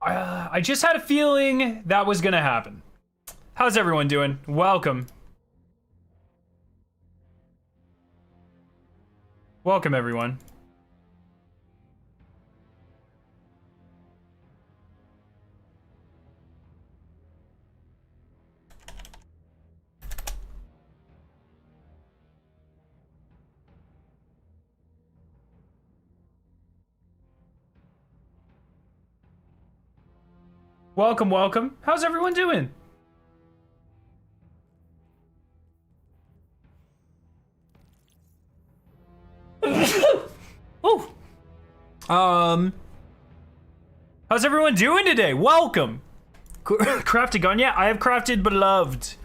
I just had a feeling that was gonna happen. How's everyone doing? Welcome. Welcome, everyone. Welcome, welcome. How's everyone doing? Oh. How's everyone doing today? Welcome. Crafted gun? Yeah, I have crafted beloved.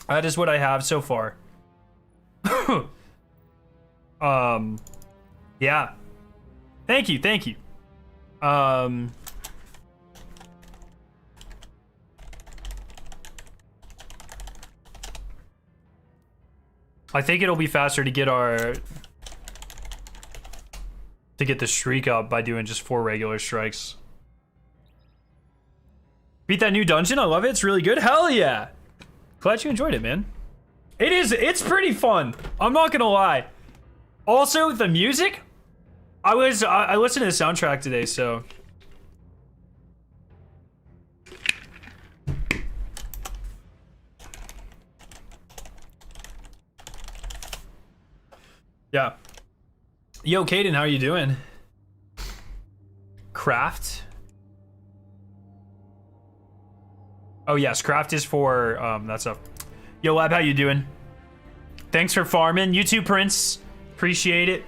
That is what I have so far. Yeah. Thank you, thank you. I think it'll be faster to get the streak up by doing just 4 regular strikes. Beat that new dungeon? I love it. It's really good. Hell yeah. Glad you enjoyed it, man. It's pretty fun. I'm not gonna lie. Also, the music. I listened to the soundtrack today, so. Yeah. Yo, Caden, how are you doing? Craft? Oh, yes, craft is for, that stuff. Yo, Lab, how you doing? Thanks for farming. You too, Prince. Appreciate it.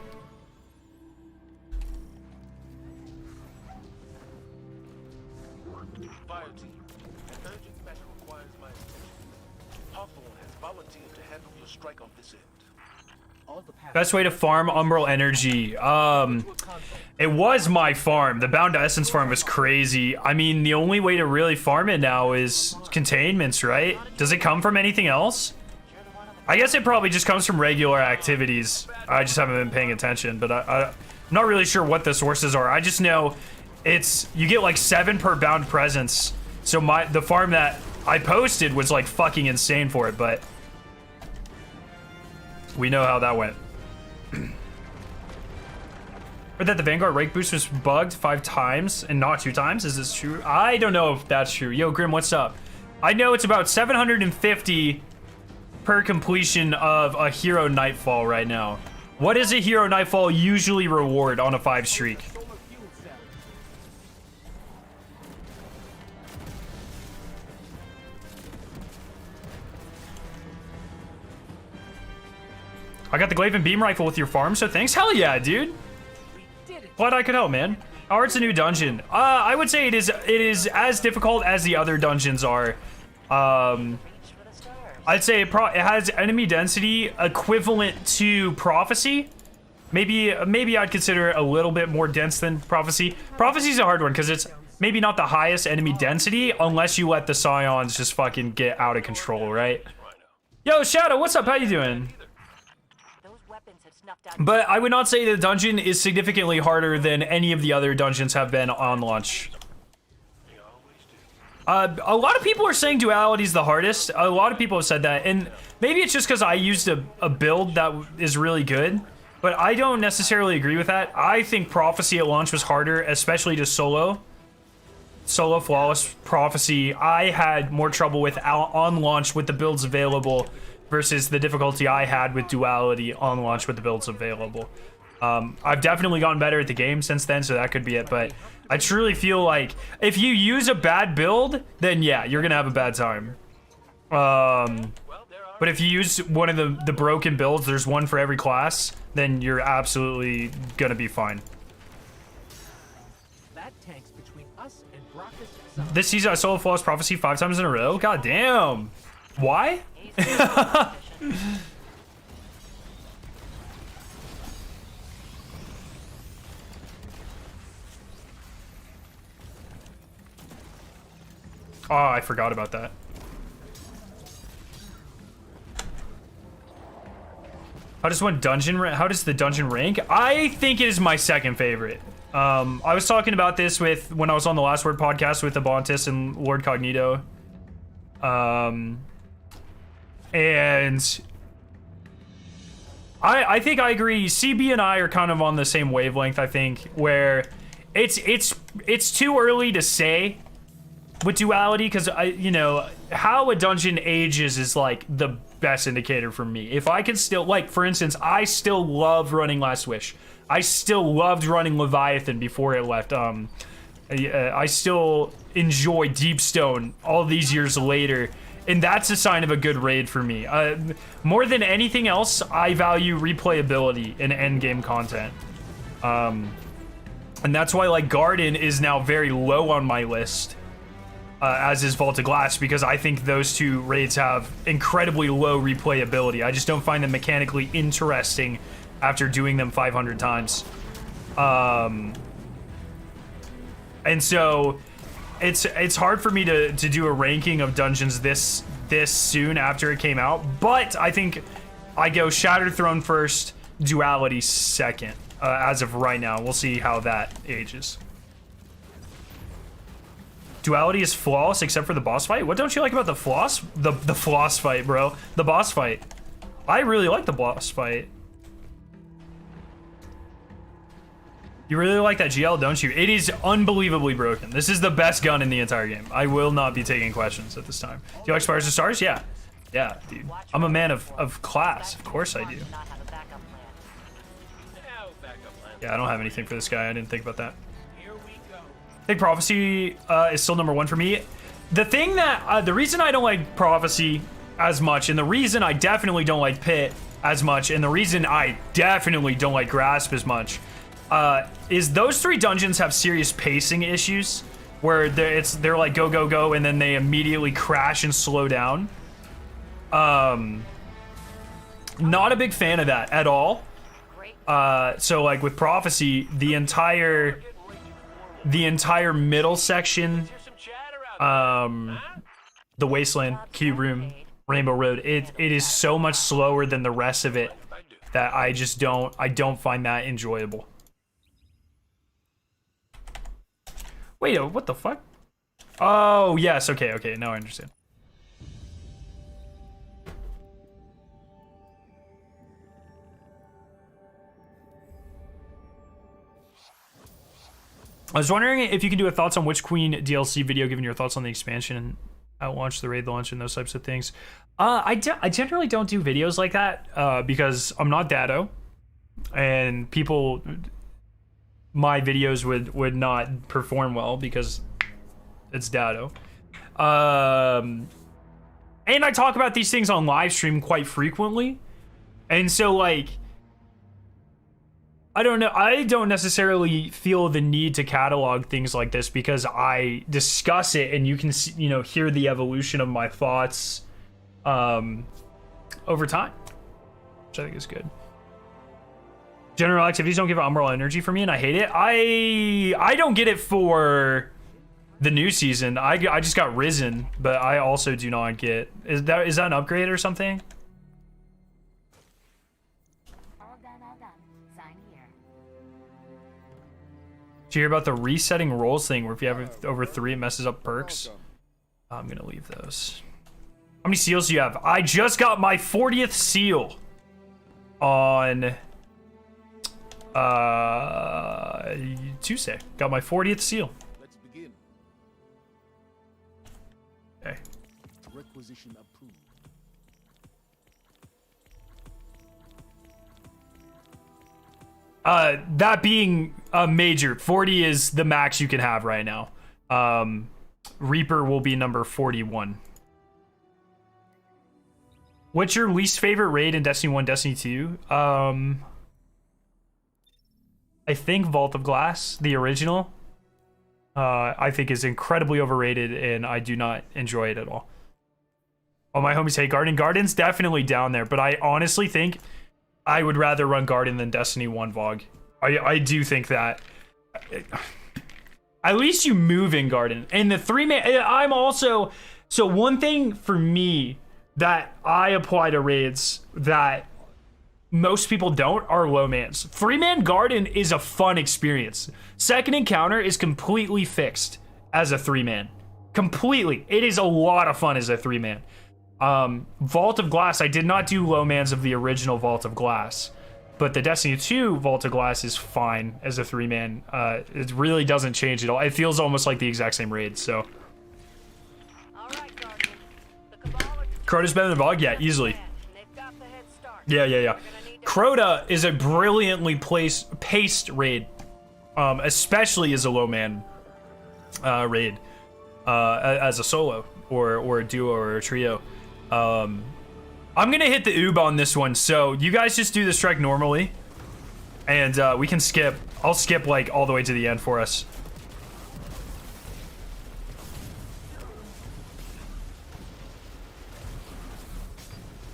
Fire team, an urgent matter requires my attention. Hawthorne has volunteered to handle your strike on this end. Best way to farm Umbral energy. It was my farm. The Bound to Essence farm was crazy. I mean, the only way to really farm it now is containments, right? Does it come from anything else? I guess it probably just comes from regular activities. I just haven't been paying attention, but I'm not really sure what the sources are. I just know you get like 7 per bound presence. So the farm that I posted was like fucking insane for it, but we know how that went. Heard that the Vanguard rake boost was bugged 5 times and not 2 times. Is this true? I don't know if that's true. Yo, Grim, what's up? I know it's about 750 per completion of a hero nightfall right now. What does a hero nightfall usually reward on a 5 streak? I got the Glaive and Beam Rifle with your farm, so thanks. Hell yeah, dude. Glad I could help, man. How hard's the new dungeon? I would say it is as difficult as the other dungeons are. I'd say it has enemy density equivalent to Prophecy. Maybe I'd consider it a little bit more dense than Prophecy. Prophecy's a hard one because it's maybe not the highest enemy density unless you let the Scions just fucking get out of control, right? Yo, Shadow, what's up? How you doing? But I would not say the dungeon is significantly harder than any of the other dungeons have been on launch. A lot of people are saying Duality is the hardest. A lot of people have said that, and maybe it's just because I used a build that is really good, but I don't necessarily agree with that. I think Prophecy at launch was harder, especially to solo Flawless Prophecy. I had more trouble with on launch with the builds available versus the difficulty I had with Duality on launch with the builds available. I've definitely gotten better at the game since then, so that could be it, but I truly feel like if you use a bad build, then yeah, you're gonna have a bad time. But if you use one of the broken builds, there's one for every class, then you're absolutely gonna be fine. This season I solo Flawless Prophecy 5 times in a row? God damn. Why? Oh, I forgot about that. How does the dungeon rank? I think it is my second favorite. I was talking about this when I was on the Last Word podcast with Abantis and Lord Cognito. And I think I agree. CB and I are kind of on the same wavelength, I think, where it's too early to say with duality, because how a dungeon ages is like the best indicator for me. If I can still, like, for instance, I still love running Last Wish. I still loved running Leviathan before it left. I still enjoy Deepstone all these years later, and that's a sign of a good raid for me. More than anything else, I value replayability in endgame content. And that's why, like, Garden is now very low on my list, as is Vault of Glass, because I think those two raids have incredibly low replayability. I just don't find them mechanically interesting after doing them 500 times. And so it's hard for me to do a ranking of dungeons this soon after it came out, but I think I go Shattered Throne first, Duality second, as of right now. We'll see how that ages. Duality is flawless except for the boss fight. What don't you like about the floss fight, bro? The boss fight. I really like the boss fight. You really like that GL, don't you? It is unbelievably broken. This is the best gun in the entire game. I will not be taking questions at this time. Do you like Spires of Stars? Yeah. Yeah, dude. I'm a man of class. Of course I do. Yeah, I don't have anything for this guy. I didn't think about that. I think Prophecy is still number one for me. The thing that, the reason I don't like Prophecy as much, and the reason I definitely don't like Pit as much, and the reason I definitely don't like Grasp as much, is those three dungeons have serious pacing issues, where they're like go, go, go, and then they immediately crash and slow down. Not a big fan of that at all. So like with Prophecy, the entire middle section, the Wasteland, Cube Room, Rainbow Road, it is so much slower than the rest of it that I don't find that enjoyable. Wait, what the fuck? Oh, yes, okay, now I understand. I was wondering if you can do a thoughts on Witch Queen DLC video, given your thoughts on the expansion, out launch, the raid launch, and those types of things. I generally don't do videos like that because I'm not Dado, and my videos would not perform well because it's Dado. And I talk about these things on live stream quite frequently, and so like, I don't know. I don't necessarily feel the need to catalog things like this because I discuss it, and you can hear the evolution of my thoughts over time, which I think is good. General activities don't give Umbral energy for me, and I hate it. I don't get it for the new season. I just got Risen, but I also do not get. Is that an upgrade or something? Did you hear about the resetting rolls thing, where if you have it over 3, it messes up perks? I'm gonna leave those. How many seals do you have? I just got my 40th seal on Tuesday. Got my 40th seal. Let's begin. Okay. Requisition approved. That being a major, 40 is the max you can have right now. Reaper will be number 41. What's your least favorite raid in Destiny 1, Destiny 2? I think Vault of Glass, the original, I think is incredibly overrated, and I do not enjoy it at all. Oh, my homies hate Garden. Garden's definitely down there, but I honestly think I would rather run Garden than Destiny 1 VOG. I do think that. At least you move in Garden. And the 3-man... I'm also... So one thing for me that I apply to raids that most people don't are low mans. 3-man garden is a fun experience. Second encounter is completely fixed as a 3-man. Completely. It is a lot of fun as a 3-man. Vault of Glass, I did not do low mans of the original Vault of Glass, but the Destiny 2 Vault of Glass is fine as a 3-man. It really doesn't change at all. It feels almost like the exact same raid, so. All right, Guardian. The Cabal are Crota's better than Vog? Yeah, easily. and they've got the head start. Yeah. Crota is a brilliantly paced raid, especially as a low man raid, as a solo or a duo or a trio. I'm gonna hit the oob on this one, so you guys just do the strike normally, and we can skip. I'll skip like all the way to the end for us.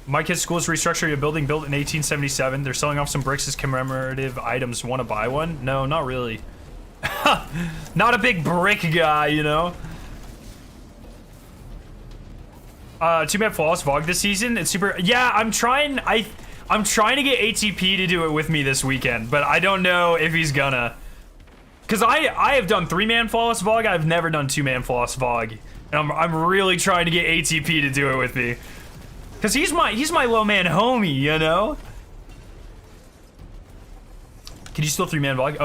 My kid's school is restructuring a building built in 1877. They're selling off some bricks as commemorative items. Want to buy one? No, not really. Not a big brick guy, you know? 2-man flawless Vog this season. It's super. Yeah, I'm trying to get ATP to do it with me this weekend, but I don't know if he's gonna. Cause I have done 3-man flawless Vog. I've never done 2-man flawless Vog, and I'm really trying to get ATP to do it with me. Cause he's my low man homie, you know. Can you still 3-man Vog? Oh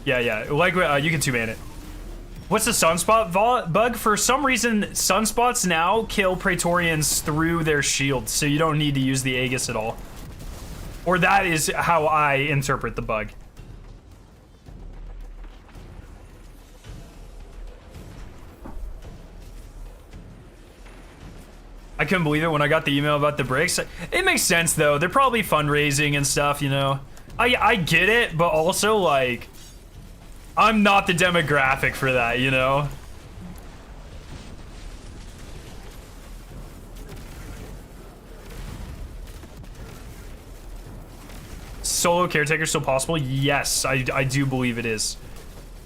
yeah. Like you can 2-man it. What's the sunspot bug? For some reason, sunspots now kill Praetorians through their shields, so you don't need to use the Aegis at all. Or that is how I interpret the bug. I couldn't believe it when I got the email about the bricks. It makes sense though. They're probably fundraising and stuff, you know. I get it, but also like, I'm not the demographic for that, you know? Solo caretaker still possible? Yes, I do believe it is.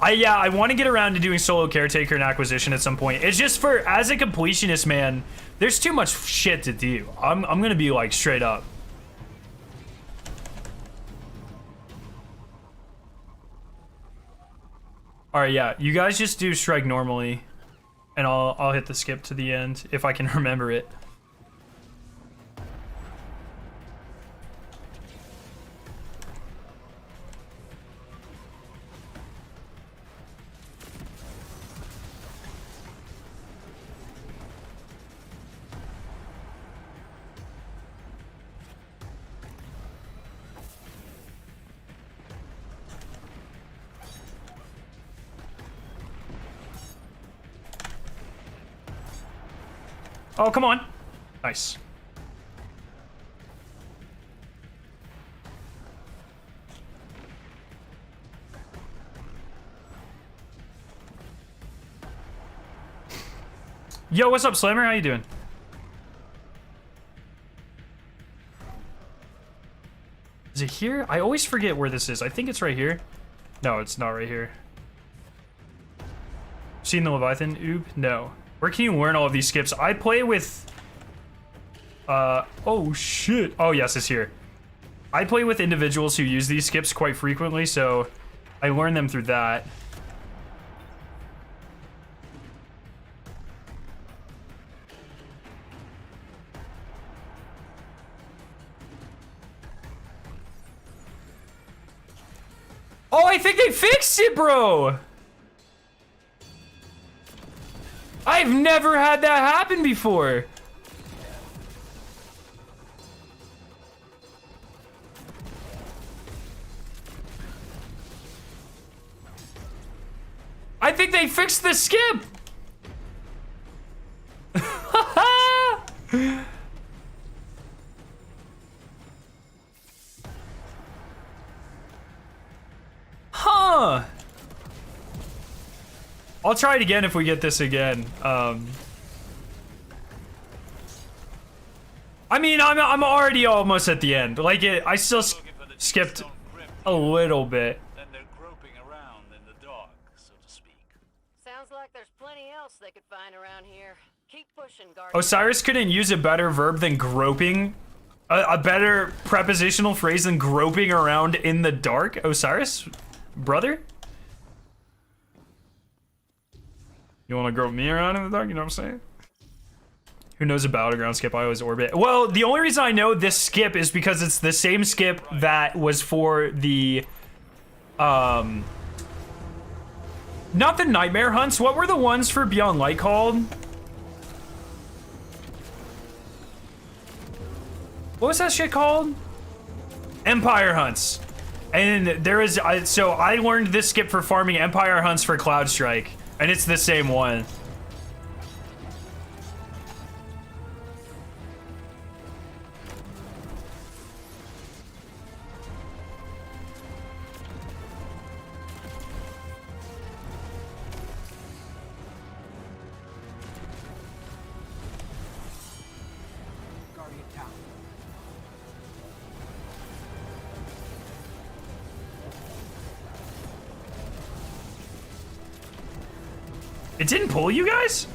I want to get around to doing solo caretaker and acquisition at some point. It's just for, as a completionist, man, there's too much shit to do. I'm gonna be like straight up. All right, yeah, you guys just do strike normally, and I'll hit the skip to the end if I can remember it. Oh, come on. Nice. Yo, what's up, Slammer? How you doing? Is it here? I always forget where this is. I think it's right here. No, it's not right here. Seen the Leviathan? Oob? No. Where can you learn all of these skips? I play with... oh shit. Oh yes, it's here. I play with individuals who use these skips quite frequently, so I learn them through that. Oh, I think they fixed it, bro! I've never had that happen before. I think they fixed the skip. Huh. I'll try it again if we get this again. I mean, I'm already almost at the end. Like I still skipped a little bit. Then they're groping around in the dark, so to speak. Sounds like there's plenty else they could find around here. Keep pushing, Guardian. Osiris couldn't use a better verb than groping. A better prepositional phrase than groping around in the dark, Osiris, brother. You want to grope me around in the dark? You know what I'm saying? Who knows a battleground skip? I always orbit. Well, the only reason I know this skip is because it's the same skip that was for the, not the nightmare hunts. What were the ones for Beyond Light called? What was that shit called? Empire hunts. And there is, so I learned this skip for farming Empire hunts for Cloud Strike, and it's the same one. It didn't pull you guys?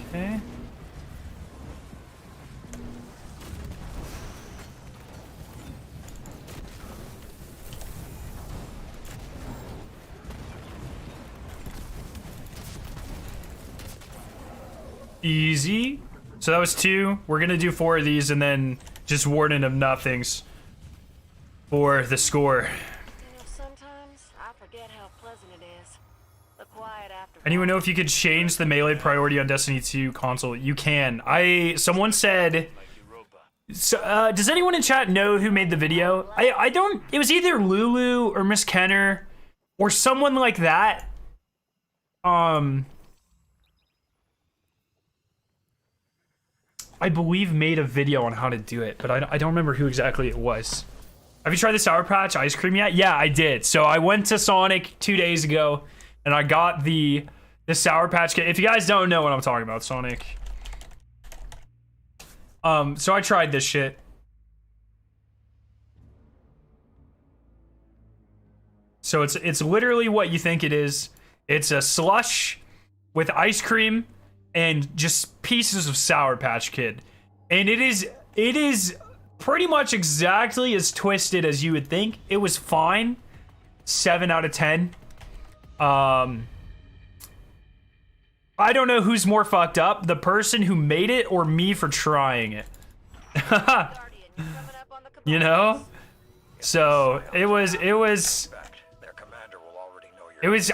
Okay. Easy. So that was 2. We're gonna do 4 of these and then just Warden of Nothings for the score. You know, sometimes I forget how pleasant it is. The quiet after. Anyone know if you could change the melee priority on Destiny 2 console? You can. Someone said. So, does anyone in chat know who made the video? I don't. It was either Lulu or Miss Kenner or someone like that. I believe made a video on how to do it, but I don't remember who exactly it was. Have you tried the Sour Patch ice cream yet? Yeah, I did. So I went to Sonic 2 days ago, and I got the Sour Patch Kid. If you guys don't know what I'm talking about, Sonic. So I tried this shit. So it's literally what you think it is. It's a slush with ice cream and just pieces of Sour Patch Kid. And it is pretty much exactly as twisted as you would think. It was fine. 7 out of 10. I don't know who's more fucked up, the person who made it or me for trying it. You know? So it was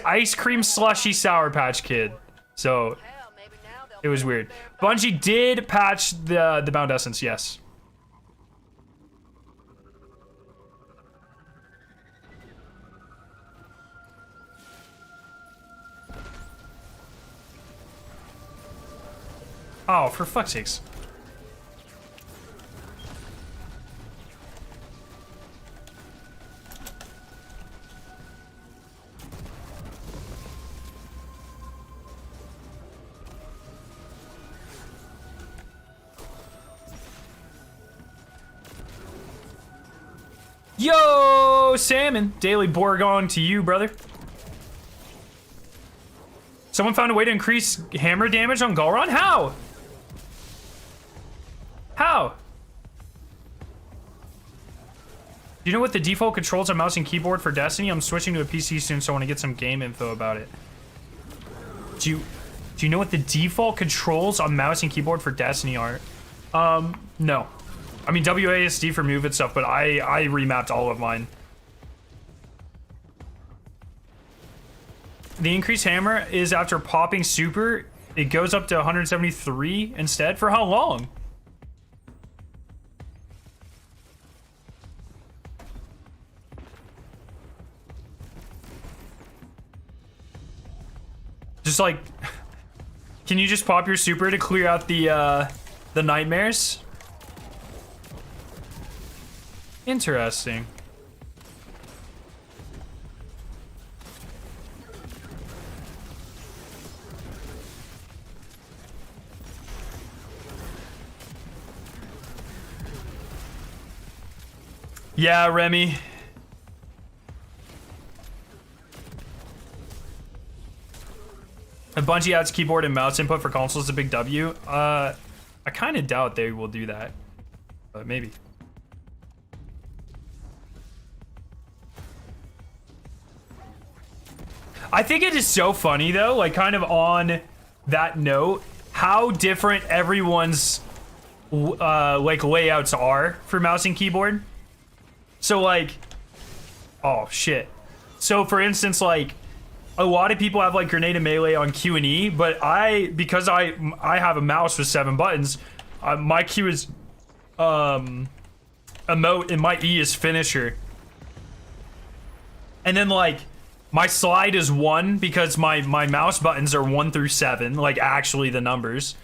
ice cream slushy Sour Patch Kid. So it was weird. Bungie did patch the Bound Essence, yes. Oh, for fuck's sakes. Yo, Salmon. Daily Borgon to you, brother. Someone found a way to increase hammer damage on Galron? How? How? Do you know what the default controls on mouse and keyboard for Destiny? I'm switching to a PC soon, so I want to get some game info about it. Do you know what the default controls on mouse and keyboard for Destiny are? No. I mean, WASD for move and stuff, but I remapped all of mine. The increased hammer is after popping super. It goes up to 173 instead. For how long? Just like, can you just pop your super to clear out the nightmares? Interesting. Yeah, Remy. A Bungie adds keyboard and mouse input for consoles a big W. I kind of doubt they will do that, but maybe. I think it is so funny though, like kind of on that note, how different everyone's like layouts are for mouse and keyboard. So like, oh shit. So for instance, like a lot of people have like grenade and melee on Q and E, but because I have a mouse with 7 buttons, my Q is emote and my E is finisher. And then like my slide is 1 because my mouse buttons are 1 through 7, like actually the numbers.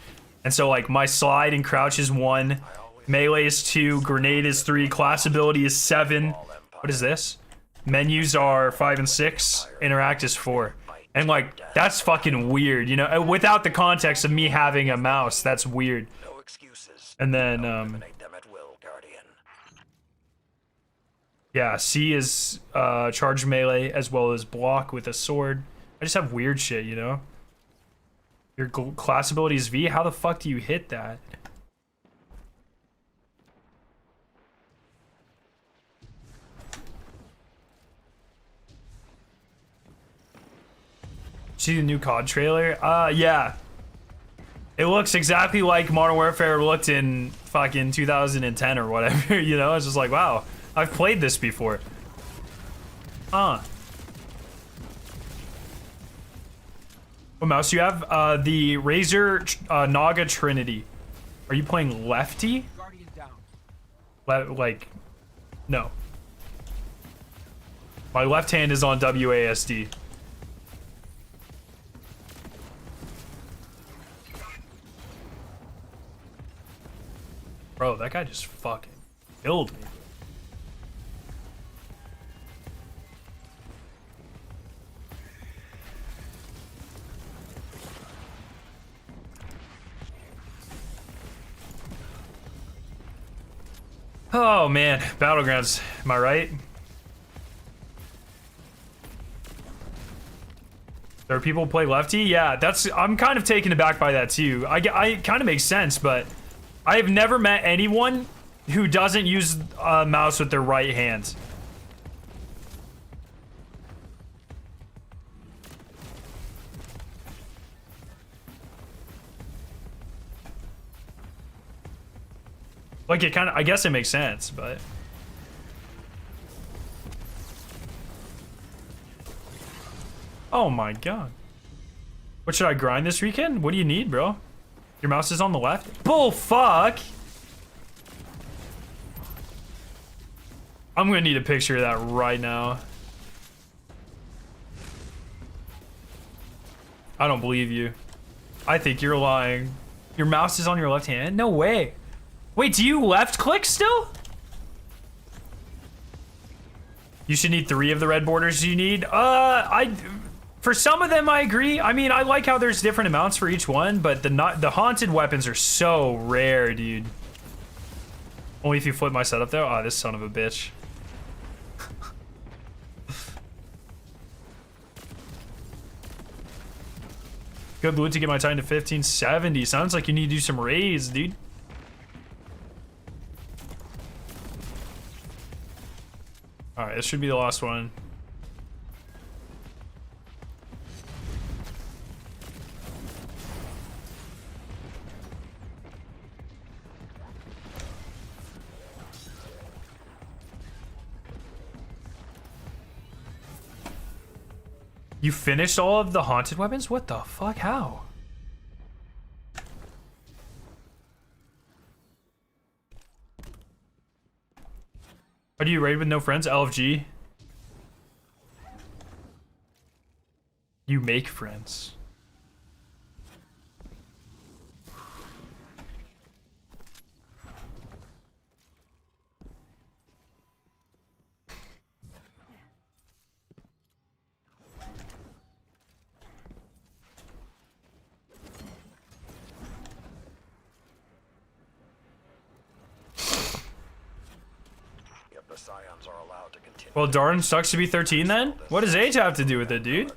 And so like my slide and crouch is 1, melee is 2, grenade is 3, class ability is 7. What is this? Menus are 5 and 6, interact is 4. And like, that's fucking weird, you know? Without the context of me having a mouse, that's weird. No excuses. And then, Eliminate them at will, Guardian. yeah, C is charge melee as well as block with a sword. I just have weird shit, you know? Your class ability is V? How the fuck do you hit that? See the new COD trailer? Yeah. It looks exactly like Modern Warfare looked in fucking 2010 or whatever, you know? It's just like, wow, I've played this before. What mouse do you have? The Razer Naga Trinity. Are you playing lefty? Guardian down. Like, no. My left hand is on WASD. Bro, that guy just fucking killed me. Oh man, Battlegrounds, am I right? There are people who play lefty? Yeah, I'm kind of taken aback by that too. I kind of makes sense, but I have never met anyone who doesn't use a mouse with their right hand. Like it kind of, I guess it makes sense, but. Oh my god. What should I grind this weekend? What do you need, bro? Your mouse is on the left? Bull fuck! I'm gonna need a picture of that right now. I don't believe you. I think you're lying. Your mouse is on your left hand? No way. Wait, do you left click still? You should need 3 of the red borders you need. For some of them, I agree. I mean, I like how there's different amounts for each one, but the haunted weapons are so rare, dude. Only if you flip my setup though. Oh, this son of a bitch. Good loot to get my time to 1570. Sounds like you need to do some raids, dude. Alright, this should be the last one. You finished all of the haunted weapons? What the fuck? How? How do you raid with no friends? LFG? You make friends. Well, darn, sucks to be 13 then? What does age have to do with it, dude?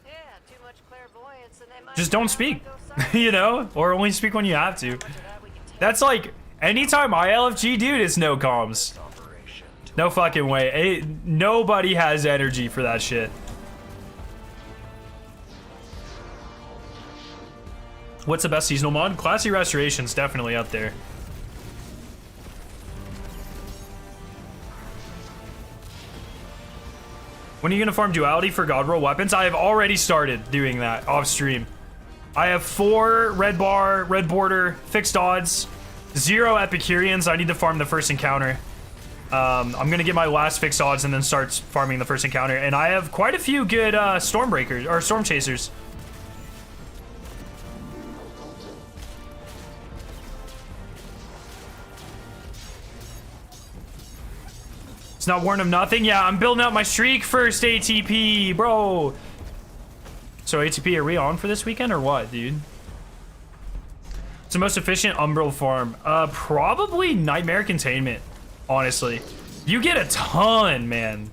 Yeah, too much clairvoyance and they might Just don't speak, go silent. you know? Or only speak when you have to. That we can take. That's like, anytime I LFG, dude, it's no comms. No fucking way. Nobody has energy for that shit. What's the best seasonal mod? Classy Restoration's definitely up there. When are you gonna farm duality for God roll weapons? I have already started doing that off stream. I have 4 red bar, red border, fixed odds, 0 Epicureans. I need to farm the first encounter. I'm gonna get my last fixed odds and then start farming the first encounter. And I have quite a few good Stormbreakers or Storm Chasers. It's not Warren of Nothing. Yeah, I'm building out my streak first, ATP, bro. So ATP, are we on for this weekend or what, dude? It's the most efficient Umbral farm. Probably Nightmare Containment, honestly. You get a ton, man.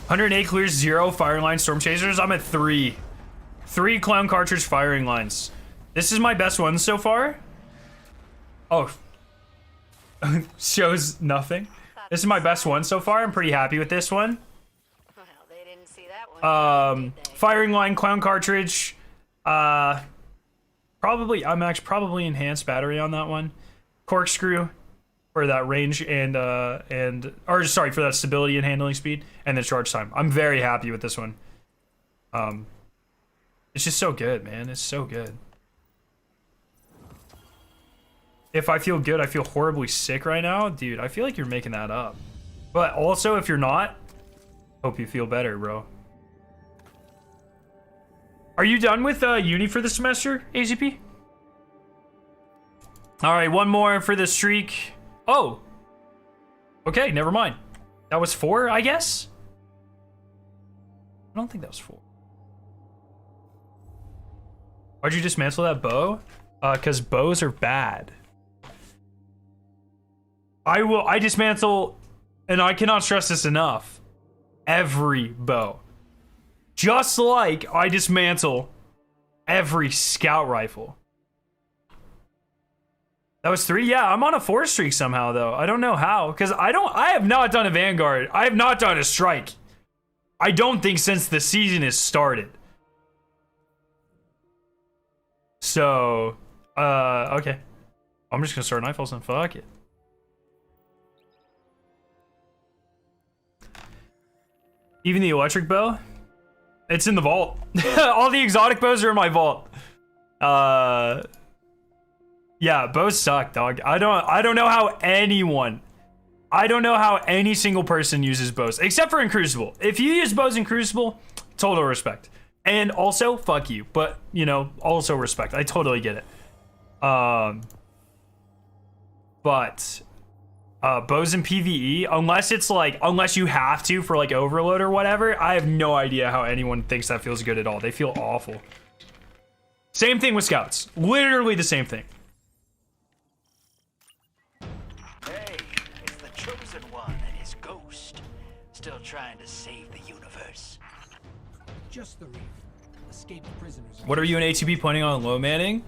$108 clears, 0 firing line Storm Chasers. I'm at 3. 3 Clown Cartridge firing lines. This is my best one so far. Oh. Shows nothing. This is my best one so far. I'm pretty happy with this one. Well, they didn't see that one coming, did they? Firing line, Clown Cartridge. Probably, I'm actually probably enhanced battery on that one. Corkscrew for that range or sorry, for that stability and handling speed, and then charge time. I'm very happy with this one. It's just so good, man. It's so good. If I feel good, I feel horribly sick right now. Dude, I feel like you're making that up. But also, if you're not, hope you feel better, bro. Are you done with uni for the semester, AZP? All right, one more for the streak. Oh. Okay, never mind. That was 4, I guess? I don't think that was 4. Why'd you dismantle that bow? Because bows are bad. I dismantle, and I cannot stress this enough, every bow. Just like I dismantle every scout rifle. That was 3? Yeah, I'm on a 4 streak somehow, though. I don't know how, because I have not done a Vanguard. I have not done a strike. I don't think since the season has started. So, okay. I'm just gonna start Nightfalls and fuck it. Even the electric bow? It's in the vault. All the exotic bows are in my vault. Yeah, bows suck, dog. I don't know how I don't know how any single person uses bows, except for in Crucible. If you use bows in Crucible, total respect. And also, fuck you. But, you know, also respect. I totally get it. But bows in PvE, unless you have to for like overload or whatever, I have no idea how anyone thinks that feels good at all. They feel awful. Same thing with scouts. Literally the same thing. Hey, it's the chosen one and his ghost. Still trying to save the universe. Just the reef. Escaped prisoners. What are you and ATP planning on low manning?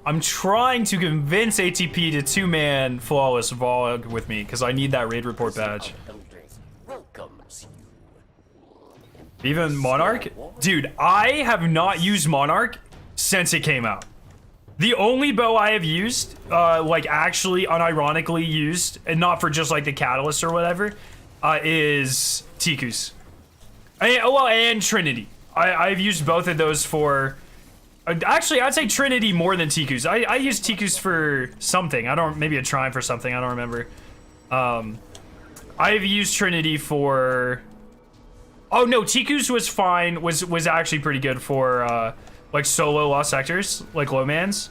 I'm trying to convince ATP to 2-man flawless Volley with me because I need that raid report badge. Even Monarch? Dude, I have not used Monarch since it came out. The only bow I have used, like actually unironically used, and not for just like the catalyst or whatever, is Tiku's. And Trinity. I've used both of those for... Actually, I'd say Trinity more than Tiku's. I use Tiku's for something. Maybe a Trine for something. I don't remember. I've used Trinity for... Oh, no, Tiku's was fine. Was actually pretty good for, like, solo lost sectors, like low mans.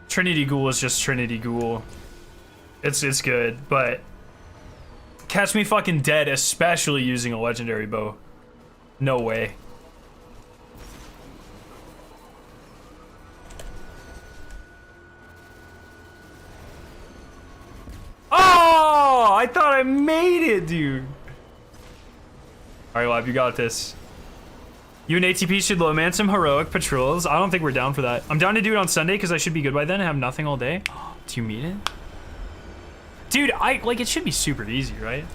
Trinity Ghoul is just Trinity Ghoul. It's good, but... Catch me fucking dead, especially using a legendary bow. No way. I made it, dude. All right, Lab, you got this. You and ATP should low man some heroic patrols. I don't think we're down for that. I'm down to do it on Sunday because I should be good by then and have nothing all day. Do you mean it? Dude, it should be super easy, right?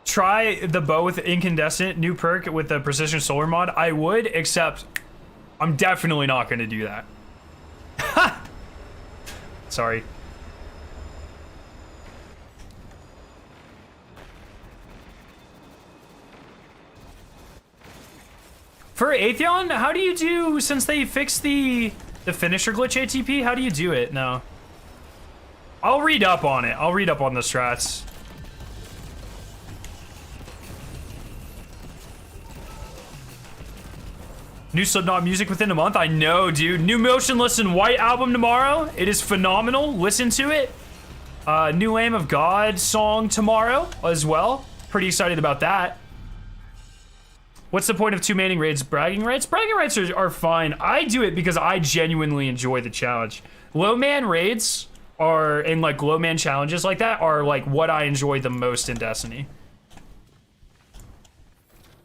Try the bow with incandescent, new perk with the precision solar mod. I would, except I'm definitely not going to do that. Sorry. For Atheon, how do you do, since they fixed the finisher glitch ATP, how do you do it now? I'll read up on it. I'll read up on the strats. New Slipknot music within a month. I know, dude. New Motionless in White album tomorrow. It is phenomenal. Listen to it. New Lamb of God song tomorrow as well. Pretty excited about that. What's the point of two manning raids? Bragging rights? Bragging rights are fine. I do it because I genuinely enjoy the challenge. Low man raids are, and like low man challenges like that are like what I enjoy the most in Destiny.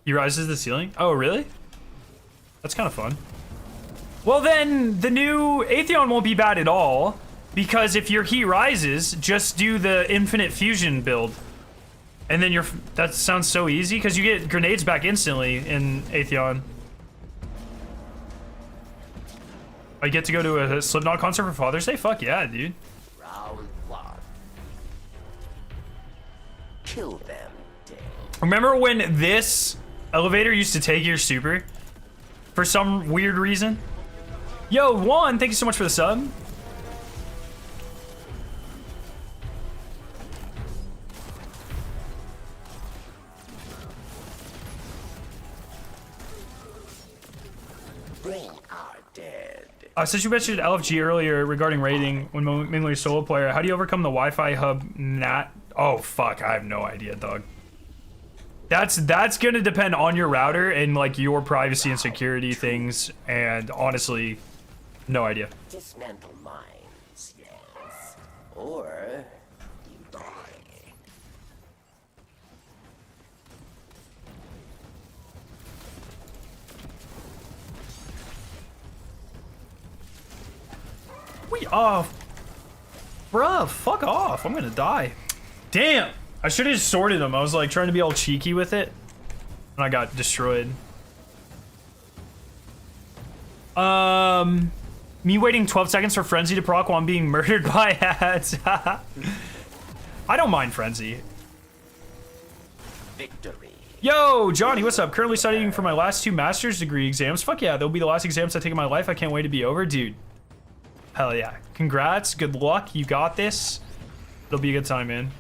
He rises the ceiling? Oh, really? That's kind of fun. Well, then the new Atheon won't be bad at all, because if your heat rises, just do the infinite fusion build. And then that sounds so easy, because you get grenades back instantly in Atheon. I get to go to a Slipknot concert for Father's Day? Fuck yeah, dude. Round one. Kill them dead. Remember when this elevator used to take your super? For some weird reason. Yo, Juan, thank you so much for the sub. They are dead. Since you mentioned LFG earlier regarding raiding when mingling a solo player, how do you overcome the Wi-Fi hub NAT? Oh, fuck, I have no idea, dog. That's gonna depend on your router and like your privacy and security things, and honestly, no idea. Dismantle mines, yes. Or you die. Bruh, fuck off. I'm gonna die. Damn. I should have just sorted them. I was like trying to be all cheeky with it, and I got destroyed. Me waiting 12 seconds for Frenzy to proc while I'm being murdered by ads. I don't mind Frenzy. Victory. Yo, Johnny, what's up? Currently studying for my last 2 master's degree exams. Fuck yeah, they'll be the last exams I take in my life. I can't wait to be over, dude. Hell yeah. Congrats, good luck, you got this. It'll be a good time, man.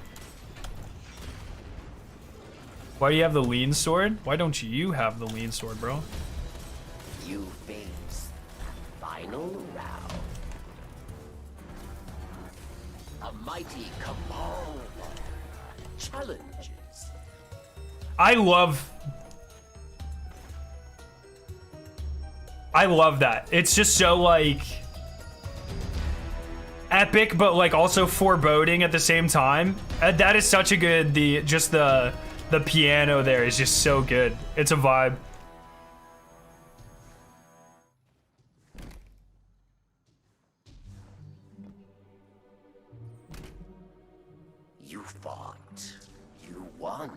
Why do you have the lean sword? Why don't you have the lean sword, bro? You face final round. A mighty cabal challenges. I love that. It's just so like epic, but like also foreboding at the same time. That is such a good, the piano there is just so good. It's a vibe. You fought. You won.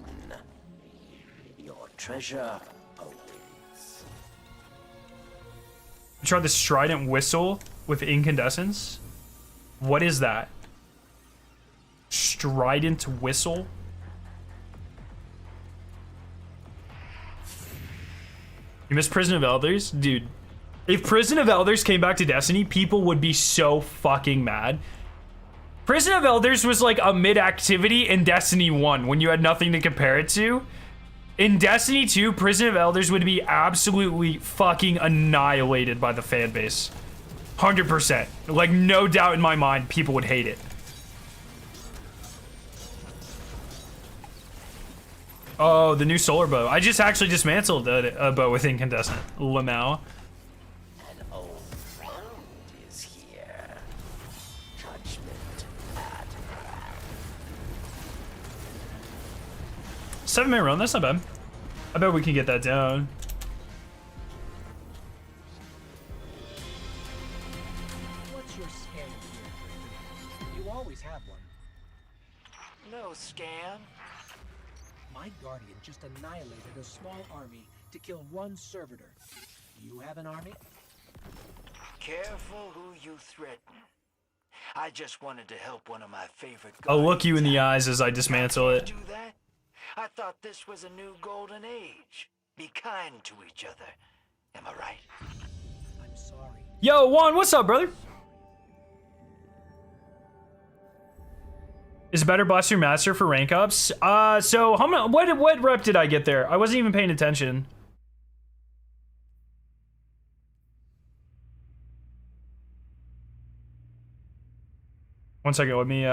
Your treasure awaits. Try the strident whistle with incandescence. What is that? Strident whistle? You miss Prison of Elders? Dude, if Prison of Elders came back to Destiny, people would be so fucking mad. Prison of Elders was like a mid-activity in Destiny 1 when you had nothing to compare it to. In Destiny 2, Prison of Elders would be absolutely fucking annihilated by the fan base. 100%. Like, no doubt in my mind, people would hate it. Oh, the new solar bow. I just actually dismantled a bow with incandescent. Lamau. An old friend is here. Judgment at hand. 7-minute run, that's not bad. I bet we can get that down. What's your scam here? You always have one. No scam. My guardian just annihilated a small army to kill one servitor. You have an army? Careful who you threaten. I just wanted to help one of my favorite I'll look you in the guardians eyes as I dismantle it. do that? I thought this was a new golden age. Be kind to each other. Am I right? I'm sorry. Yo, Juan, what's up, brother? Is better Blaster Master for rank ups? So how many? What rep did I get there? I wasn't even paying attention. One second, let me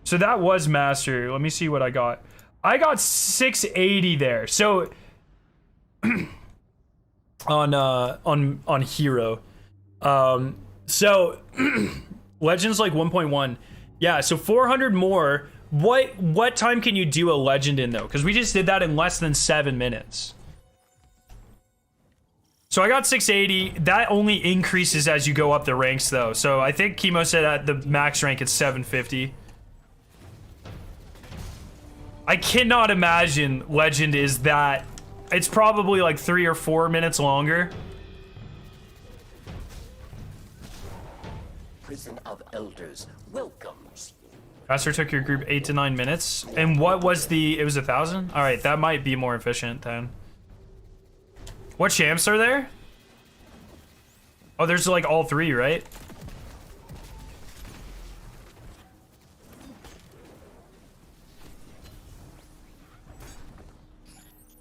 So that was Master. Let me see what I got. I got 680 there. So on Hero. So Legend's like 1.1. Yeah, so 400 more. What time can you do a Legend in though? Because we just did that in less than 7 minutes. So I got 680. That only increases as you go up the ranks though. So I think Chemo said at the max rank it's 750. I cannot imagine Legend is that. It's probably like 3 or 4 minutes longer. Prison of Elders welcomes. Master took your group 8 to 9 minutes. And what was the... It was 1,000? Alright, that might be more efficient then. What champs are there? Oh, there's like all 3, right?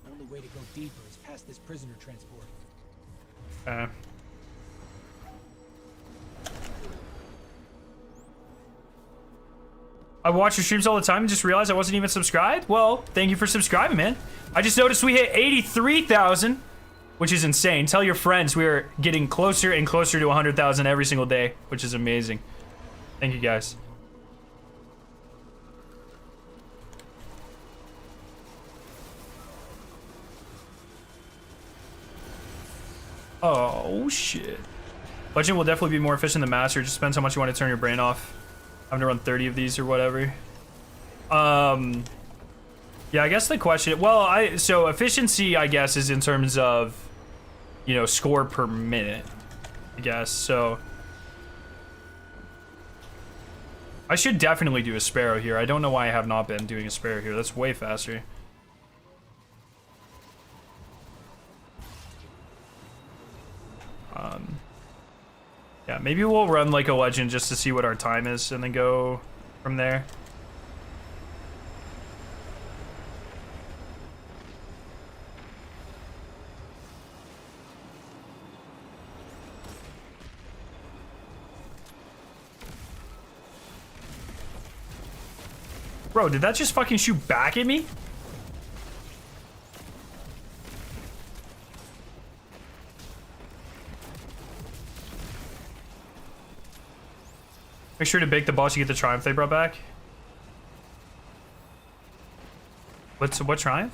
Only way to go deeper is past this prisoner transport. I watch your streams all the time and just realized I wasn't even subscribed. Well, thank you for subscribing, man. I just noticed we hit 83,000, which is insane. Tell your friends we are getting closer and closer to 100,000 every single day, which is amazing. Thank you, guys. Oh, shit. Legend will definitely be more efficient than Master. It just depends how much you want to turn your brain off. I'm gonna run 30 of these or whatever. Yeah, I guess the question, well, so efficiency, I guess, is in terms of, you know, score per minute, I guess. So I should definitely do a Sparrow here. I don't know why I have not been doing a Sparrow here. That's way faster. Yeah, maybe we'll run like a Legend just to see what our time is and then go from there. Bro, did that just fucking shoot back at me? Make sure to bake the boss, you get the Triumph they brought back. What Triumph?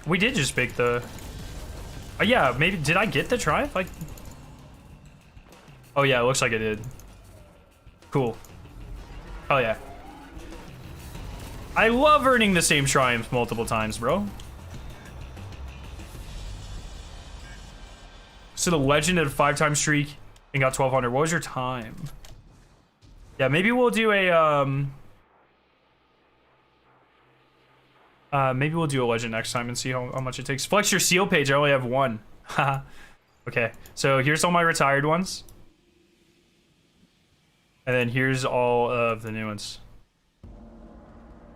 We did just bake the... Oh yeah, maybe, did I get the Triumph? Like... Oh yeah, it looks like I did. Cool. Oh yeah. I love earning the same Triumph multiple times, bro. So the Legend at a 5-time streak and got 1,200. What was your time? Yeah, maybe we'll do a maybe we'll do a Legend next time and see how much it takes. Flex your seal page. I only have 1. Haha. Okay, so here's all my retired ones. And then here's all of the new ones.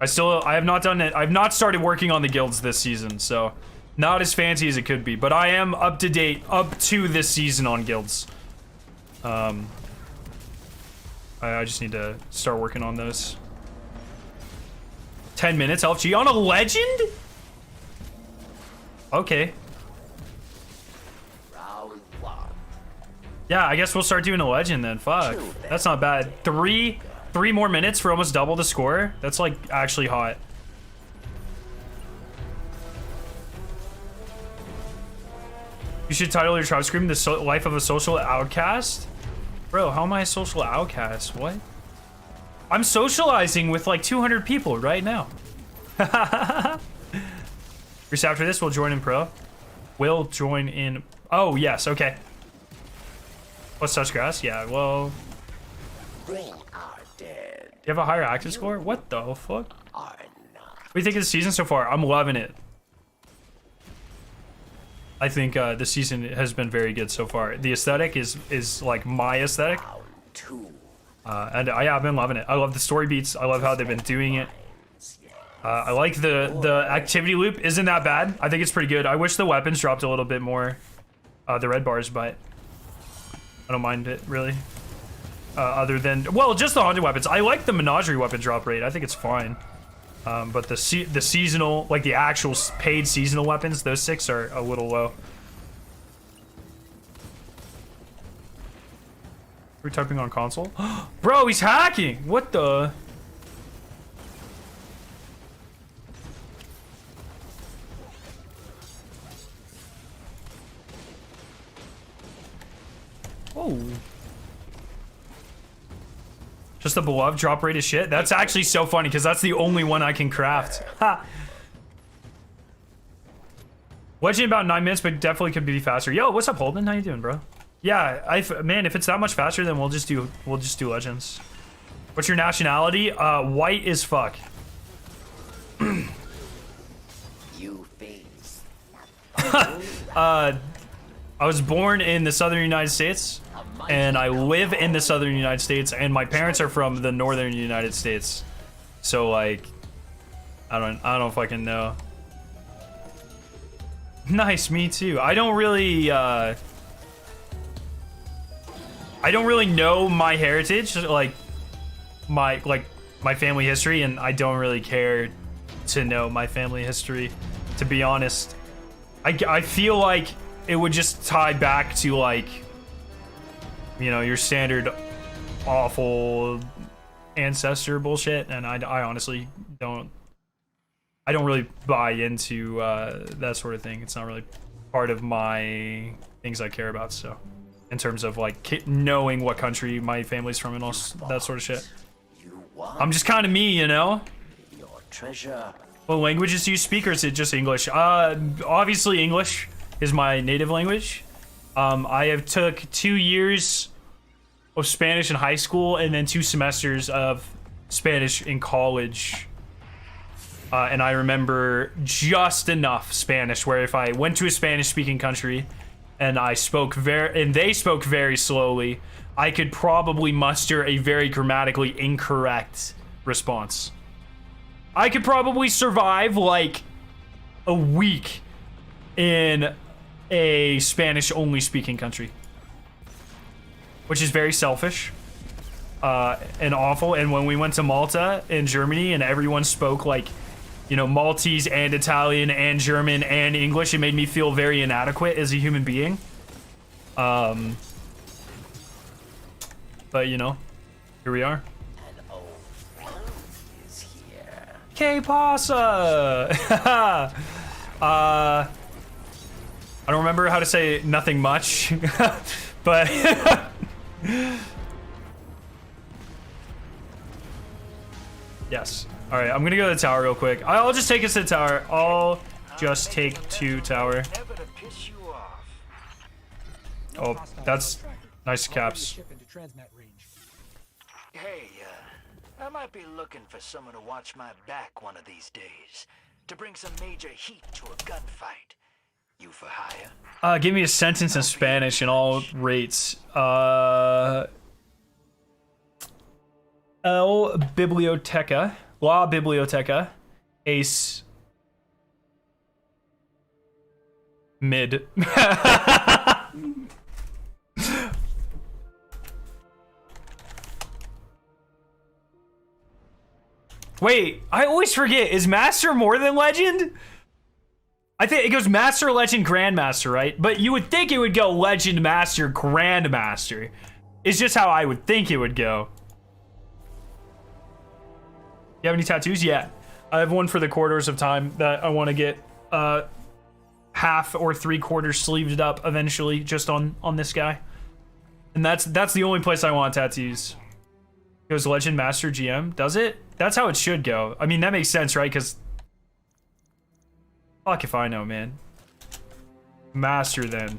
I have not done it. I've not started working on the guilds this season, so not as fancy as it could be, but I am up to date up to this season on guilds. I just need to start working on those. 10 minutes LFG on a legend? Okay. Round one. Yeah, I guess we'll start doing a legend then. Fuck. That's not bad. Three more minutes for almost double the score. That's like actually hot. You should title your tribe scream the life of a social outcast. Bro, how am I a social outcast? What? I'm socializing with like 200 people right now. Just after this, we'll join in pro. We'll join in. Oh, yes. Okay. What's touch grass? Yeah, well. They are dead. You have a higher active score? What the fuck? Are not. What do you think of the season so far? I'm loving it. I think the season has been very good so far. The aesthetic is like my aesthetic. Round two. And I've been loving it. I love the story beats. I love how they've been doing it. I like the activity loop. Isn't that bad? I think it's pretty good. I wish the weapons dropped a little bit more. The red bars, but I don't mind it really. Other than, well, just the haunted weapons. I like the menagerie weapon drop rate. I think it's fine. But the seasonal, like the actual paid seasonal weapons, those 6 are a little low. We're typing on console. Bro, he's hacking. What the? Oh. Just the beloved drop rate of shit? That's actually so funny because that's the only one I can craft. Ha! Legend about 9 minutes, but definitely could be faster. Yo, what's up, Holden? How you doing, bro? Yeah, man, if it's that much faster, then we'll just do legends. What's your nationality? White as fuck. You face. I was born in the southern United States, and I live in the southern United States, and my parents are from the northern United States. So like, I don't fucking know. Nice, me too. I don't really know my heritage, like my family history, and I don't really care to know my family history, to be honest. I feel like it would just tie back to like, you know, your standard awful ancestor bullshit, and I honestly don't really buy into that sort of thing. It's not really part of my things I care about. So in terms of like knowing what country my family's from and all that sort of shit, I'm just kind of me, you know. Your treasure. What languages do you speak, or is it just English? Obviously English is my native language. I have took 2 years of Spanish in high school and then 2 semesters of Spanish in college. And I remember just enough Spanish where if I went to a Spanish-speaking country and they spoke very slowly, I could probably muster a very grammatically incorrect response. I could probably survive like a week in a Spanish-only speaking country, which is very selfish and awful. And when we went to Malta in Germany and everyone spoke like, you know, Maltese and Italian and German and English, it made me feel very inadequate as a human being. But you know, here we are. An old friend is here. Que pasa? I don't remember how to say nothing much, but yes. All right, I'm gonna go to the tower real quick. I'll just take us to the tower. I'll just take to tower. Never to piss you off. Oh, that's nice caps. Hey, I might be looking for someone to watch my back one of these days. To bring some major heat to a gunfight. You for hire? Give me a sentence in Spanish in all rates. L Biblioteca, La Biblioteca, Ace, mid. Wait, I always forget. Is Master more than Legend? I think it goes Master, Legend, Grandmaster, right? But you would think it would go Legend, Master, Grandmaster. It's just how I would think it would go. You have any tattoos? Yeah. I have one for the quarters of time that I want to get half or 3/4 sleeved up eventually, just on this guy. And that's the only place I want tattoos. It goes Legend, Master, GM. Does it? That's how it should go. I mean, that makes sense, right? Because fuck if I know, man. Master then.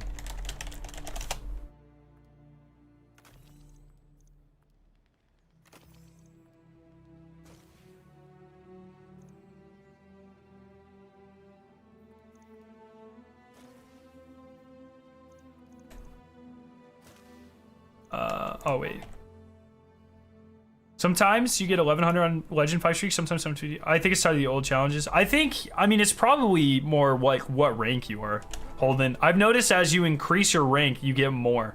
Oh wait. Sometimes you get 1100 on Legend 5 streaks, sometimes 750. I think it's tied to the old challenges. I mean, it's probably more like what rank you are holding. I've noticed as you increase your rank, you get more.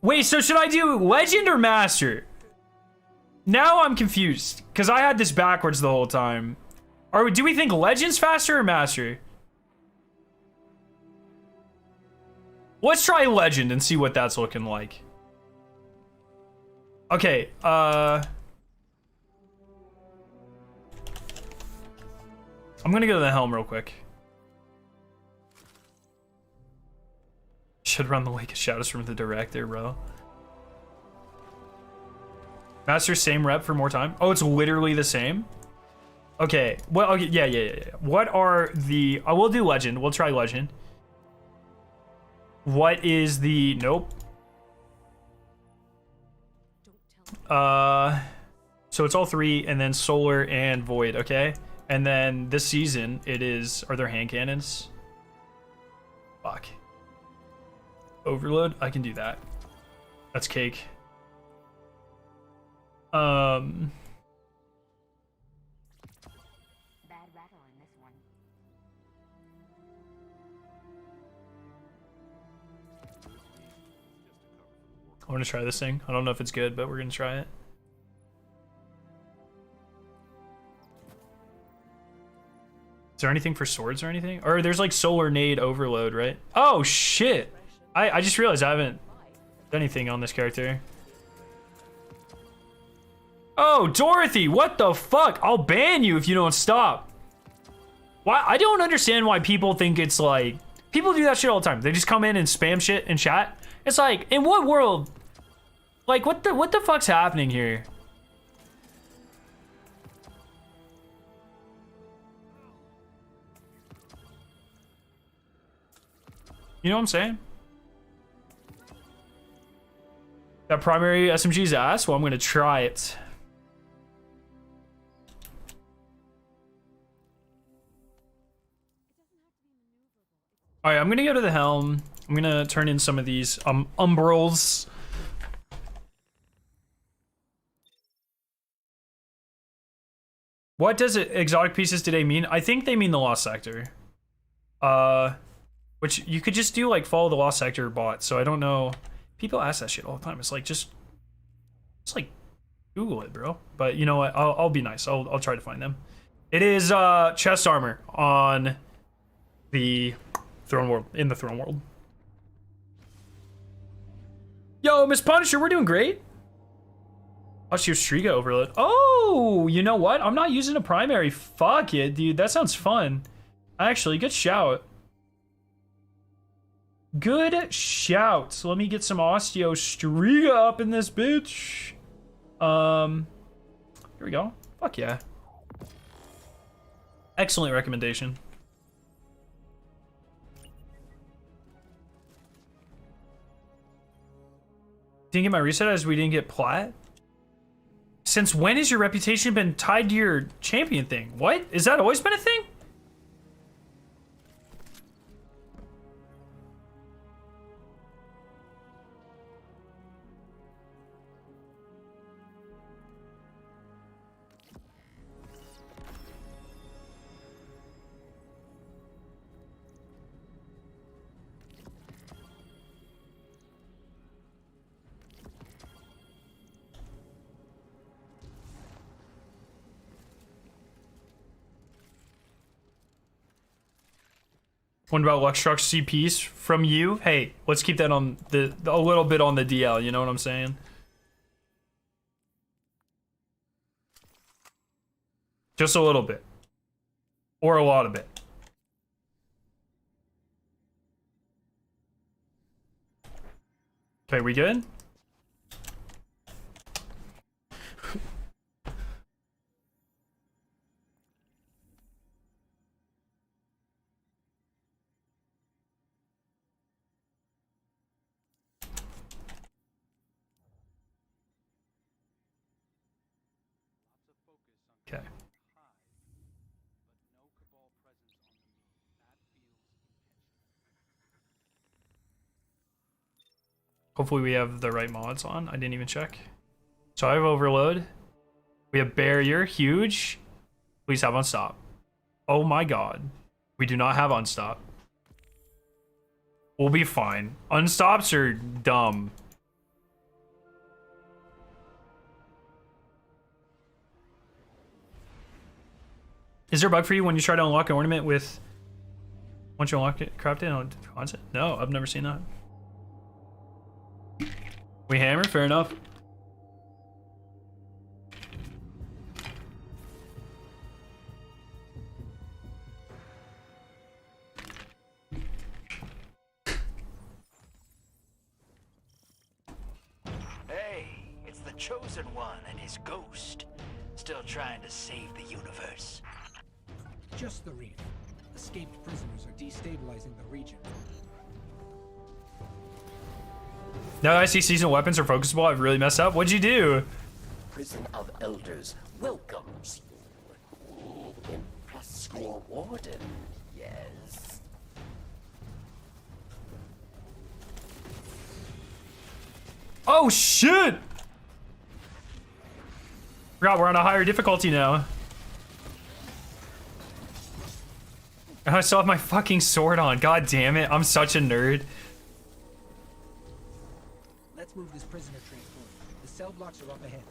Wait, so should I do Legend or Master? Now I'm confused, because I had this backwards the whole time. Or do we think Legend's faster or Master? Let's try Legend and see what that's looking like. Okay, I'm gonna go to the helm real quick. Should run the Lake of Shadows from the director, bro. Master, same rep for more time. Oh, it's literally the same? Okay, well, okay, yeah. What are the... I will do Legend. We'll try Legend. What is the... Nope. So it's all three, and then Solar and Void, okay? And then this season, it is... Are there hand cannons? Fuck. Overload? I can do that. That's cake. Bad rattle in this one. I want to try this thing. I don't know if it's good, but we're gonna try it. Is there anything for swords or anything? Or there's like Solar Nade Overload, right? Oh shit! I just realized I haven't done anything on this character. Oh, Dorothy, what the fuck? I'll ban you if you don't stop. Why? I don't understand why people think it's like... People do that shit all the time. They just come in and spam shit in chat. It's like, in what world? Like, what the fuck's happening here? You know what I'm saying? That primary SMG's ass? Well, I'm gonna try it. All right, I'm gonna go to the helm. I'm gonna turn in some of these umbrals. What does exotic pieces today mean? I think they mean the Lost Sector. Which you could just do like follow the Lost Sector bot. So I don't know. People ask that shit all the time. It's like just like Google it, bro. But you know what? I'll be nice. I'll try to find them. It is chest armor on the Throne World, in the Throne World. Yo, Miss Punisher, we're doing great. Watch your Striga overload. Oh, you know what? I'm not using a primary. Fuck it, dude. That sounds fun. Actually, good shout. Good shout. So let me get some Osteo Striga up in this bitch. Here we go. Fuck yeah. Excellent recommendation. Didn't get my reset as we didn't get plat? Since when has your reputation been tied to your champion thing? What? Is that always been a thing? One about Luxtruck CPs from you. Hey, let's keep that on a little bit on the DL. You know what I'm saying? Just a little bit, or a lot of it. Okay, we good? Okay. Hopefully we have the right mods on. I didn't even check. So I have overload. We have barrier, huge. Please have unstop. Oh my god. We do not have unstop. We'll be fine. Unstops are dumb. Is there a bug for you when you try to unlock an ornament with... Once you unlock it, craft it on concept? No, I've never seen that. We hammer? Fair enough. Hey, it's the Chosen One and his ghost. Still trying to save the universe. Just the reef. Escaped prisoners are destabilizing the region. Now that I see seasonal weapons are focusable, I've really messed up. What'd you do? Prison of Elders welcomes you. Impress your warden, yes. Oh shit! Forgot we're on a higher difficulty now. And I still have my fucking sword on. God damn it, I'm such a nerd. Let's move this prisoner transport. The cell blocks are up ahead.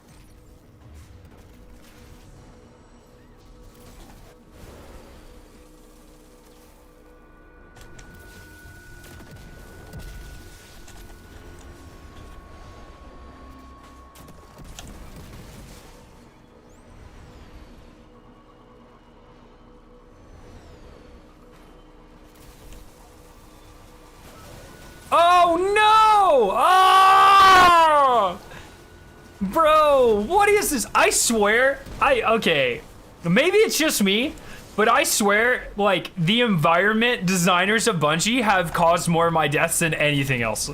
Oh no! Ah! Bro, what is this? I swear, okay, maybe it's just me, but I swear, like, the environment designers of Bungie have caused more of my deaths than anything else.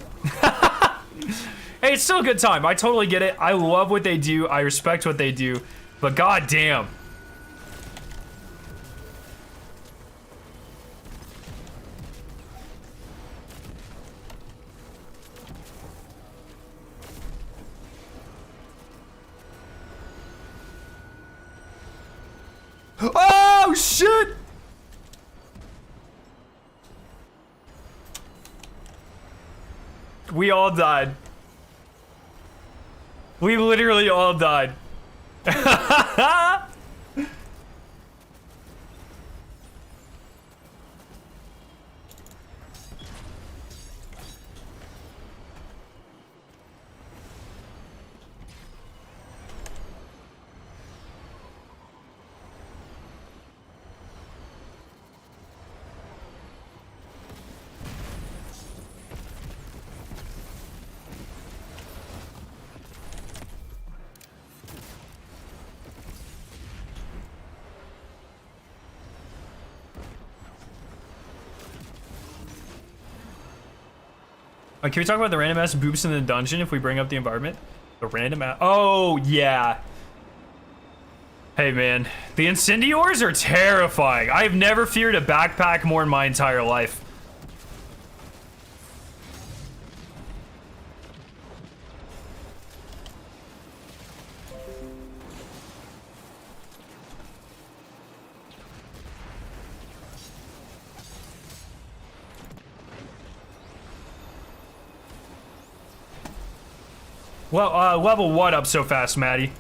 Hey, it's still a good time. I totally get it. I love what they do. I respect what they do, but goddamn. Oh shit! We all died. We literally all died. Can we talk about the random ass boops in the dungeon if we bring up the environment? The random ass. Oh, yeah. Hey, man. The incendiors are terrifying. I have never feared a backpack more in my entire life. Well, level what up so fast, Maddie?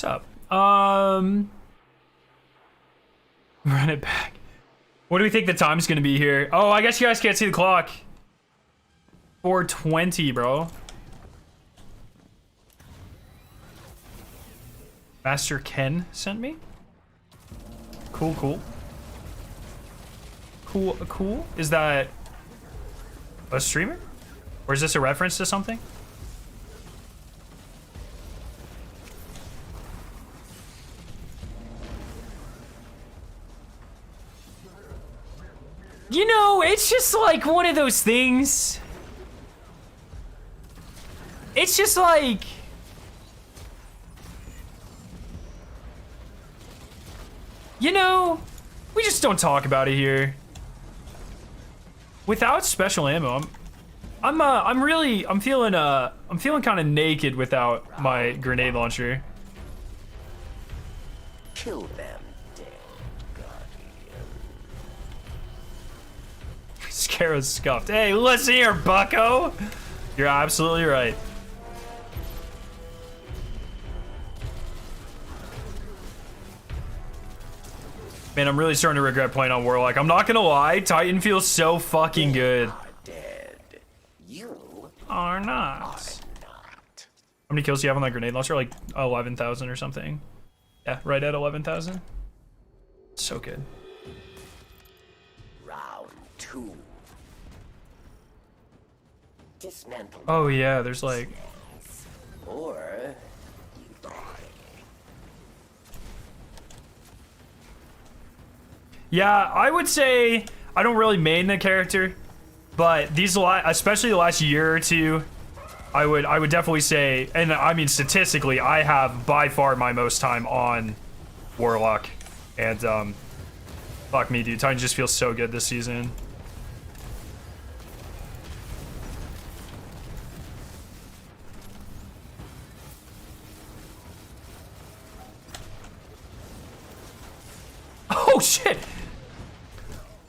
What's up? Run it back. What do we think the time's gonna be here? Oh, I guess you guys can't see the clock. 4:20, bro. Master Ken sent me. Cool, cool. Cool, cool. Is that a streamer? Or is this a reference to something? You know, it's just like one of those things. It's just like... You know, we just don't talk about it here. Without special ammo, I'm feeling kind of naked without my grenade launcher. Kill them, dead guardian. Scarrow's scuffed. Hey, listen here, bucko. You're absolutely right. Man, I'm really starting to regret playing on Warlock. I'm not gonna lie, Titan feels so fucking good. Are dead. You Are not. not. How many kills do you have on that grenade launcher? Like 11,000 or something. Yeah, right at 11,000. So good. Round 2. Dismantle. Oh yeah, there's like... Or you die. Yeah, I would say I don't really main the character, but these especially the last year or two, I would definitely say, and I mean statistically, I have by far my most time on Warlock, and fuck me, dude, Titan just feels so good this season. Oh shit!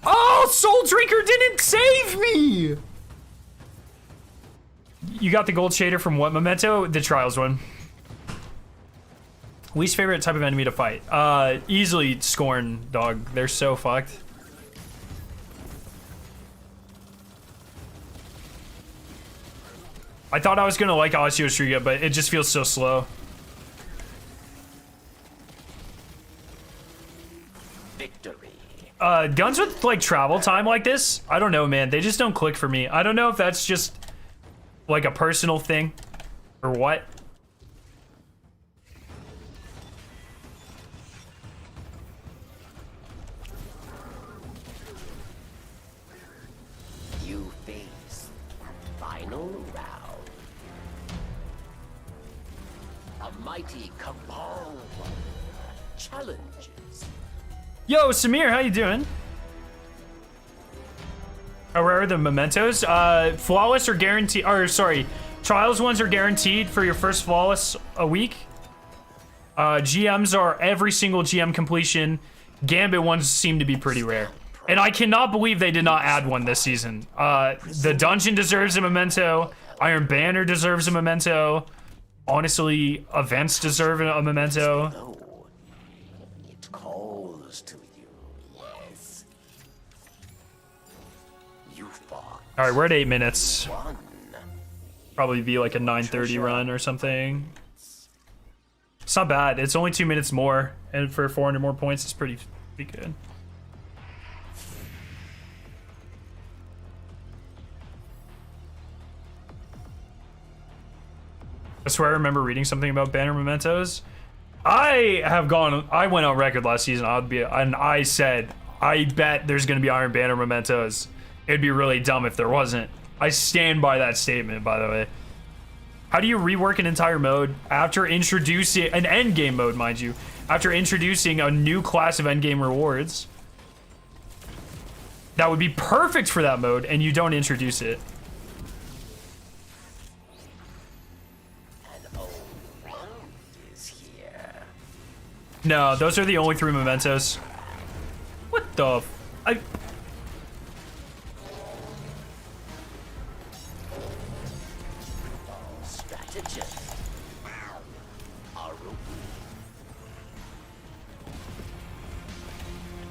Oh, Soul Drinker didn't save me! You got the gold shader from what Memento? The Trials one. Least favorite type of enemy to fight? Easily Scorn, dog. They're so fucked. I thought I was gonna like Alessio Striga, but it just feels so slow. Victory. Guns with like travel time like this, I don't know, man. They just don't click for me. I don't know if that's just like a personal thing or what. You face final round. A mighty cabal challenges. Yo, Samir, how you doing? How rare are the mementos? Flawless are guaranteed, or sorry, trials ones are guaranteed for your first flawless a week. GMs are every single GM completion. Gambit ones seem to be pretty rare. And I cannot believe they did not add one this season. The dungeon deserves a memento. Iron Banner deserves a memento. Honestly, events deserve a memento. No, it calls to you. Yes. You fought. All right, we're at 8 minutes. One. Probably be like a 9:30 run or something. It's not bad. It's only 2 minutes more, and for 400 more points, it's pretty good. I swear I remember reading something about banner mementos. I went on record last season. And I said, I bet there's gonna be Iron Banner mementos. It'd be really dumb if there wasn't. I stand by that statement, by the way. How do you rework an entire mode after introducing an endgame mode, mind you, after introducing a new class of endgame rewards? That would be perfect for that mode, and you don't introduce it. No, those are the only 3 mementos. What the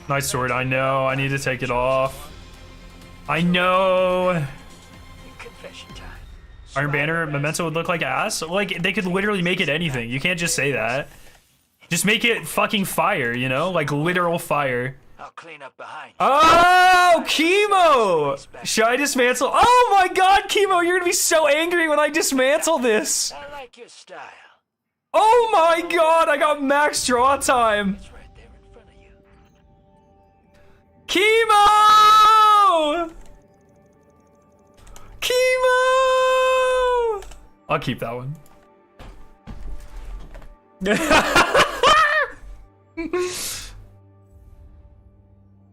Nice sword. I know. I need to take it off. I know. Confession time. Iron Banner Memento would look like ass. Like, they could literally make it anything. You can't just say that. Just make it fucking fire, you know? Like, literal fire. I'll clean up behind you. Oh, Chemo! Should I dismantle? Oh my god, Chemo, you're gonna be so angry when I dismantle this. I like your style. Oh my god, I got max draw time. It's right there in front of you. Chemo! Chemo! I'll keep that one.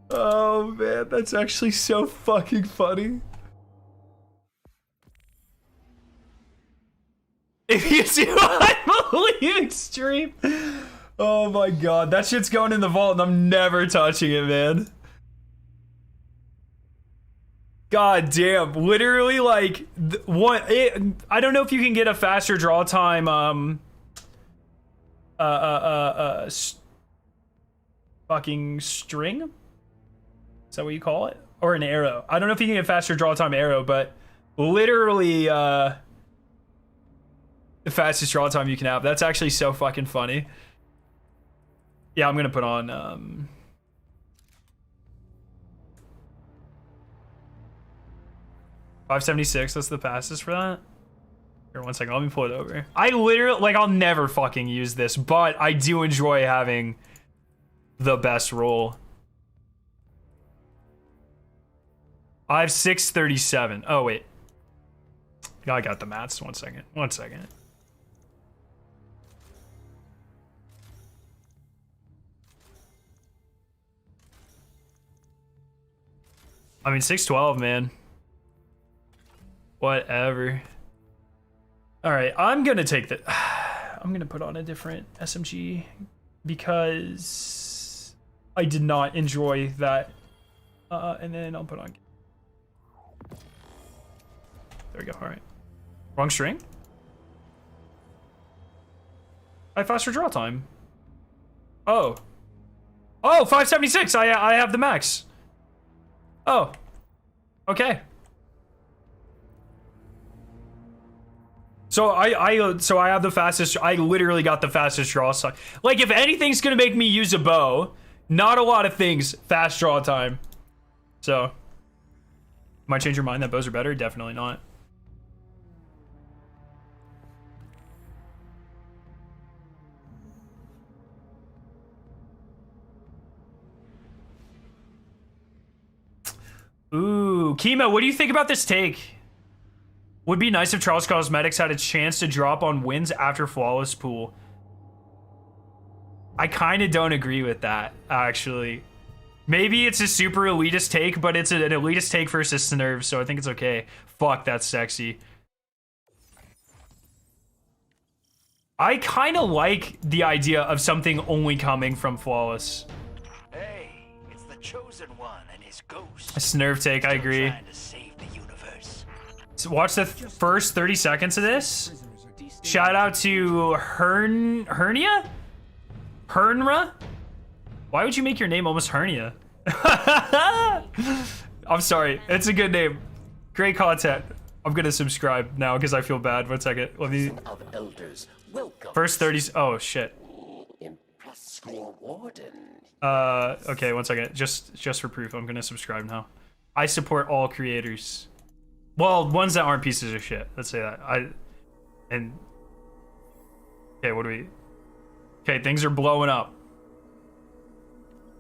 Oh man, that's actually so fucking funny. If you do, I'm leaving stream. Oh my god, that shit's going in the vault and I'm never touching it, man. God damn, literally like I don't know if you can get a faster draw time fucking string? Is that what you call it? Or an arrow. I don't know if you can get faster draw time arrow, but literally the fastest draw time you can have. That's actually so fucking funny. Yeah, I'm gonna put on 576, that's the fastest for that. Here, 1 second, let me pull it over. I literally, like, I'll never fucking use this, but I do enjoy having the best roll. I have 637. Oh, wait. I got the maths. 1 second. 1 second. I mean, 612, man. Whatever. All right, I'm gonna take the. I'm gonna put on a different SMG because I did not enjoy that. And then I'll put on. There we go. All right. Wrong string. I have faster draw time. Oh. Oh, 576. I have the max. Oh. Okay. So I have the fastest. I literally got the fastest draw time. Like, if anything's gonna make me use a bow, not a lot of things. Fast draw time. So, might change your mind that bows are better? Definitely not. Ooh, Kima, what do you think about this take? Would be nice if Charles Cosmetics had a chance to drop on wins after Flawless Pool. I kind of don't agree with that, actually. Maybe it's a super elitist take, but it's an elitist take for Assist to Nerve, so I think it's okay. Fuck, that's sexy. I kind of like the idea of something only coming from Flawless. Hey, it's the chosen one and his ghost. A Snerv take, I agree. Trying to save the universe. So watch the first 30 seconds of this. Shout out to Hernia? Hernra? Why would you make your name almost Hernia? I'm sorry. It's a good name. Great content. I'm gonna subscribe now because I feel bad. 1 second. Let me. Of elders, welcome. First 30. Oh shit. Impress your warden. Okay. 1 second. Just for proof, I'm gonna subscribe now. I support all creators. Well, ones that aren't pieces of shit. Let's say that. Okay. What do we? Okay. Things are blowing up.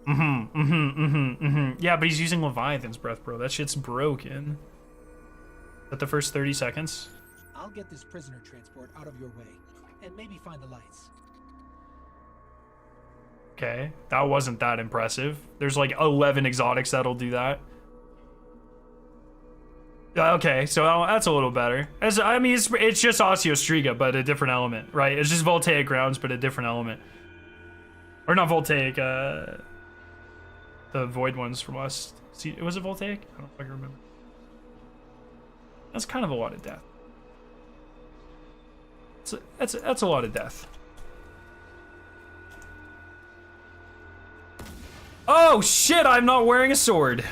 Yeah, but he's using Leviathan's breath, bro. That shit's broken. Is that the first 30 seconds? I'll get this prisoner transport out of your way, and maybe find the lights. Okay, that wasn't that impressive. There's like 11 exotics that'll do that. Okay, so that's a little better. I mean, it's just Osteostriga, but a different element, right? It's just Voltaic Grounds, but a different element. Or not Voltaic, the Void ones from us. See, was it Voltaic? I don't fucking remember. That's kind of a lot of death. That's a lot of death. Oh shit, I'm not wearing a sword.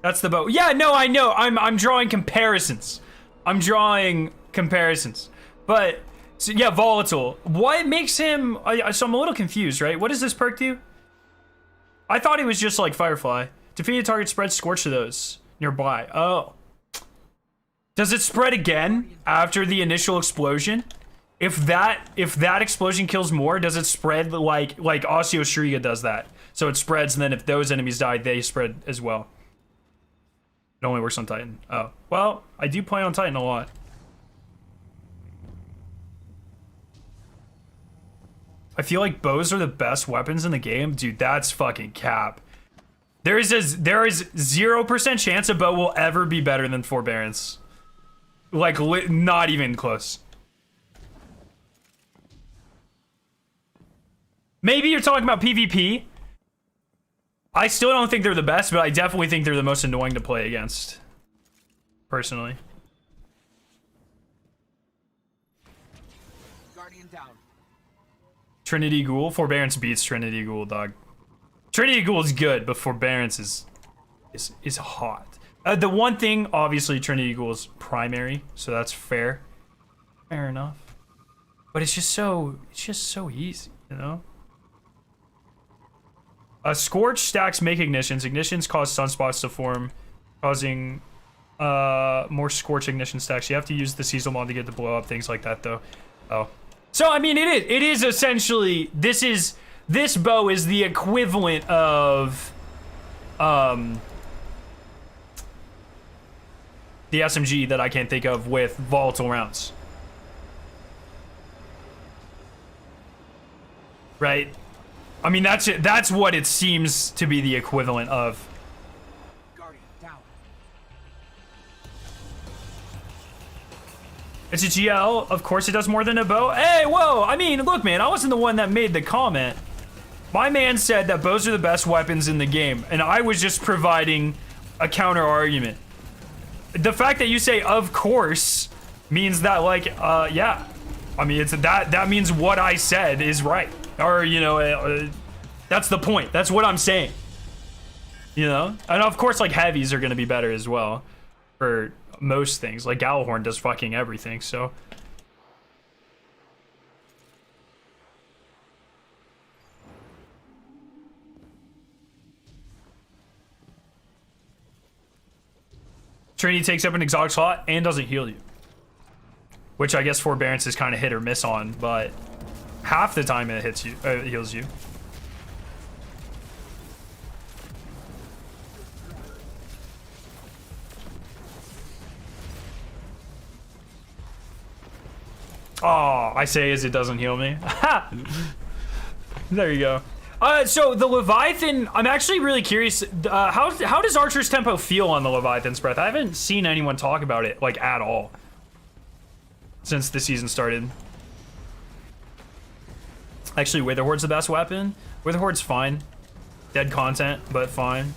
That's the bow. Yeah, no, I know. I'm drawing comparisons. I'm drawing comparisons. But so, yeah, volatile. What makes him so I'm a little confused, right? What does this perk do? I thought he was just like Firefly. Defeated target spreads scorch to those nearby. Oh. Does it spread again after the initial explosion? If that explosion kills more, does it spread like Osio Shriga does that? So it spreads, and then if those enemies die, they spread as well. It only works on Titan. Oh. Well, I do play on Titan a lot. I feel like bows are the best weapons in the game. Dude, that's fucking cap. There is 0% chance a bow will ever be better than Forbearance. Like, not even close. Maybe you're talking about PvP. I still don't think they're the best, but I definitely think they're the most annoying to play against. Personally. Guardian down. Trinity Ghoul. Forbearance beats Trinity Ghoul, dog. Trinity Ghoul is good, but Forbearance is hot. The one thing, obviously, Trinity Ghoul is primary, so that's fair. Fair enough. But it's just so easy, you know? Scorch stacks make ignitions. Ignitions cause sunspots to form, causing more Scorch ignition stacks. You have to use the Cecil mod to get the blow up, things like that, though. Oh. So, I mean, it is essentially, this bow is the equivalent of, the SMG that I can't think of with volatile rounds. Right? I mean, that's it. That's what it seems to be the equivalent of. Guardian down. It's a GL. Of course it does more than a bow. Hey, whoa. I mean, look, man, I wasn't the one that made the comment. My man said that bows are the best weapons in the game, and I was just providing a counter argument. The fact that you say of course means that, like, yeah. I mean, it's that means what I said is right. Or, you know, that's the point. That's what I'm saying. You know? And of course, like, heavies are gonna be better as well for most things. Like, Gallahorn does fucking everything, so. Trinity takes up an exotic slot and doesn't heal you. Which I guess Forbearance is kind of hit or miss on, but half the time it hits you, it heals you. Oh, I say as it doesn't heal me. There you go. So the Leviathan, I'm actually really curious. How does Archer's tempo feel on the Leviathan's Breath? I haven't seen anyone talk about it like at all since the season started. Actually, Witherhoard's the best weapon. Witherhoard's fine. Dead content, but fine.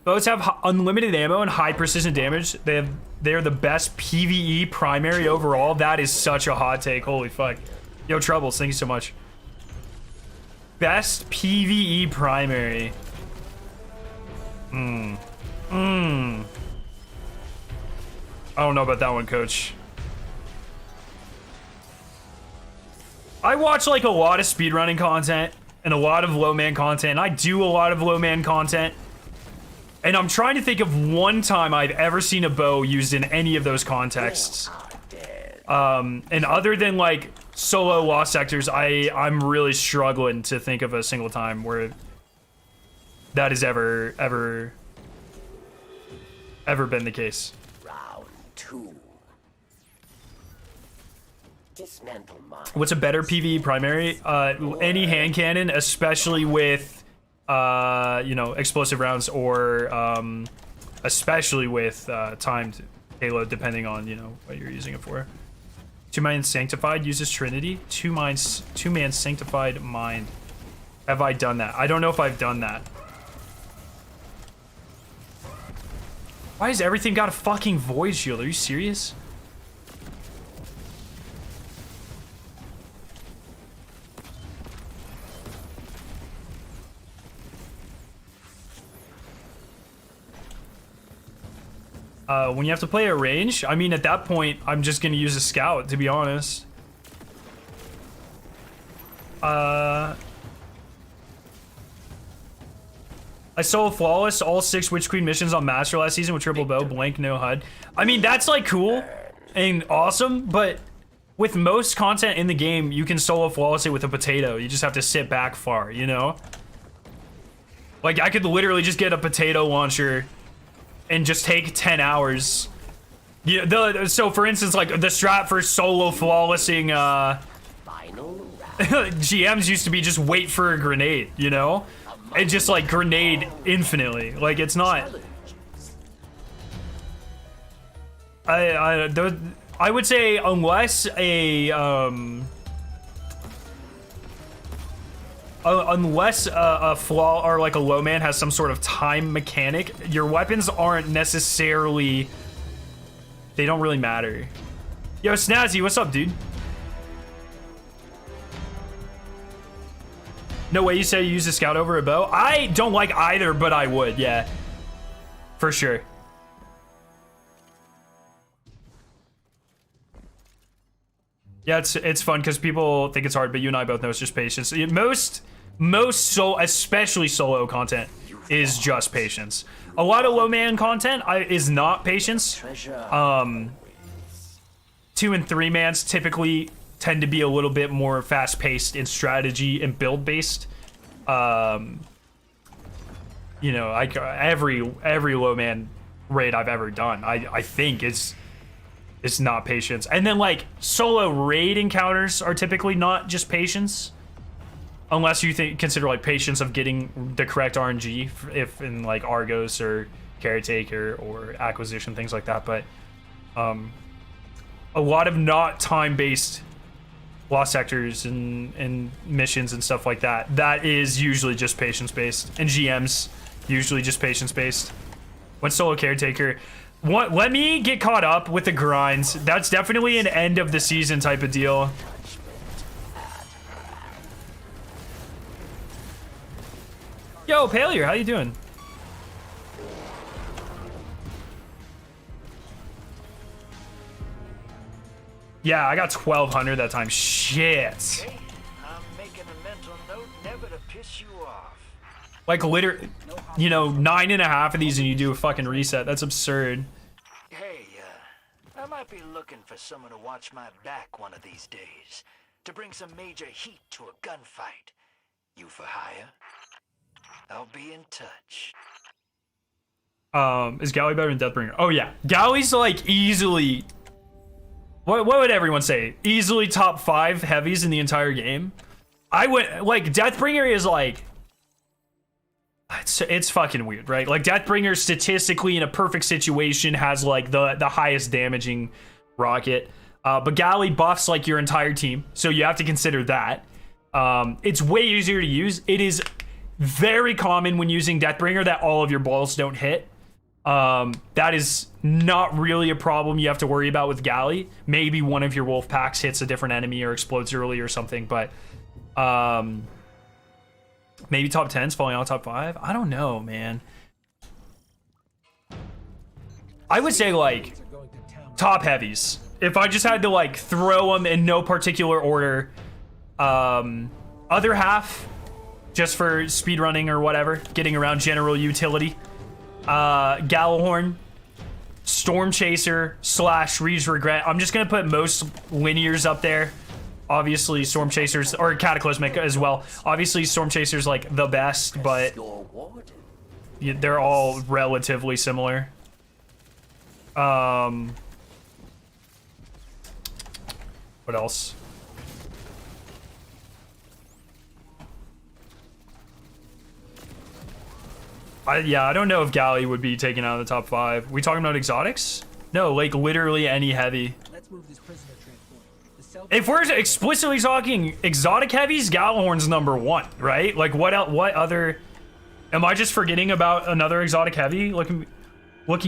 Bows have unlimited ammo and high precision damage. They're the best PvE primary overall. That is such a hot take. Holy fuck. Yo, Troubles, thank you so much. Best PvE primary. I don't know about that one, coach. I watch like a lot of speedrunning content and a lot of low man content. I do a lot of low man content. And I'm trying to think of one time I've ever seen a bow used in any of those contexts. And other than like solo lost sectors, I'm really struggling to think of a single time where that has ever been the case. Round 2. Dismantle mine. What's a better PvE primary? Any hand cannon, especially with you know, explosive rounds, or especially with timed payload, depending on, you know, what you're using it for. 2-man Sanctified uses Trinity. 2-man Sanctified Mind. Have I done that? I don't know if I've done that. Why has everything got a fucking void shield? Are you serious? When you have to play a range, I mean, at that point, I'm just gonna use a scout, to be honest. I solo flawless all 6 Witch Queen missions on Master last season with triple bow, blank, no HUD. I mean, that's like cool and awesome, but with most content in the game, you can solo flawless it with a potato. You just have to sit back far, you know? Like, I could literally just get a potato launcher and just take 10 hours. Yeah, so for instance, like the strat for solo flawlessing GMs used to be just wait for a grenade, you know? And just like grenade infinitely. Like, it's not. I would say unless a flaw or like a low man has some sort of time mechanic, your weapons aren't necessarily, they don't really matter. Yo, Snazzy, what's up, dude? No way you say you use a scout over a bow? I don't like either, but I would, yeah. For sure. Yeah, it's fun because people think it's hard, but you and I both know it's just patience. Especially solo content is just patience. A lot of low man content is not patience. 2 and 3 mans typically tend to be a little bit more fast paced in strategy and build based. You know, every low man raid I've ever done, I think it's not patience. And then like solo raid encounters are typically not just patience, unless you consider like patience of getting the correct RNG if in like Argos or Caretaker or Acquisition, things like that. But a lot of not time based lost sectors and missions and stuff like that, that is usually just patience based, and GMs usually just patience based. When solo Caretaker, let me get caught up with the grinds. That's definitely an end of the season type of deal. Yo, Palier, how you doing? Yeah, I got 1200 that time. Shit. Hey, I'm making a mental note never to piss you off. Like literally, you know, 9.5 of these and you do a fucking reset. That's absurd. Hey, I might be looking for someone to watch my back one of these days. To bring some major heat to a gunfight. You for hire? I'll be in touch. Is Galley better than Deathbringer? Oh yeah, Galley's like easily. What would everyone say? Easily top 5 heavies in the entire game. I would like Deathbringer is like. It's fucking weird, right? Like Deathbringer statistically in a perfect situation has like the highest damaging rocket, but Galley buffs like your entire team, so you have to consider that. It's way easier to use. It is very common when using Deathbringer that all of your balls don't hit. That is not really a problem you have to worry about with Galley. Maybe one of your wolf packs hits a different enemy or explodes early or something, but maybe top 10's falling out top 5. I don't know, man. I would say like top heavies. If I just had to like throw them in no particular order, other half just for speedrunning or whatever, getting around general utility. Gallahorn, Storm Chaser / Reed's Regret. I'm just gonna put most linears up there. Obviously, Storm Chasers or Cataclysmic as well. Obviously, Storm Chaser's like the best, but they're all relatively similar. What else? I don't know if Galley would be taken out of the top 5. We talking about exotics? No, like literally any heavy. Let's move this prisoner transport. The cell If we're explicitly talking exotic heavies, Gallahorn's number 1, right? Like what else? What other? Am I just forgetting about another exotic heavy? Looking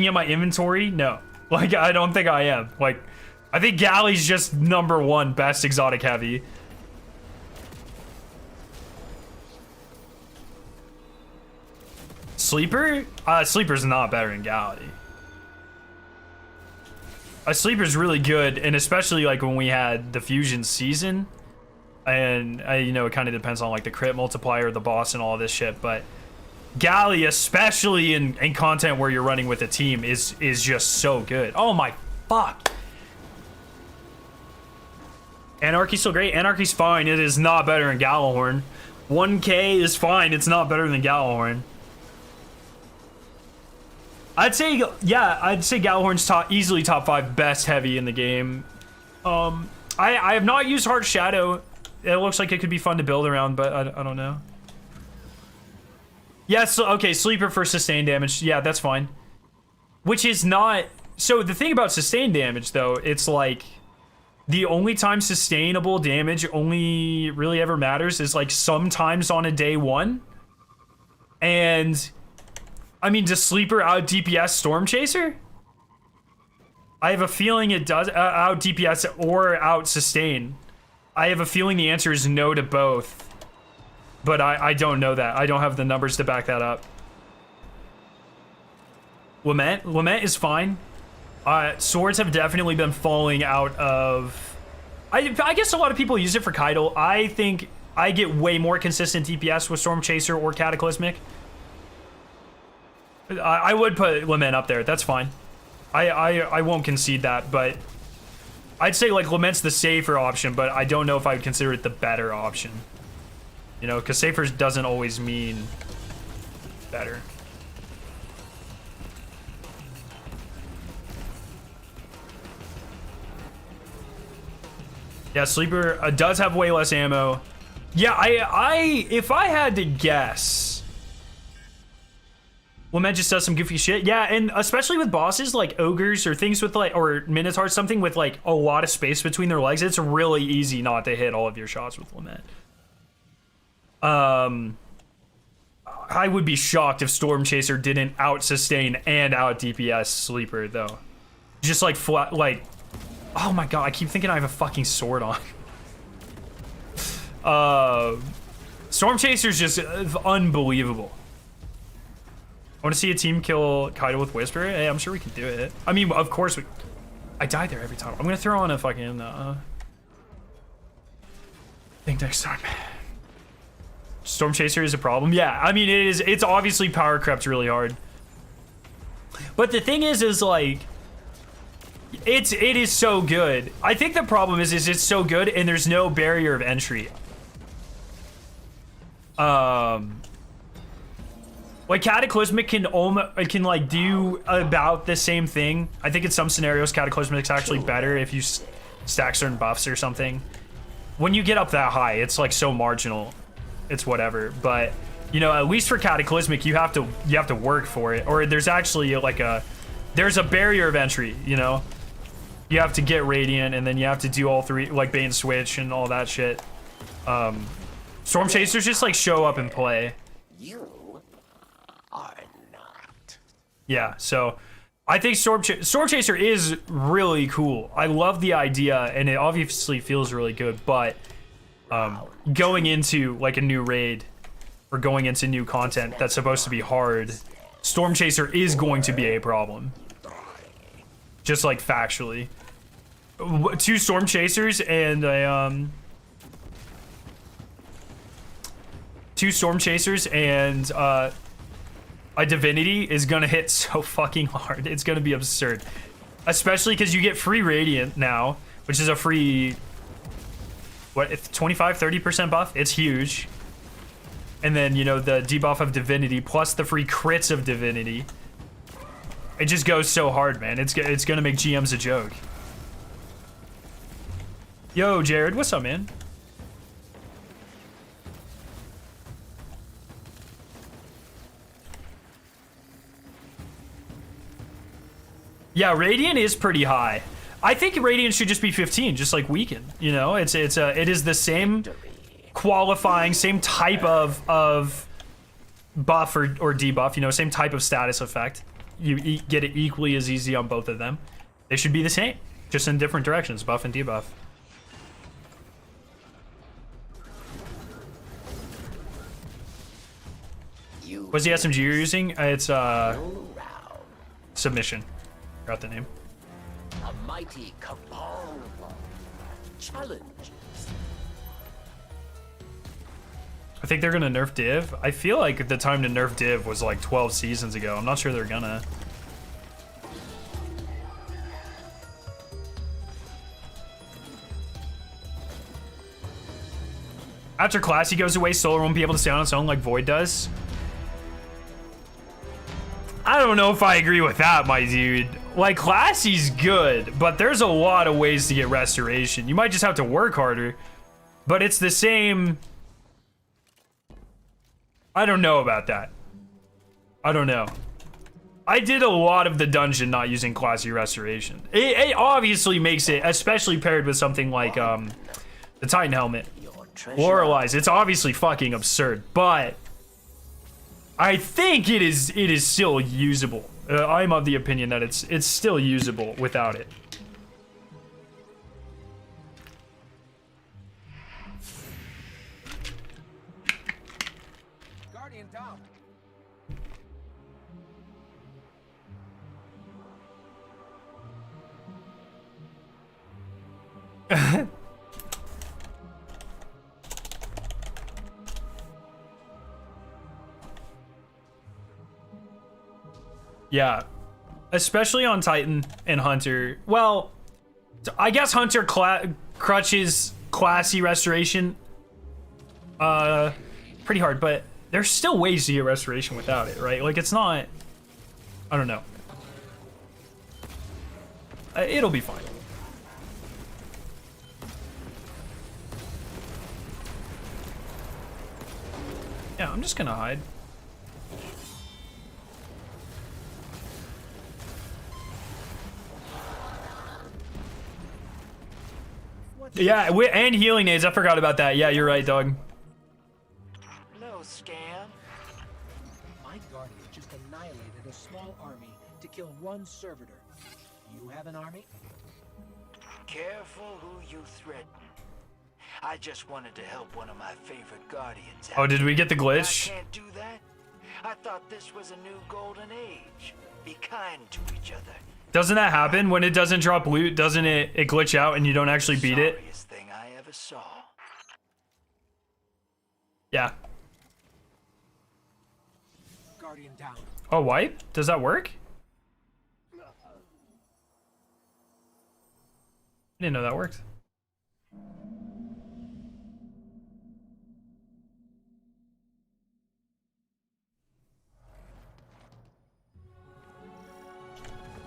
at my inventory, no. Like I don't think I am. Like I think Galley's just number 1 best exotic heavy. Sleeper? Sleeper's not better than Galley. A sleeper's really good, and especially like when we had the fusion season, and you know, it kind of depends on like the crit multiplier, the boss, and all this shit. But Galley, especially in content where you're running with a team, is just so good. Oh my fuck. Anarchy's still great. Anarchy's fine. It is not better than Gallahorn. 1K is fine. It's not better than Gallahorn. I'd say, yeah, I'd say Gallahorn's easily top 5 best heavy in the game. I have not used Heart Shadow. It looks like it could be fun to build around, but I don't know. Yeah, so, okay, Sleeper for sustained damage. Yeah, that's fine. Which is not... So the thing about sustained damage, though, it's like... The only time sustainable damage only really ever matters is like sometimes on a day 1. And I mean, does Sleeper out DPS Storm Chaser? I have a feeling it does out DPS or out sustain. I have a feeling the answer is no to both. But I don't know that. I don't have the numbers to back that up. Lament is fine. Swords have definitely been falling out of... I guess a lot of people use it for Kydal. I think I get way more consistent DPS with Storm Chaser or Cataclysmic. I would put Lament up there. That's fine. I won't concede that, but... I'd say, like, Lament's the safer option, but I don't know if I would consider it the better option. You know, because safer doesn't always mean better. Yeah, Sleeper does have way less ammo. Yeah, if I had to guess, Lament just does some goofy shit. Yeah, and especially with bosses like ogres or things with like, or minotaurs, something with like a lot of space between their legs, it's really easy not to hit all of your shots with Lament. I would be shocked if Storm Chaser didn't out sustain and out DPS Sleeper though. Just like flat, like. Oh my god, I keep thinking I have a fucking sword on. Storm Chaser's just unbelievable. I want to see a team kill Kaido with Whisper. Hey, I'm sure we can do it. I mean, of course we... I die there every time. I'm gonna throw on a fucking... I think next time. Storm Chaser is a problem. Yeah, I mean, it is. It's obviously power crept really hard. But the thing is like... It is so good. I think the problem is it's so good and there's no barrier of entry. Like Cataclysmic can like do about the same thing. I think in some scenarios Cataclysmic's actually better if you stack certain buffs or something. When you get up that high, it's like so marginal. It's whatever. But you know, at least for Cataclysmic, you have to work for it. Or there's actually like there's a barrier of entry. You know. You have to get Radiant, and then you have to do all 3, like Bait and Switch and all that shit. Storm Chasers just like show up and play. You are not. Yeah, so I think Storm Chaser is really cool. I love the idea, and it obviously feels really good, but going into like a new raid or going into new content that's supposed to be hard, Storm Chaser is going to be a problem. Just like factually. 2 Storm Chasers and a 2 Storm Chasers and a Divinity is gonna hit so fucking hard. It's gonna be absurd. Especially because you get free Radiant now, which is a free, what, 25-30% buff? It's huge. And then, you know, the debuff of Divinity plus the free crits of Divinity. It just goes so hard, man. It's gonna make GMs a joke. Yo, Jared, what's up, man? Yeah, Radiant is pretty high. I think Radiant should just be 15, just like Weaken. You know, it is the same qualifying, same type of buff or debuff. You know, same type of status effect. You get it equally as easy on both of them. They should be the same, just in different directions, buff and debuff. What's the SMG you're using? It's Submission. Forgot the name. A mighty cabal challenges. I think they're gonna nerf div. I feel like the time to nerf div was like 12 seasons ago. I'm not sure they're gonna. After Classy goes away, Solar won't be able to stay on its own like Void does. I don't know if I agree with that, my dude. Like, Classy's good, but there's a lot of ways to get restoration. You might just have to work harder, but it's the same. I don't know about that. I don't know. I did a lot of the dungeon not using Classy restoration. It obviously makes it, especially paired with something like the Titan helmet. Lorelai's, it's obviously fucking absurd, but I think it is still usable. I'm of the opinion that it's still usable without it. Guardian down. Yeah, especially on Titan and Hunter. Well, I guess Hunter crutches Classy restoration pretty hard, but there's still ways to get restoration without it, right? Like, it's not, I don't know. It'll be fine. Yeah, I'm just gonna hide. Yeah, and healing nades. I forgot about that. Yeah, you're right, dog. No scam. My guardian just annihilated a small army to kill one servitor. You have an army? Careful who you threaten. I just wanted to help one of my favorite guardians out. Oh, did we get the I glitch? can't do that. I thought this was a new golden age. Be kind to each other. Doesn't that happen when it doesn't drop loot? Doesn't it glitch out and you don't actually beat it? Sorriest thing I ever saw. Yeah. Guardian down. Oh, wipe? Does that work? I didn't know that worked.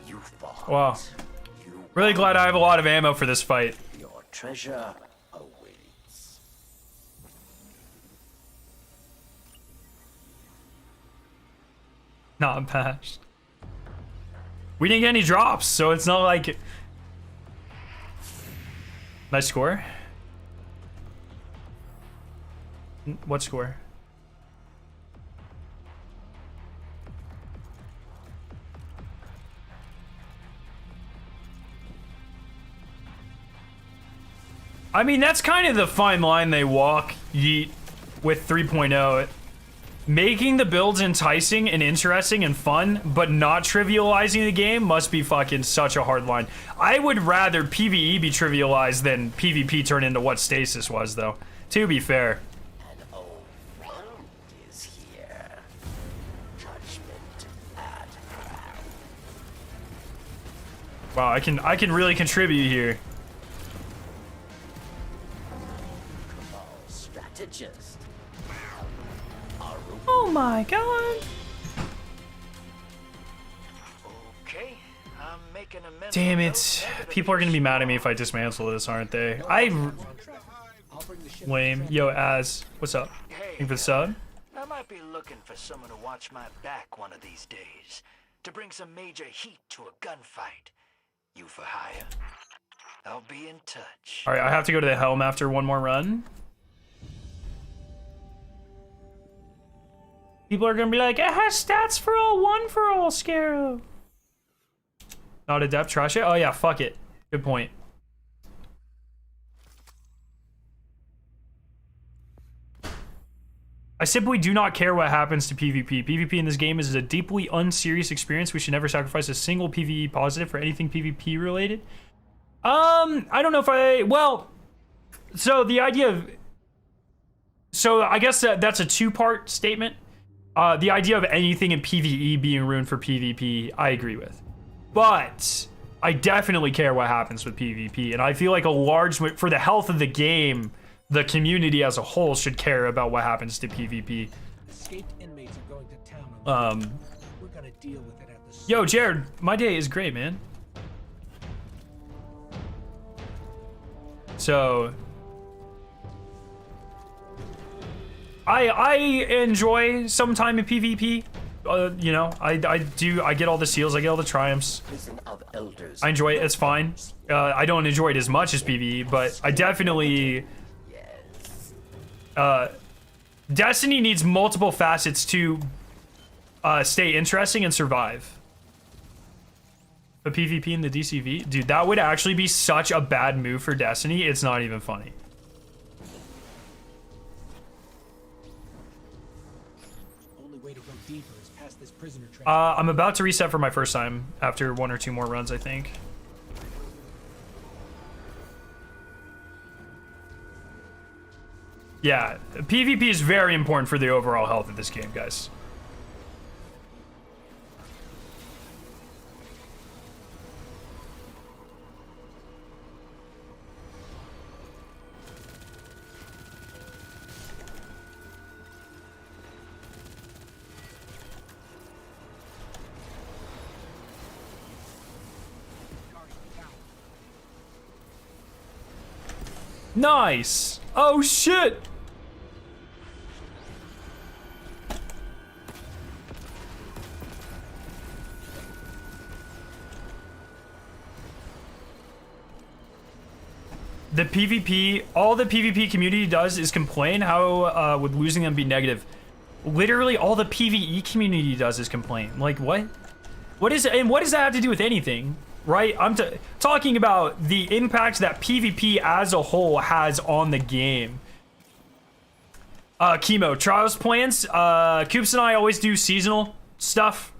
You fought. Wow. Really glad I have a lot of ammo for this fight. Your treasure awaits. Not patched. We didn't get any drops, so it's not like... Nice score. What score? I mean, that's kind of the fine line they walk, Yeet, with 3.0. Making the builds enticing and interesting and fun, but not trivializing the game must be fucking such a hard line. I would rather PvE be trivialized than PvP turn into what Stasis was, though. To be fair. An old world is here. Judgment at hand. Wow, I can really contribute here. Strategist. Oh my god. Okay, I'm making a mental Damn note it. of the People are gonna be mad at me if I dismantle this, aren't they? I'll bring the ship. Lame. Yo, Az, what's up? Hey, Thank you for the sub. I might be looking for someone to watch my back one of these days. To bring some major heat to a gunfight. You for hire? I'll be in touch. Alright, I have to go to the helm after one more run. People are gonna be like, it has stats for all, one for all, Scarrow. Not adept, trash it? Oh yeah, fuck it. Good point. I simply do not care what happens to PvP. PvP in this game is a deeply unserious experience. We should never sacrifice a single PvE positive for anything PvP related. I don't know if well, so the idea of, so I guess that's a two-part statement. The idea of anything in PvE being ruined for PvP, I agree with. But I definitely care what happens with PvP. And I feel like for the health of the game, the community as a whole should care about what happens to PvP. Escaped inmates are going to town. We're gonna deal with it at the Yo, Jared, my day is great, man. So I enjoy some time in PvP. You know, I get all the seals, I get all the triumphs. I enjoy it, it's fine. I don't enjoy it as much as PvE, but I definitely Destiny needs multiple facets to stay interesting and survive. A PvP in the DCV? Dude, that would actually be such a bad move for Destiny. It's not even funny. only way to go deeper is past this prisoner train. I'm about to reset for my first time after 1 or 2 more runs, I think. Yeah, PvP is very important for the overall health of this game, guys. Nice. Oh shit. The PvP, all the PvP community does is complain how would losing them be negative. Literally all the PvE community does is complain. Like what? What does that have to do with anything? Right? I'm talking about the impact that PvP as a whole has on the game. Chemo, trials plans. Coops and I always do seasonal stuff.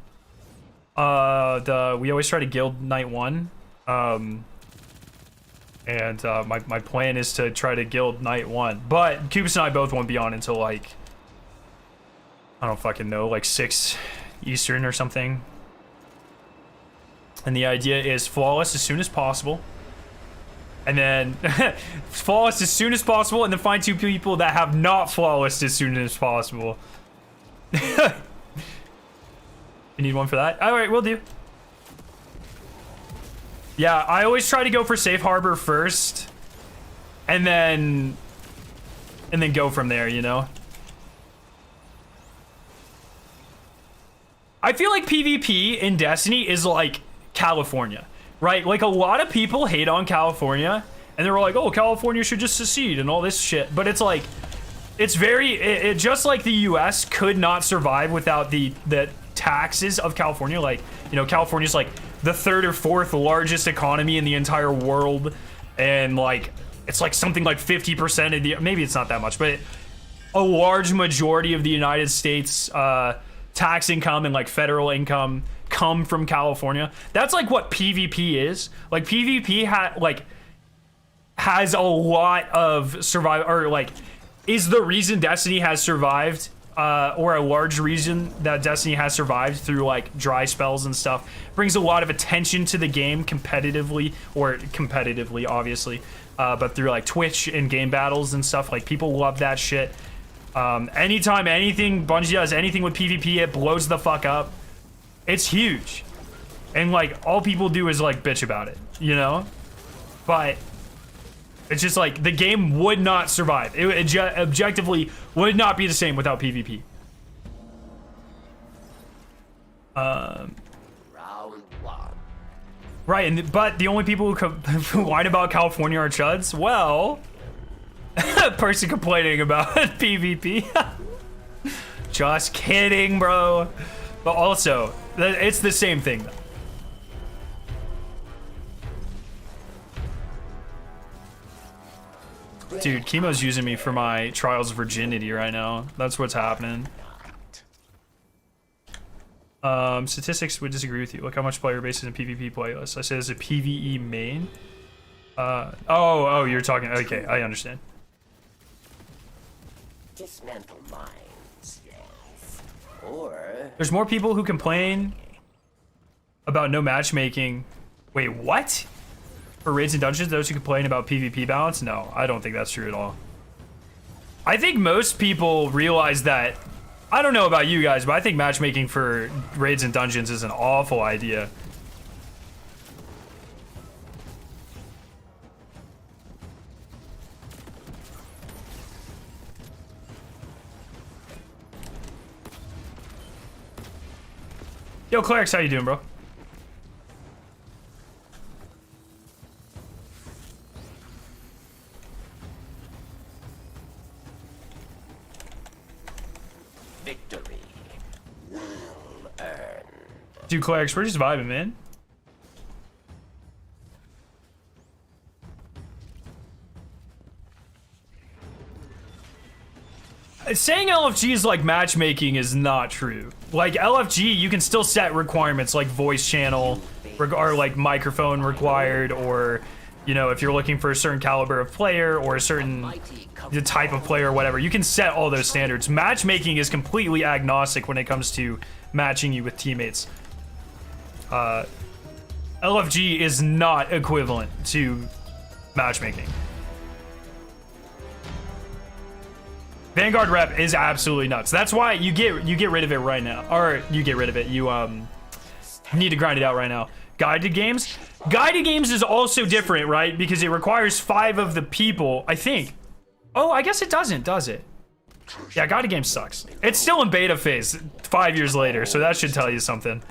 We always try to guild night 1. And my plan is to try to guild night 1. But Coops and I both won't be on until like, I don't fucking know, like 6 Eastern or something. And the idea is flawless as soon as possible. And then flawless as soon as possible, and then find 2 people that have not flawless as soon as possible. You need one for that? Alright, we'll do. Yeah, I always try to go for safe harbor first. And then go from there, you know? I feel like PvP in Destiny is like California, right? Like a lot of people hate on California and they're like, oh, California should just secede and all this shit. But it's like, it's very, just like the US could not survive without the taxes of California. Like, you know, California's like the 3rd or 4th largest economy in the entire world. And like, it's like something like 50% of the, maybe it's not that much, but a large majority of the United States tax income and like federal income come from California. That's like what PvP is. Like PvP has a lot of survive, or like is the reason Destiny has survived, or a large reason that Destiny has survived through like dry spells and stuff. Brings a lot of attention to the game competitively obviously, but through like Twitch and game battles and stuff. Like people love that shit. Anytime Bungie does anything with PvP, it blows the fuck up. It's huge. And like all people do is like bitch about it, you know? But it's just like the game would not survive. It objectively would not be the same without PvP. Right, but the only people who whine about California are chuds. Well, person complaining about PvP. Just kidding, bro. But also, it's the same thing, though. Dude, Chemo's using me for my Trials of Virginity right now. That's what's happening. Statistics would disagree with you. Look how much player base is in PvP playlists. I say there's a PvE main. Oh, you're talking. Okay, I understand. Dismantle mines, yes. Or There's more people who complain about no matchmaking. Wait, what? For raids and dungeons, those who complain about PvP balance? No, I don't think that's true at all. I think most people realize that. I don't know about you guys, but I think matchmaking for raids and dungeons is an awful idea. Yo, Clerics, how you doing, bro? victory. Well earned. Dude, Clerics, we're just vibing, man. Saying LFG is like matchmaking is not true. Like LFG, you can still set requirements like voice channel or like microphone required, or you know, if you're looking for a certain caliber of player or a certain the type of player or whatever, you can set all those standards. Matchmaking is completely agnostic when it comes to matching you with teammates. LFG is not equivalent to matchmaking. Vanguard rep is absolutely nuts. That's why you get rid of it right now, or you get rid of it. You need to grind it out right now. Guided games is also different, right? Because it requires 5 of the people, I think. Oh, I guess it doesn't, does it? Yeah, guided game sucks. It's still in beta phase 5 years later, so that should tell you something.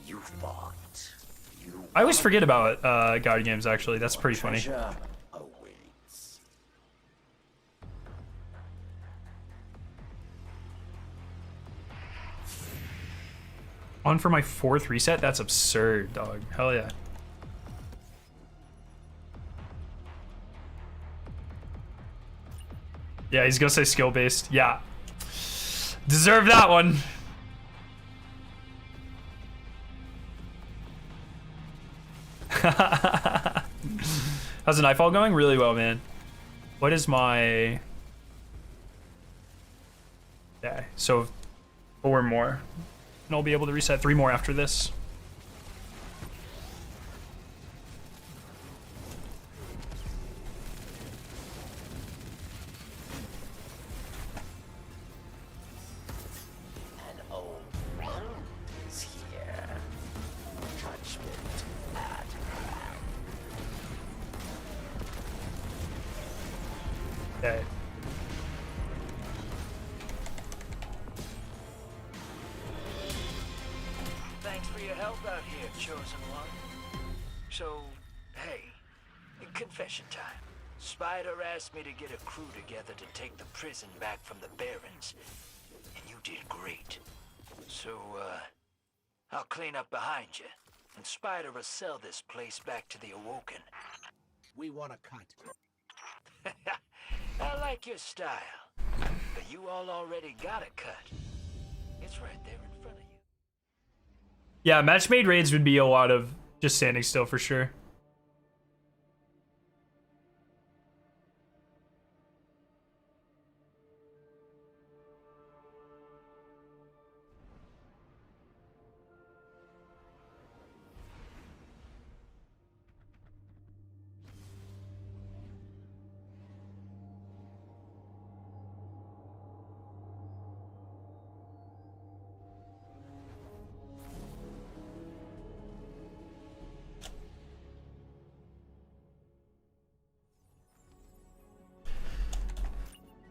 You fought. I always forget about guided games. Actually, that's pretty funny. Treasure awaits. On for my 4th reset? That's absurd, dog. Hell yeah. Yeah, he's gonna say skill-based. Yeah. Deserve that one. How's the Nightfall going? Really well, man. What is my... Okay, so 4 more. And I'll be able to reset 3 more after this. An old friend is here. Judgment at hand. Okay. Thanks for your help out here, Chosen One. So, hey, confession time. Spider asked me to get a crew together to take the prison back from the Barons, and you did great. So, I'll clean up behind you, and Spider will sell this place back to the Awoken. We want a cut. I like your style, but you all already got a cut. It's right there in front of you. Yeah, match-made raids would be a lot of just standing still for sure.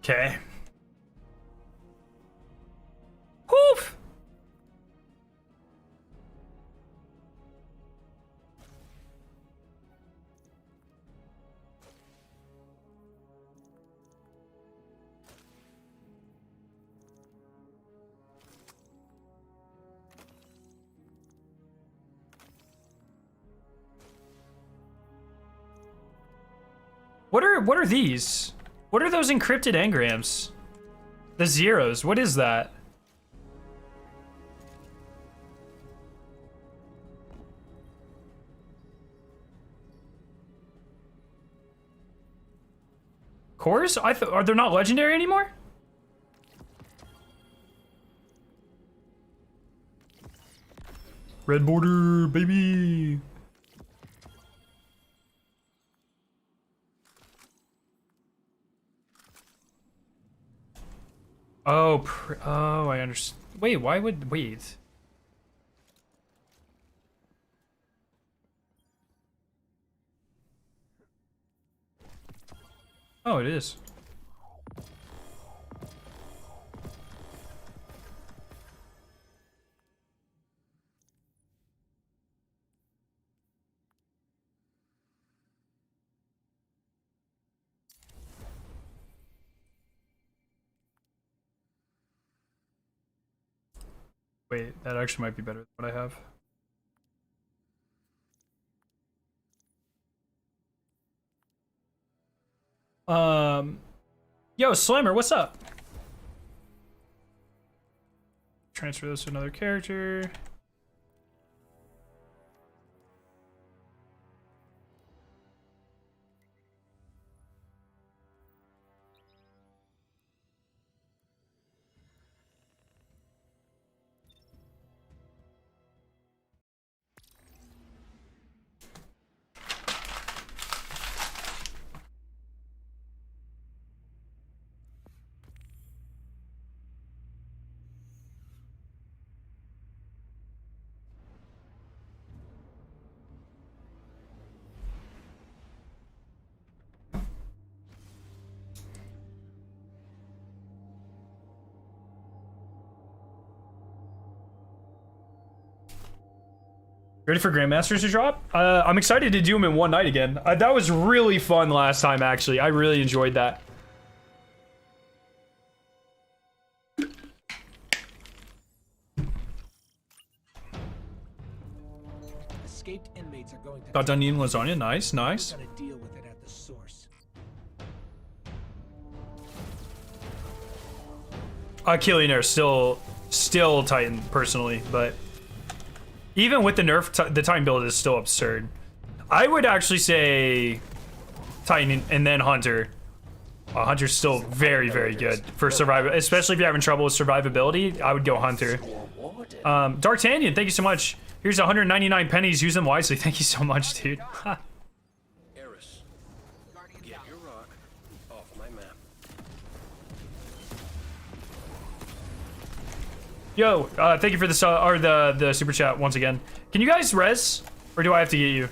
Okay. Woof. What are these? What are those encrypted engrams? The zeros. What is that? Cores? Are they not legendary anymore? Red border, baby. Oh, oh, I understand. Wait, wait. Oh, it is. Wait, that actually might be better than what I have. Yo, Slammer, what's up? Transfer this to another character. Ready for Grandmasters to drop? I'm excited to do them in one night again. That was really fun last time, actually. I really enjoyed that. Escaped inmates are going to Got done eating lasagna. Nice, nice. gotta deal with it at the source. Killionaire still Titan personally, but even with the nerf, the Titan build is still absurd. I would actually say Titan and then Hunter. Hunter's still very, very good for survival, especially if you're having trouble with survivability. I would go Hunter. D'Artagnan, thank you so much. Here's 199 pennies. Use them wisely. Thank you so much, dude. Eris, get your rock off my map. Yo, thank you for the super chat once again. Can you guys res, or do I have to get you?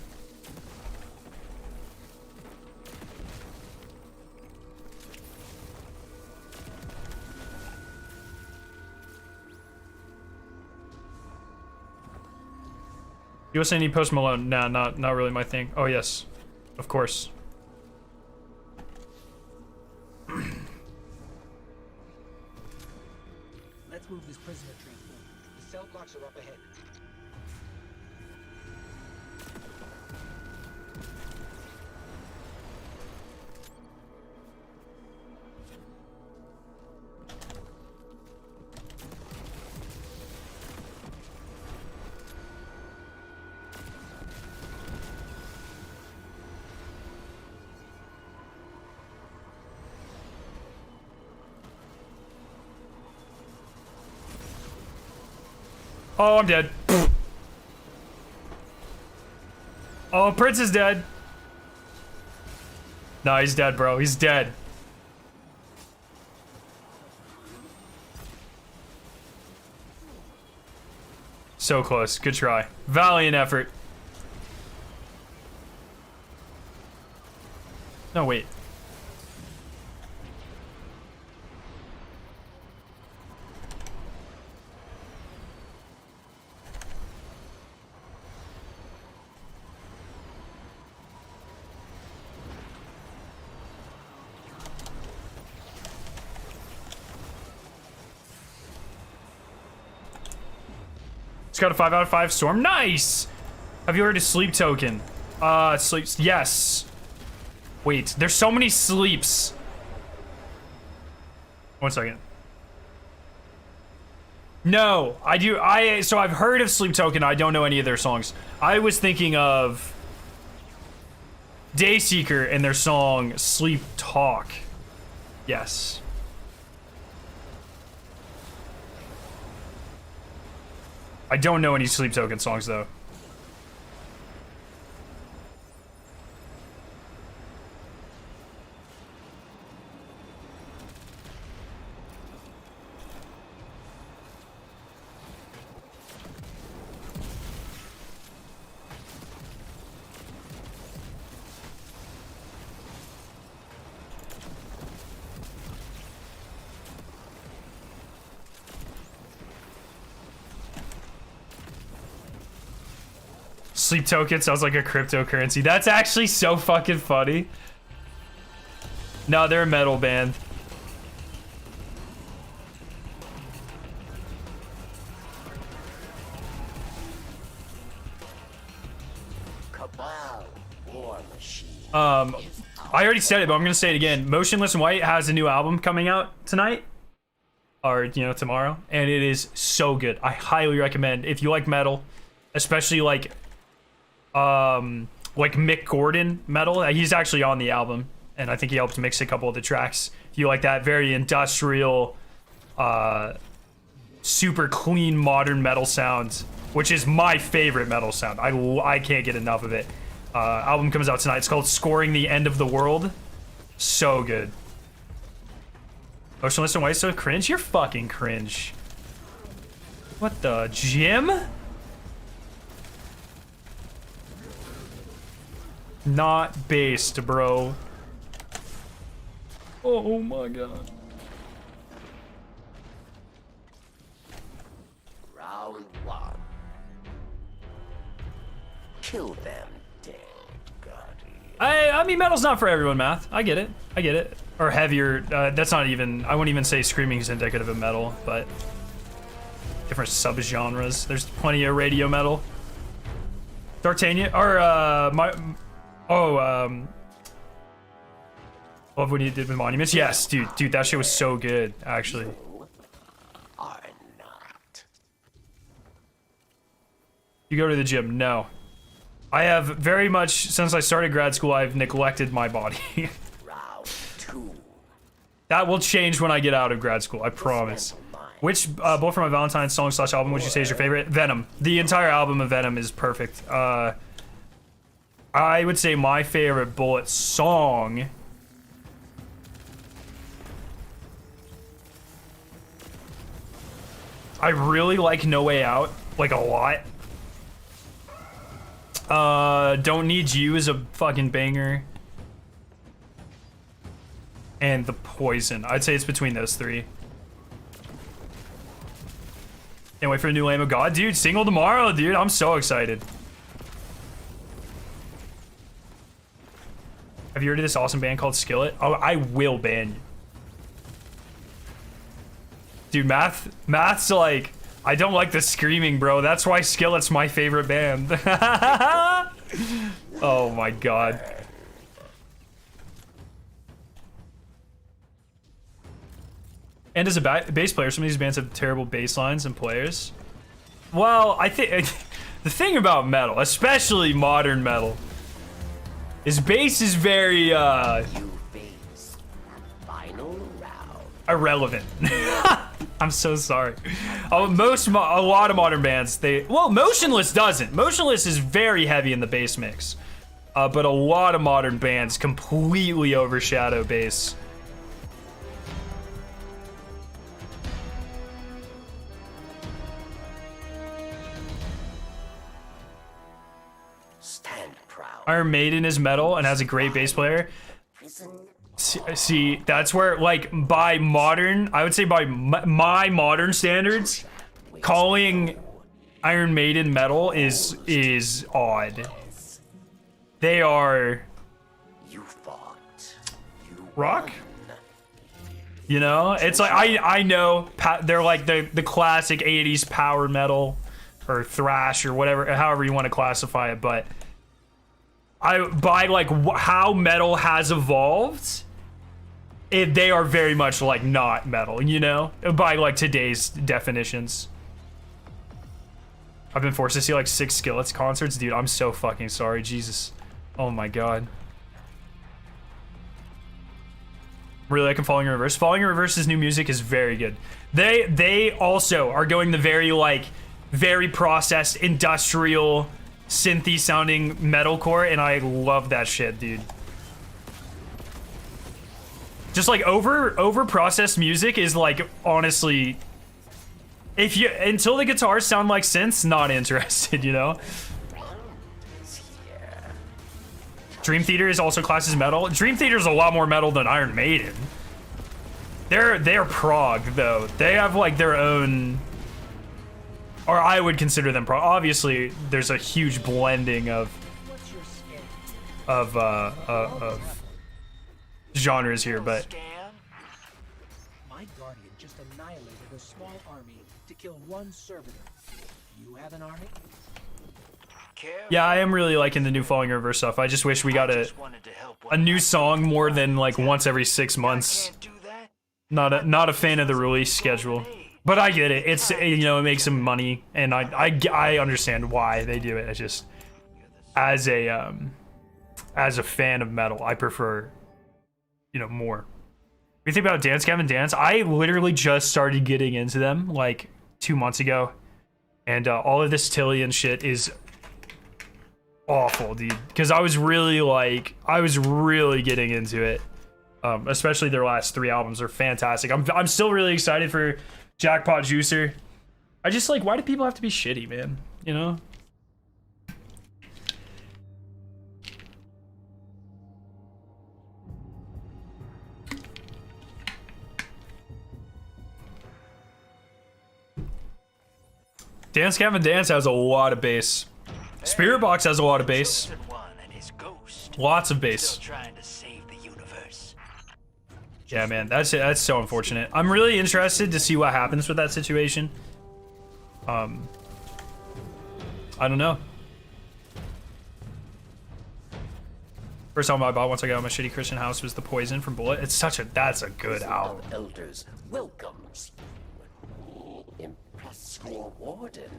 USA need Post Malone? Nah, not really my thing. Oh yes, of course. Let's move this prisoner transport. The cell blocks are up ahead. Oh, I'm dead. Oh, Prince is dead. No, he's dead, bro. He's dead. So close. Good try. Valiant effort. No, wait. It's got a 5 out of 5 storm. Nice! Have you heard of sleep token? Sleep. Yes. Wait, there's so many sleeps. 1 second. No, I do. So I've heard of Sleep Token. I don't know any of their songs. I was thinking of Dayseeker and their song Sleep Talk. Yes. I don't know any Sleep Token songs though. Sleep Token sounds like a cryptocurrency. That's actually so fucking funny. No, they're a metal band. Cabal War Machine. I already said it, but I'm gonna say it again. Motionless in White has a new album coming out tonight, or tomorrow, and it is so good. I highly recommend if you like metal, especially like Mick Gordon metal. He's actually on the album, and I think he helped mix a couple of the tracks. If you like that very industrial, super clean modern metal sound, which is my favorite metal sound. I can't get enough of it. Album comes out tonight. It's called Scoring the End of the World. So good. Motionless and White so cringe? You're fucking cringe. What the? Jim? Not based, bro. Oh my god. Round 1. Kill them dead, Guardian. I mean, metal's not for everyone, Math. I get it. I get it. Or heavier. That's not even... I wouldn't even say screaming is indicative of metal, but... different sub-genres. There's plenty of radio metal. D'Artagnan... Or, love what he did with Monuments. Yes, dude, that shit was so good, actually. Are not. You go to the gym? No. I have very much, since I started grad school, I've neglected my body. Round 2. That will change when I get out of grad school, I promise. Which Bullet for My Valentine's song / album would you say is your favorite? Venom. The entire album of Venom is perfect. I would say my favorite Bullet song... I really like No Way Out, like a lot. Don't Need You is a fucking banger. And The Poison. I'd say it's between those three. Can't wait for a new Lamb of God. Dude, single tomorrow, dude. I'm so excited. Have you heard of this awesome band called Skillet? Oh, I will ban you. Dude, Math's like, I don't like the screaming, bro. That's why Skillet's my favorite band. Oh my god. And as a bass player, some of these bands have terrible bass lines and players. Well, I think the thing about metal, especially modern metal, is bass is very You face final round. irrelevant. I'm so sorry. A lot of modern bands, Motionless doesn't. Motionless is very heavy in the bass mix. But a lot of modern bands completely overshadow bass. Stand proud. Iron Maiden is metal and has a great bass player. Prison. See, that's where, like, by modern, I would say by my modern standards, calling Iron Maiden metal is odd. They are You fought. You rock. won. You know, it's like I know they're like the classic 80s power metal or thrash or whatever, however you want to classify it, but by like how metal has evolved, they are very much like not metal, you know, by like today's definitions. I've been forced to see like 6 Skillets concerts, dude. I'm so fucking sorry, Jesus. Oh my god. Really liking Falling in Reverse. Falling in Reverse's new music is very good. They also are going the very like very processed industrial synthy sounding metalcore, and I love that shit, dude. Just like over processed music is like honestly, if you until the guitars sound like synths, not interested, you know. Dream Theater is also classed as metal. Dream Theater is a lot more metal than Iron Maiden. They're prog though. They have like their own, or I would consider them prog. Obviously, there's a huge blending of genres here, but My guardian just annihilated a small army to kill one servitor. You have an army? yeah, I am really liking the new Falling in Reverse stuff. I just wish we got a new song more than like once every 6 months. Not a fan of the release schedule, but I get it. It's, you know, it makes them money, and I understand why they do it. It's just as a fan of metal, I prefer, you know, more. When you think about Dance Gavin Dance, I literally just started getting into them like 2 months ago, and all of this Tillian shit is awful, dude, because I was really getting into it. Especially their last 3 albums are fantastic. I'm still really excited for Jackpot Juicer. I just like, why do people have to be shitty, man? You know? Dance Gavin Dance has a lot of bass. Spirit Box has a lot of bass. Lots of bass. Yeah, man, that's so unfortunate. I'm really interested to see what happens with that situation. I don't know. First album I bought once I got out of my shitty Christian house was The Poison from Bullet. That's a good album. Elders welcomes you. Impress your warden.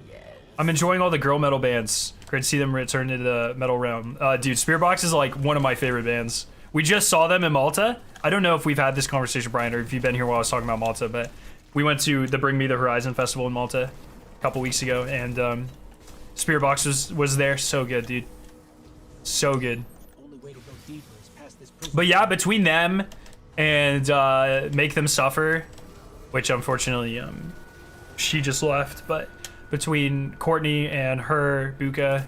Yes. I'm enjoying all the girl metal bands. Great to see them return to the metal realm. Dude, Spirit Box is like one of my favorite bands. We just saw them in Malta. I don't know if we've had this conversation, Brian, or if you've been here while I was talking about Malta, but we went to the Bring Me the Horizon festival in Malta a couple weeks ago, and Spirit Box was there. So good, dude. So good. Only way to go deeper is past this prison. But yeah, between them and Make Them Suffer, which unfortunately she just left, but between Courtney and her, Buka,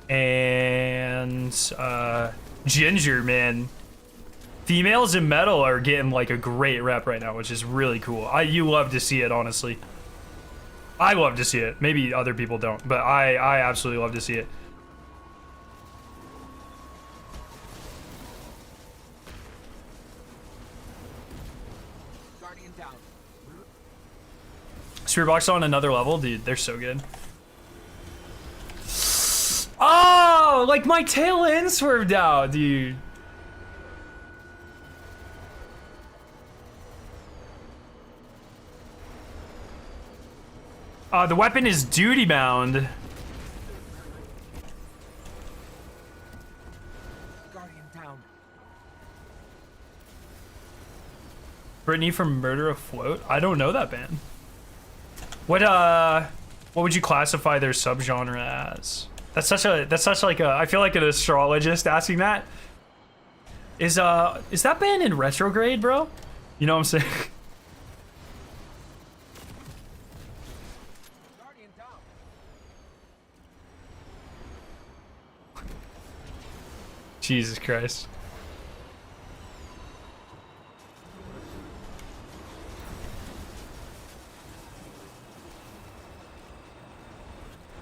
and Ginger, man, females in metal are getting like a great rep right now, which is really cool. You love to see it, honestly. I love to see it. Maybe other people don't, but I absolutely love to see it. Guardian down. Spirit Box on another level, dude. They're so good. Oh, like my tail end swerved out, dude. The weapon is duty bound. Guardian down. Brittany from Murder Afloat. I don't know that band. What would you classify their subgenre as? That's such like a, I feel like an astrologist asking that. Is that band in retrograde, bro? You know what I'm saying? Guardian down. Jesus Christ.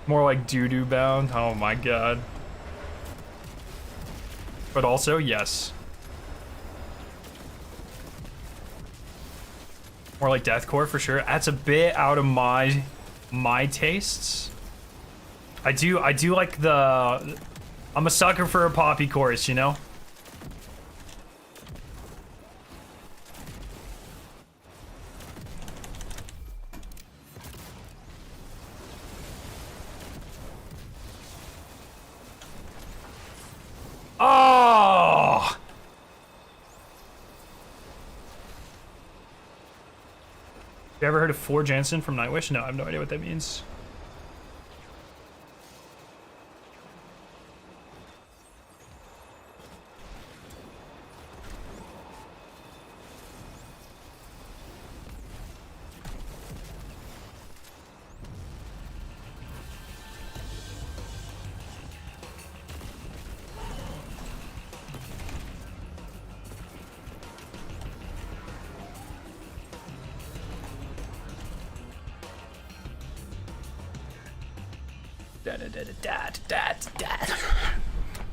More like doo-doo bound. Oh my god. But also, yes. More like deathcore for sure. That's a bit out of my tastes. I do like the I'm a sucker for a poppy chorus, you know? Oh! You ever heard of Four Jansen from Nightwish? No, I have no idea what that means.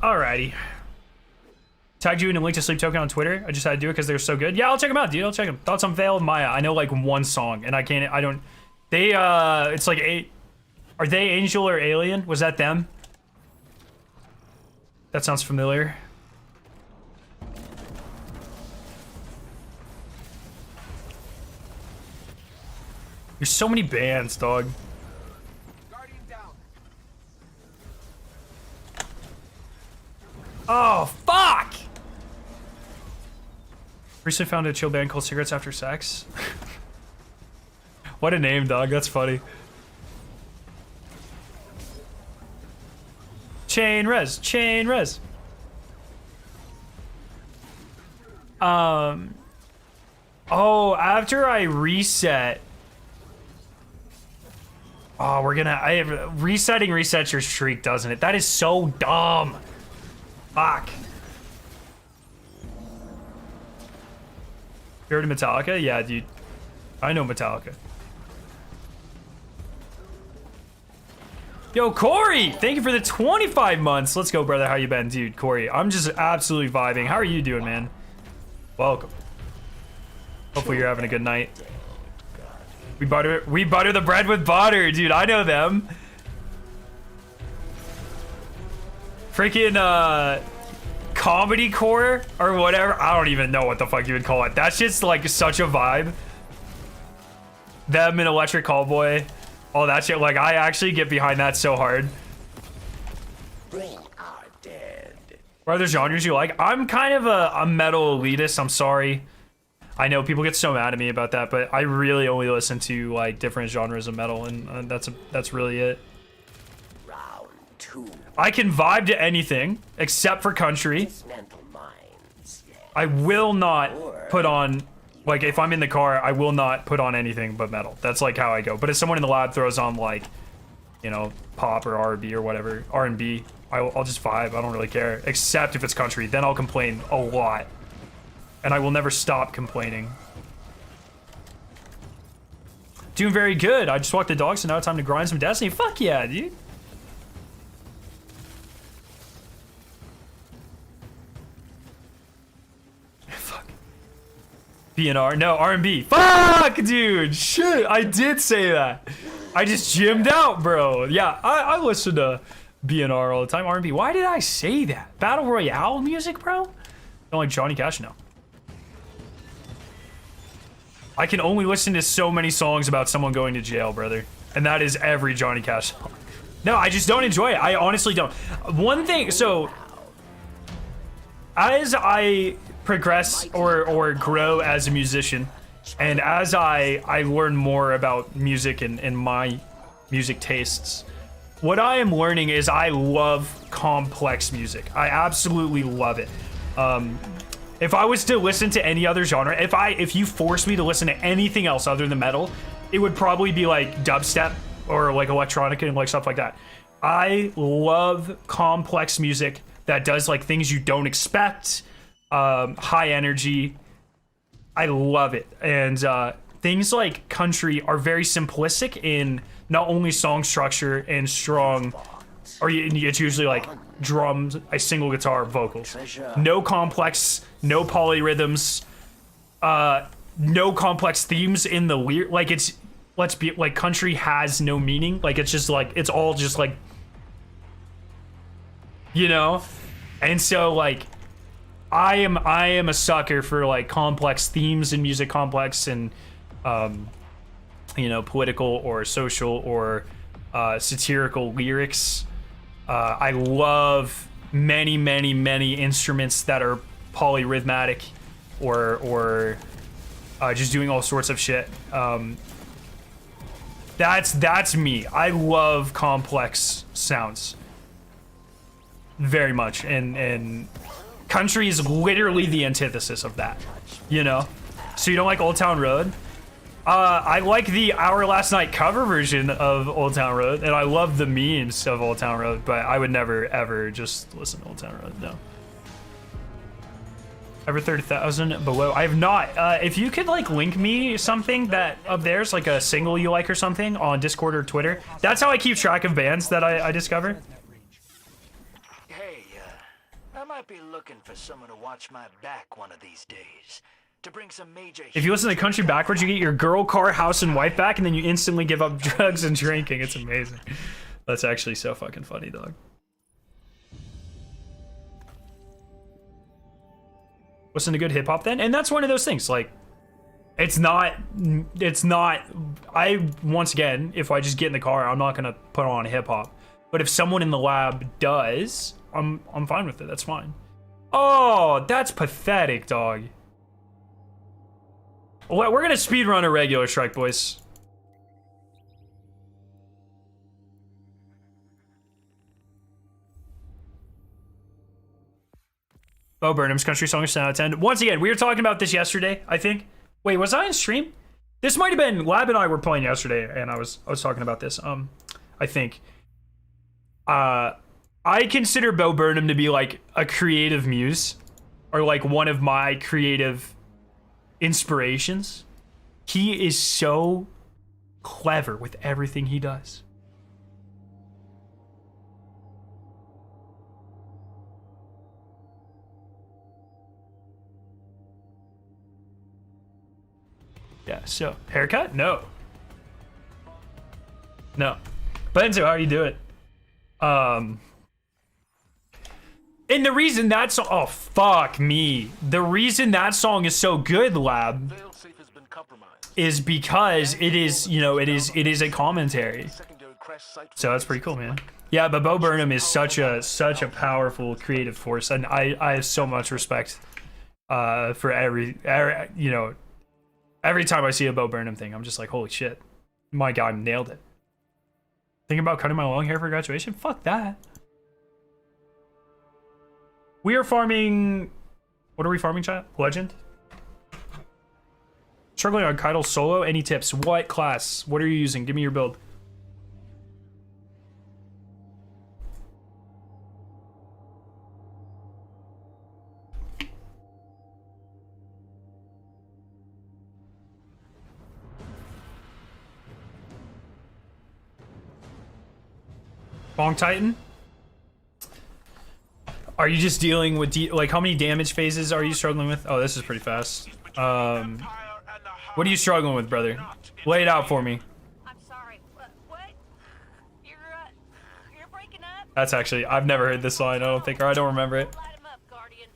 Alrighty. Tagged you in a link to Sleep Token on Twitter. I just had to do it because they're so good. Yeah, I'll check them out, dude. I'll check them. Thoughts on Veil of Maya. I know like one song, and I don't. They it's like are they Angel or Alien? Was that them? That sounds familiar. There's so many bands, dog. Oh, fuck! Recently found a chill band called Cigarettes After Sex. What a name, dog. That's funny. Chain res. Chain res. Oh, after I reset... Oh, resetting resets your streak, doesn't it? That is so dumb. Fuck. You heard of Metallica? Yeah, dude. I know Metallica. Yo, Corey! Thank you for the 25 months. Let's go, brother. How you been, dude? Corey, I'm just absolutely vibing. How are you doing, man? Welcome. Hopefully you're having a good night. We butter the bread with butter, dude. I know them. Freaking comedy core or whatever. I don't even know what the fuck you would call it. That's just like such a vibe. Them and Electric Callboy, all that shit. Like I actually get behind that so hard. They are dead. What other genres you like? I'm kind of a metal elitist. I'm sorry. I know people get so mad at me about that, but I really only listen to like different genres of metal, and that's really it. Round two. I can vibe to anything except for country. Dismantle mines. I will not put on, like if I'm in the car, I will not put on anything but metal. That's like how I go. But if someone in the lab throws on like, you know, pop or R&B or whatever, R&B, I'll just vibe. I don't really care, except if it's country. Then I'll complain a lot. And I will never stop complaining. Doing very good. I just walked the dog, so now it's time to grind some Destiny. Fuck yeah, dude. Fuck. BNR? No, R&B. Fuck, dude. Shit, I did say that. I just gymmed out, bro. Yeah, I listen to BNR all the time. R&B. Why did I say that? Battle Royale music, bro? I don't like Johnny Cash now. I can only listen to so many songs about someone going to jail, brother. And that is every Johnny Cash song. No, I just don't enjoy it. I honestly don't. One thing, so... As I progress or grow as a musician, and as I learn more about music and my music tastes, what I am learning is I love complex music. I absolutely love it. If I was to listen to any other genre, if you forced me to listen to anything else other than metal, it would probably be like dubstep or like electronica and like stuff like that. I love complex music that does like things you don't expect, high energy. I love it. And things like country are very simplistic in not only song structure and strong, or it's usually like drums, a single guitar, vocals. No complex, no polyrhythms, no complex themes in the lyric. Like it's, let's be like, country has no meaning. Like it's just like, it's all just like you know? And so like I am a sucker for like complex themes in music, complex and you know, political or social or satirical lyrics. I love many instruments that are polyrhythmic or just doing all sorts of shit. That's me. I love complex sounds very much, and country is literally the antithesis of that, you know? So you don't like Old Town Road? I like the Our Last Night cover version of Old Town Road, and I love the memes of Old Town Road, but I would never, ever just listen to Old Town Road, no. Ever 30,000 below? I have not. If you could, like, link me something that of theirs, like a single you like or something, on Discord or Twitter. That's how I keep track of bands that I discover. Hey, I might be looking for someone to watch my back one of these days. To bring some major If you listen to country backwards, you get your girl, car, house, and wife back, and then you instantly give up drugs and drinking. It's amazing. That's actually so fucking funny, dog. Listen to good hip hop then, and that's one of those things. Like, it's not. I once again, if I just get in the car, I'm not gonna put on hip hop. But if someone in the lab does, I'm fine with it. That's fine. Oh, that's pathetic, dog. Well, we're gonna speedrun a regular strike, boys. Bo Burnham's country song is 10 out of 10. Once again, we were talking about this yesterday, I think. Wait, was I in stream? This might have been Lab and I were playing yesterday, and I was talking about this. I think. I consider Bo Burnham to be like a creative muse, or like one of my creative inspirations. He is so clever with everything he does. Yeah, so haircut? No. Benzo, how you doing? And the reason that song, oh fuck me. The reason that song is so good, Lab, Failsafe has been compromised. is because it is, you know, it is a commentary. Secondary crash site So that's pretty cool, man. Yeah, but Bo Burnham is such a powerful creative force, and I have so much respect for every you know, every time I see a Bo Burnham thing, I'm just like, holy shit, my guy nailed it. Thinking about cutting my long hair for graduation? Fuck that. We are farming. What are we farming, chat? Legend? Struggling on Keitel solo. Any tips? What class? What are you using? Give me your build. Bong Titan? Are you just dealing with like how many damage phases are you struggling with? Oh, this is pretty fast. What are you struggling with, brother? Lay it out for me. I'm sorry. What? You're breaking up? That's actually, I've never heard this line, I don't think, or I don't remember it. Light 'em up, Guardian.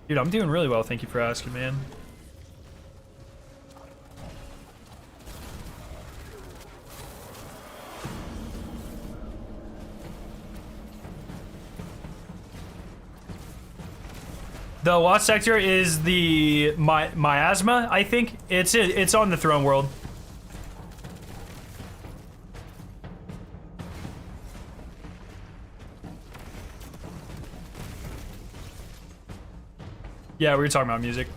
Dude, I'm doing really well, thank you for asking, man. The Lost Sector is the miasma, I think. It's on the Throne World. Yeah, we were talking about music.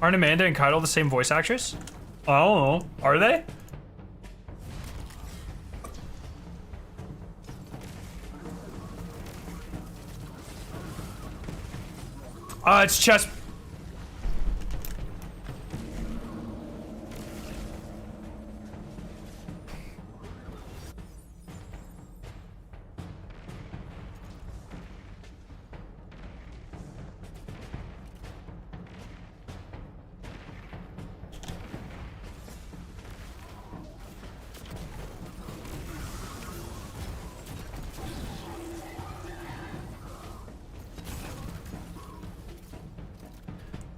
Aren't Amanda and Keitel the same voice actress? I don't know. Are they? It's chest.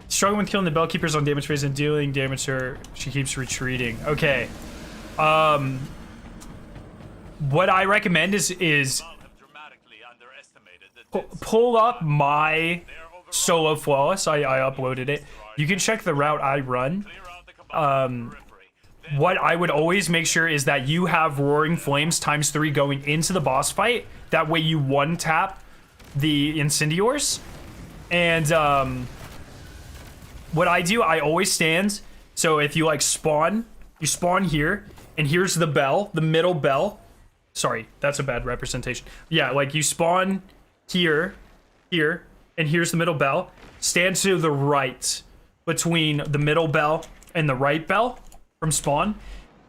Struggling with killing the bellkeepers on damage phase and dealing damage to her. She keeps retreating. Okay. What I recommend is pull up my solo flawless. I uploaded it. You can check the route I run. What I would always make sure is that you have Roaring Flames ×3 going into the boss fight. That way you one tap the Incendiors. And what I do, I always stand. So if you like spawn, you spawn here, and here's the bell, the middle bell. Sorry, that's a bad representation. Yeah, like you spawn here, and here's the middle bell. Stand to the right between the middle bell and the right bell from spawn.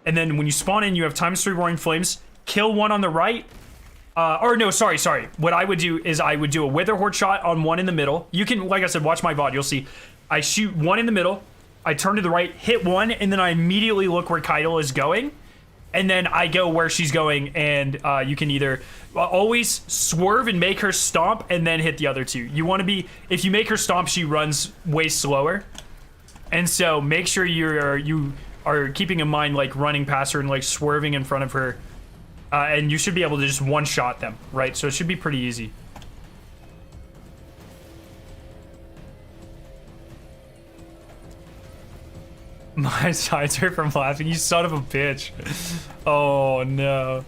And then when you spawn in, you have ×3 Roaring Flames. Kill one on the right. Or no, sorry. What I would do is I would do a Wither Horde shot on one in the middle. You can, like I said, watch my VOD, you'll see. I shoot one in the middle, I turn to the right, hit one, and then I immediately look where Keitel is going. And then I go where she's going, and you can either always swerve and make her stomp, and then hit the other two. You want to be, if you make her stomp, she runs way slower. And so make sure you are keeping in mind, like, running past her and, like, swerving in front of her. And you should be able to just one-shot them, right? So it should be pretty easy. My sides hurt from laughing, you son of a bitch. Oh no.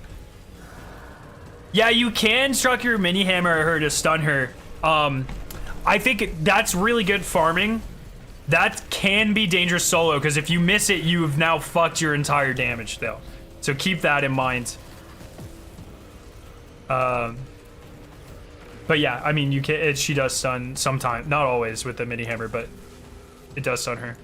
Yeah, you can struck your mini hammer at her to stun her. I think that's really good farming. That can be dangerous solo, because if you miss it, you have now fucked your entire damage though. So keep that in mind. But yeah, I mean, you can. She does stun sometimes, not always with the mini hammer, but it does stun her.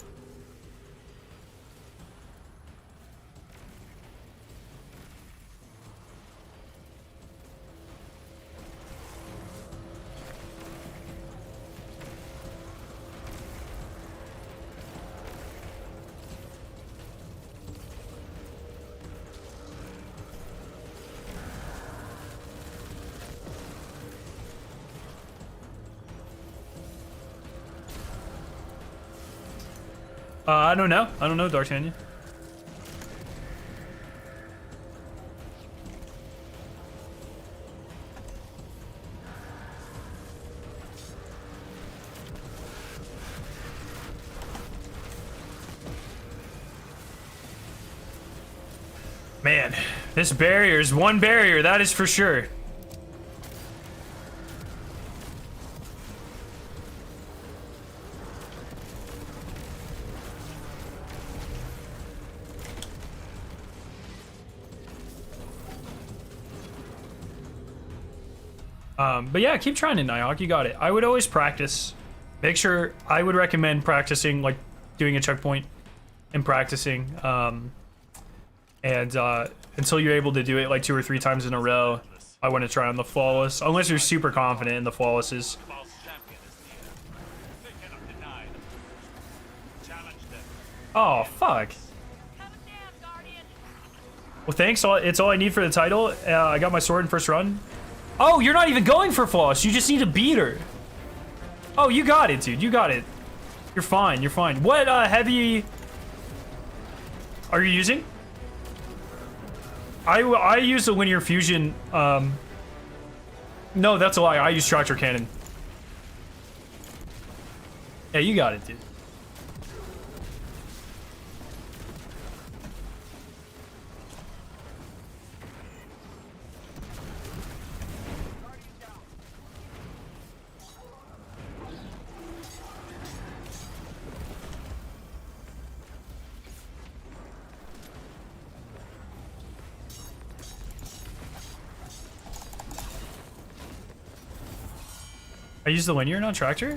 I don't know, D'Artagnan. Man, this barrier is one barrier, that is for sure. But yeah, keep trying it, Nighthawk. You got it. I would always practice. Make sure, I would recommend practicing, like doing a checkpoint and practicing. Until you're able to do it like 2 or 3 times in a row, I want to try on the flawless. Unless you're super confident in the flawlesses. Oh, fuck. Well, thanks. It's all I need for the title. I got my sword in first run. Oh, you're not even going for flawless. You just need to beat her. Oh, you got it, dude. You got it. You're fine. You're fine. What heavy are you using? I use the linear fusion. No, that's a lie. I use tractor cannon. Yeah, you got it, dude. I use the linear, not tractor?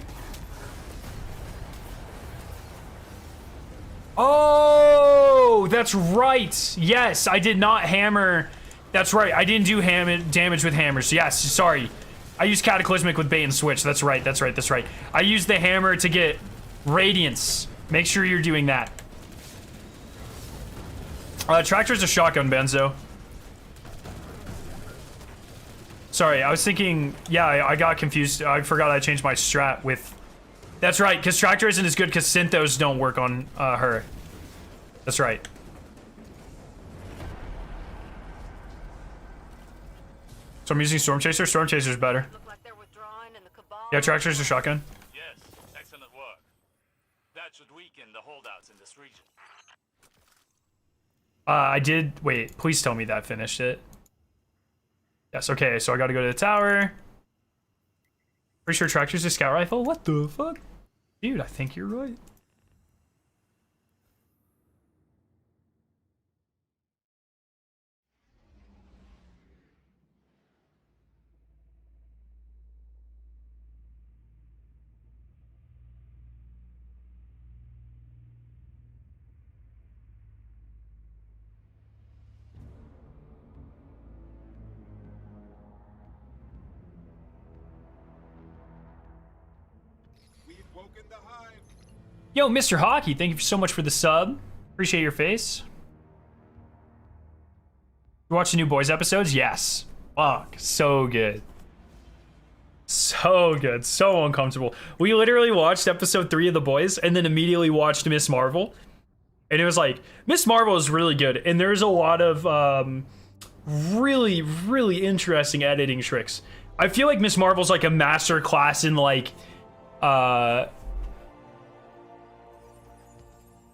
Oh, that's right. Yes, I did not hammer. That's right. I didn't do damage with hammers. Yes, sorry. I used Cataclysmic with bait and switch. That's right. That's right. That's right. I used the hammer to get Radiance. Make sure you're doing that. Tractor's a shotgun, Benzo. Sorry, I was thinking... Yeah, I got confused. I forgot I changed my strat with... That's right, because Tractor isn't as good because Synthos don't work on her. That's right. So I'm using Storm Chaser. Storm Chaser's better. Look like they're withdrawing and the cabal. Yeah, Tractor's a shotgun. Yes, excellent work. That should weaken the holdouts in this region. I did... Wait, please tell me that finished it. Yes, okay, so I gotta go to the tower. Pretty sure Tractor's a scout rifle? What the fuck? Dude, I think you're right. Yo, Mr. Hockey, thank you so much for the sub. Appreciate your face. You watch the new Boys episodes? Yes. Fuck, so good. So good, so uncomfortable. We literally watched episode 3 of The Boys and then immediately watched Miss Marvel. And it was like, Miss Marvel is really good. And there's a lot of really, really interesting editing tricks. I feel like Miss Marvel's like a master class in like,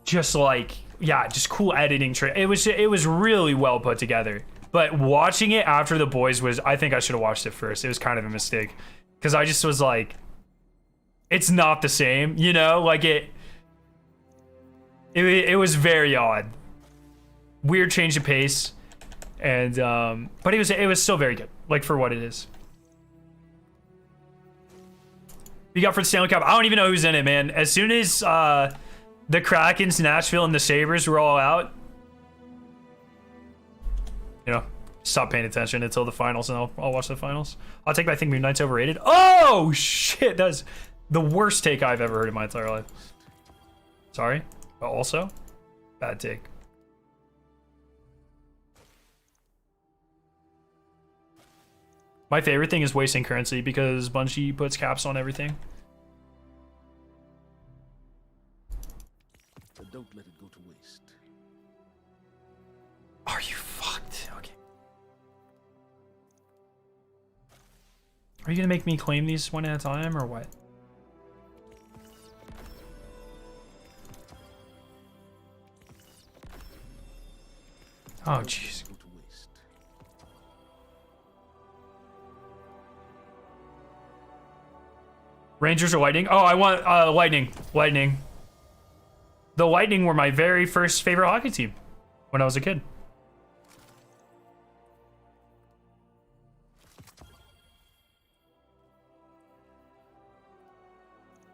just like, yeah, just cool editing trick. It was really well put together. But watching it after The Boys was, I think I should have watched it first. It was kind of a mistake. Because I just was like, it's not the same, you know? Like it was very odd. Weird change of pace. And, but it was still very good. Like for what it is. You got for the Stanley Cup? I don't even know who's in it, man. As soon as, the Krakens, Nashville, and the Sabres were all out, you know, stop paying attention until the finals, and I'll watch the finals. I'll take, I think Moon Knight's overrated. Oh, shit. That's the worst take I've ever heard in my entire life. Sorry. But also, bad take. My favorite thing is wasting currency because Bungie puts caps on everything. Don't let it go to waste. Are you fucked? Okay. Are you gonna make me claim these one at a time or what? Oh jeez. Rangers or Lightning? Oh, I want Lightning. Lightning. The Lightning were my very first favorite hockey team when I was a kid.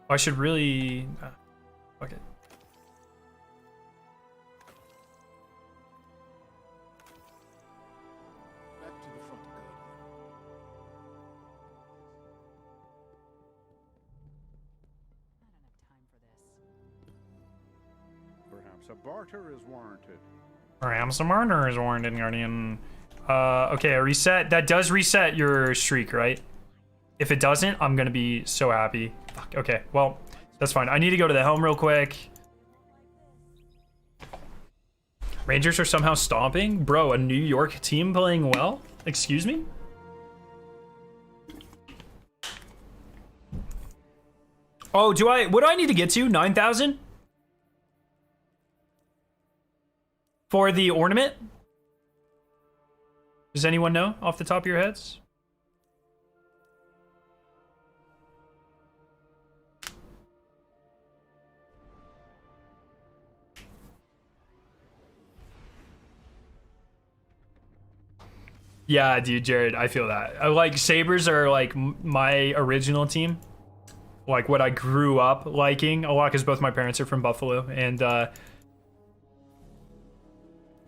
I should really... fuck it. Back to the front, Guardian. Perhaps a barter is warranted. Perhaps a murder is warranted, Guardian. Okay, a reset. That does reset your streak, right? If it doesn't, I'm gonna be so happy. Fuck, okay, well, that's fine. I need to go to the helm real quick. Rangers are somehow stomping? Bro, a New York team playing well? Excuse me? Oh, what do I need to get to? 9,000? For the ornament? Does anyone know off the top of your heads? Yeah, dude, Jared, I feel that. I like Sabres are like my original team. Like what I grew up liking a lot because both my parents are from Buffalo. And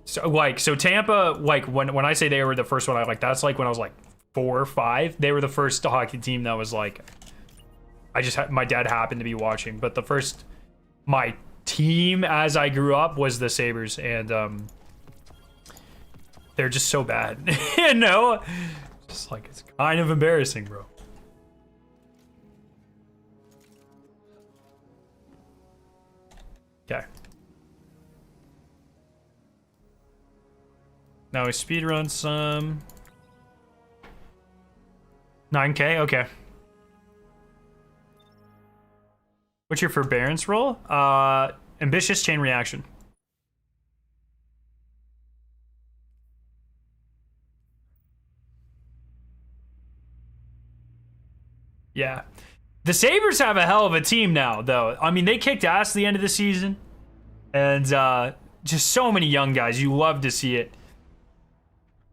So Tampa, like when I say they were the first one, that's like when I was like 4 or 5. They were the first hockey team that was like, my dad happened to be watching, but the first my team as I grew up was the Sabres, and they're just so bad, you know. Just like it's kind of embarrassing, bro. Okay. Now we speedrun some. 9K? Okay. What's your forbearance roll? Ambitious chain reaction. Yeah. The Sabres have a hell of a team now, though. I mean, they kicked ass at the end of the season. And just so many young guys. You love to see it.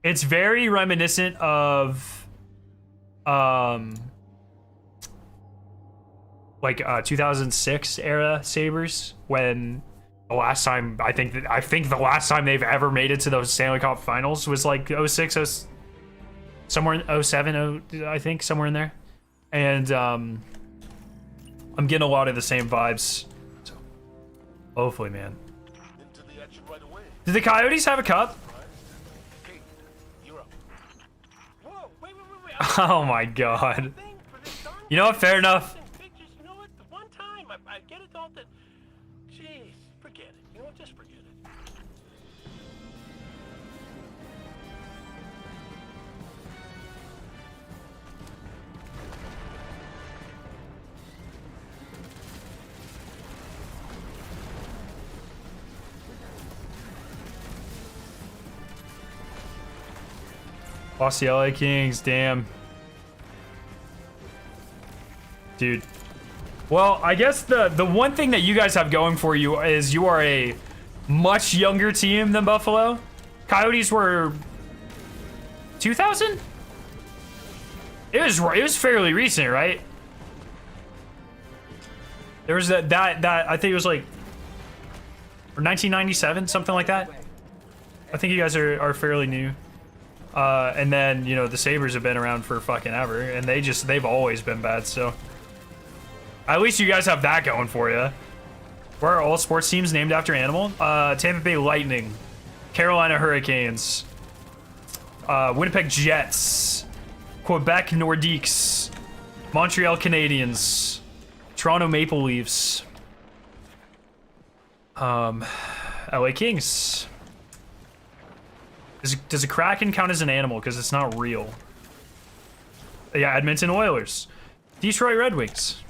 It's very reminiscent of like 2006 era Sabres, when the last time I think the last time they've ever made it to those Stanley Cup finals was like 06, somewhere in 07, I think, somewhere in there. And I'm getting a lot of the same vibes. So hopefully, man. Into the action right away. Did the Coyotes have a cup? Kate, you're up. Whoa, wait. Oh my god. Thing for this darn You know what? Fair enough. pictures, you know what? The one time I get it all that. Jeez, forget it. You know what? Just forget it. Lost the LA Kings, damn. Dude. Well, I guess the one thing that you guys have going for you is you are a much younger team than Buffalo. Coyotes were 2000? It was fairly recent, right? There was that I think it was like, or 1997, something like that. I think you guys are fairly new. And then, you know, the Sabres have been around for fucking ever, and they've always been bad, so. At least you guys have that going for you. Where are all sports teams named after animal? Tampa Bay Lightning, Carolina Hurricanes, Winnipeg Jets, Quebec Nordiques, Montreal Canadiens, Toronto Maple Leafs, LA Kings. Does a kraken count as an animal? Because it's not real. Yeah, Edmonton Oilers, Detroit Red Wings,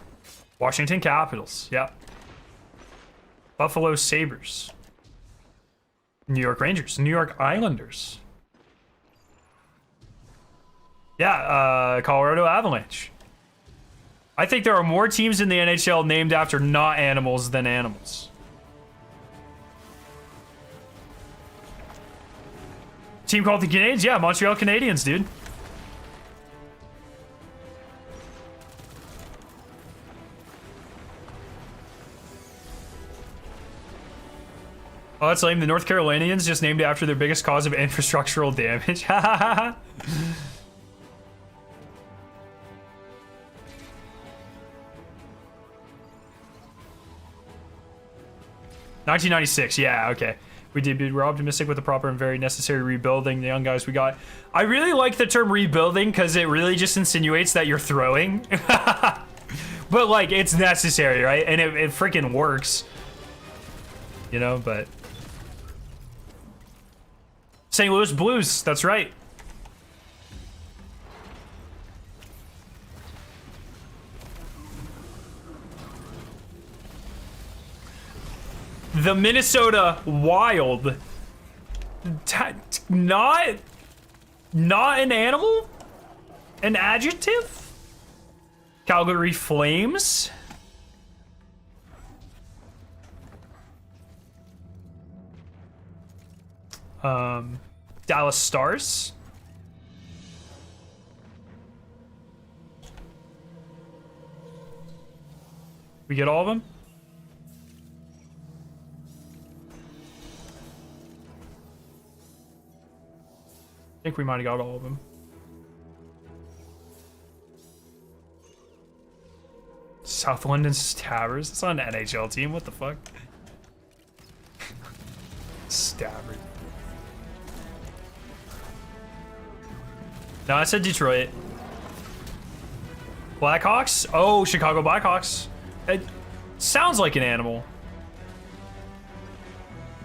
Washington Capitals. Yeah. Buffalo Sabres, New York Rangers, New York Islanders. Yeah, Colorado Avalanche. I think there are more teams in the NHL named after not animals than animals. Team called the Canadiens? Yeah, Montreal Canadiens, dude. Oh, that's lame. The North Carolinians just named after their biggest cause of infrastructural damage. 1996, yeah, okay. We're optimistic with the proper and very necessary rebuilding. The young guys we got. I really like the term rebuilding because it really just insinuates that you're throwing. But, like, it's necessary, right? And it freaking works. You know, but... St. Louis Blues, that's right. The Minnesota Wild. Not an animal? An adjective? Calgary Flames. Dallas Stars. We get all of them? think we might have got all of them. South London's Stabbers. It's not an NHL team. What the fuck? Stabbers. No, I said Detroit. Blackhawks? Oh, Chicago Blackhawks. It sounds like an animal.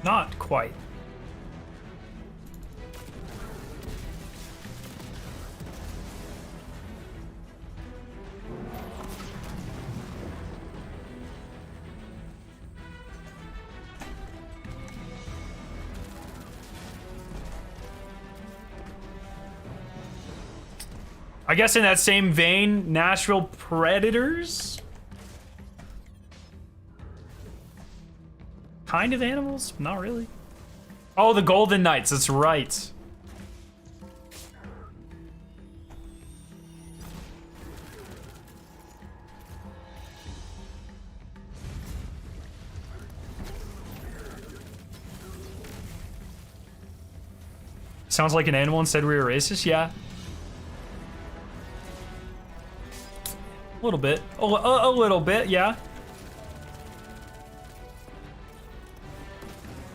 Not quite. I guess in that same vein, Nashville Predators? Kind of animals? Not really. Oh, the Golden Knights, that's right. Sounds like an animal and said we were racist? Yeah. A little bit. A little bit, yeah.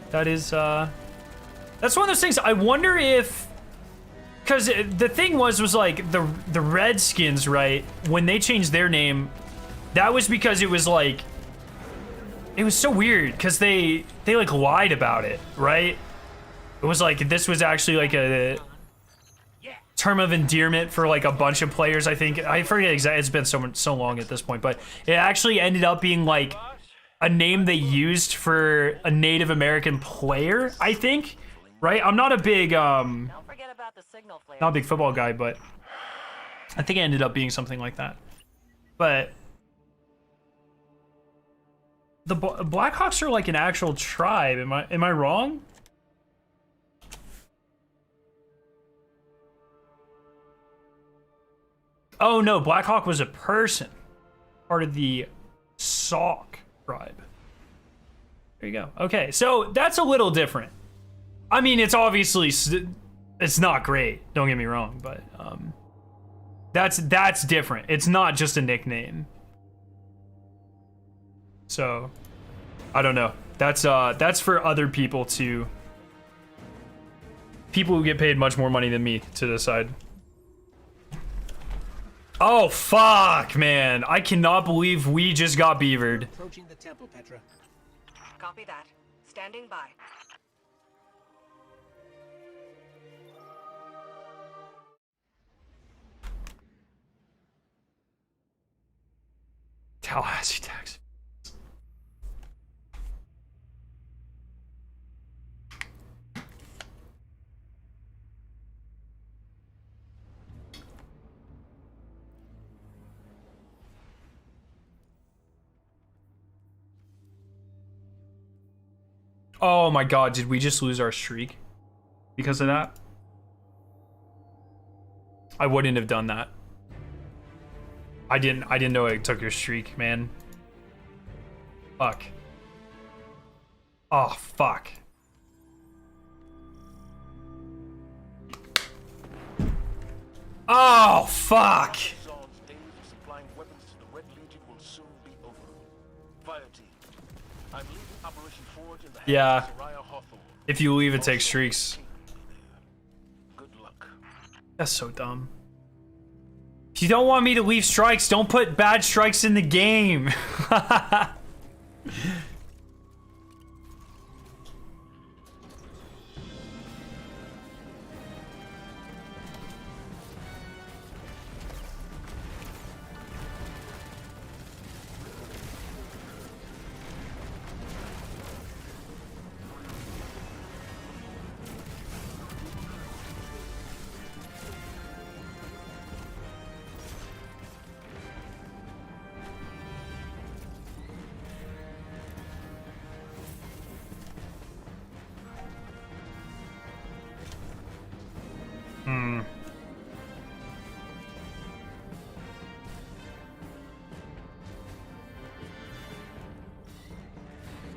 That is, that's one of those things. I wonder if, because the thing was like the Redskins, right? When they changed their name, that was because it was like, it was so weird because they like lied about it, right? It was like, this was actually like a term of endearment for like a bunch of players. I think I forget exactly. It's been so long at this point, but it actually ended up being like a name they used for a Native American player. I think, right? I'm not a big Don't forget about the signal flare. not a big football guy, but I think it ended up being something like that. But the Blackhawks are like an actual tribe. Am I wrong? Oh no, Blackhawk was a person, part of the Sauk tribe. There you go. Okay, so that's a little different. I mean, it's obviously, it's not great. Don't get me wrong, but that's different. It's not just a nickname. So, I don't know. That's for other people to, people who get paid much more money than me to decide. Oh, fuck, man. I cannot believe we just got beavered. Approaching the temple, Petra. Copy that. Standing by. Tallahassee tax. Oh my god, did we just lose our streak because of that? I wouldn't have done that. I didn't know it took your streak, man. Fuck. Oh, fuck. Oh, fuck. Zod's days of supplying weapons to the Red Legion will soon be over. Fire team, I'm leading Operation Forge in the hands Yeah. of Soraya Hawthorne. If you leave, it takes streaks. Good luck. That's so dumb. If you don't want me to leave strikes, don't put bad strikes in the game.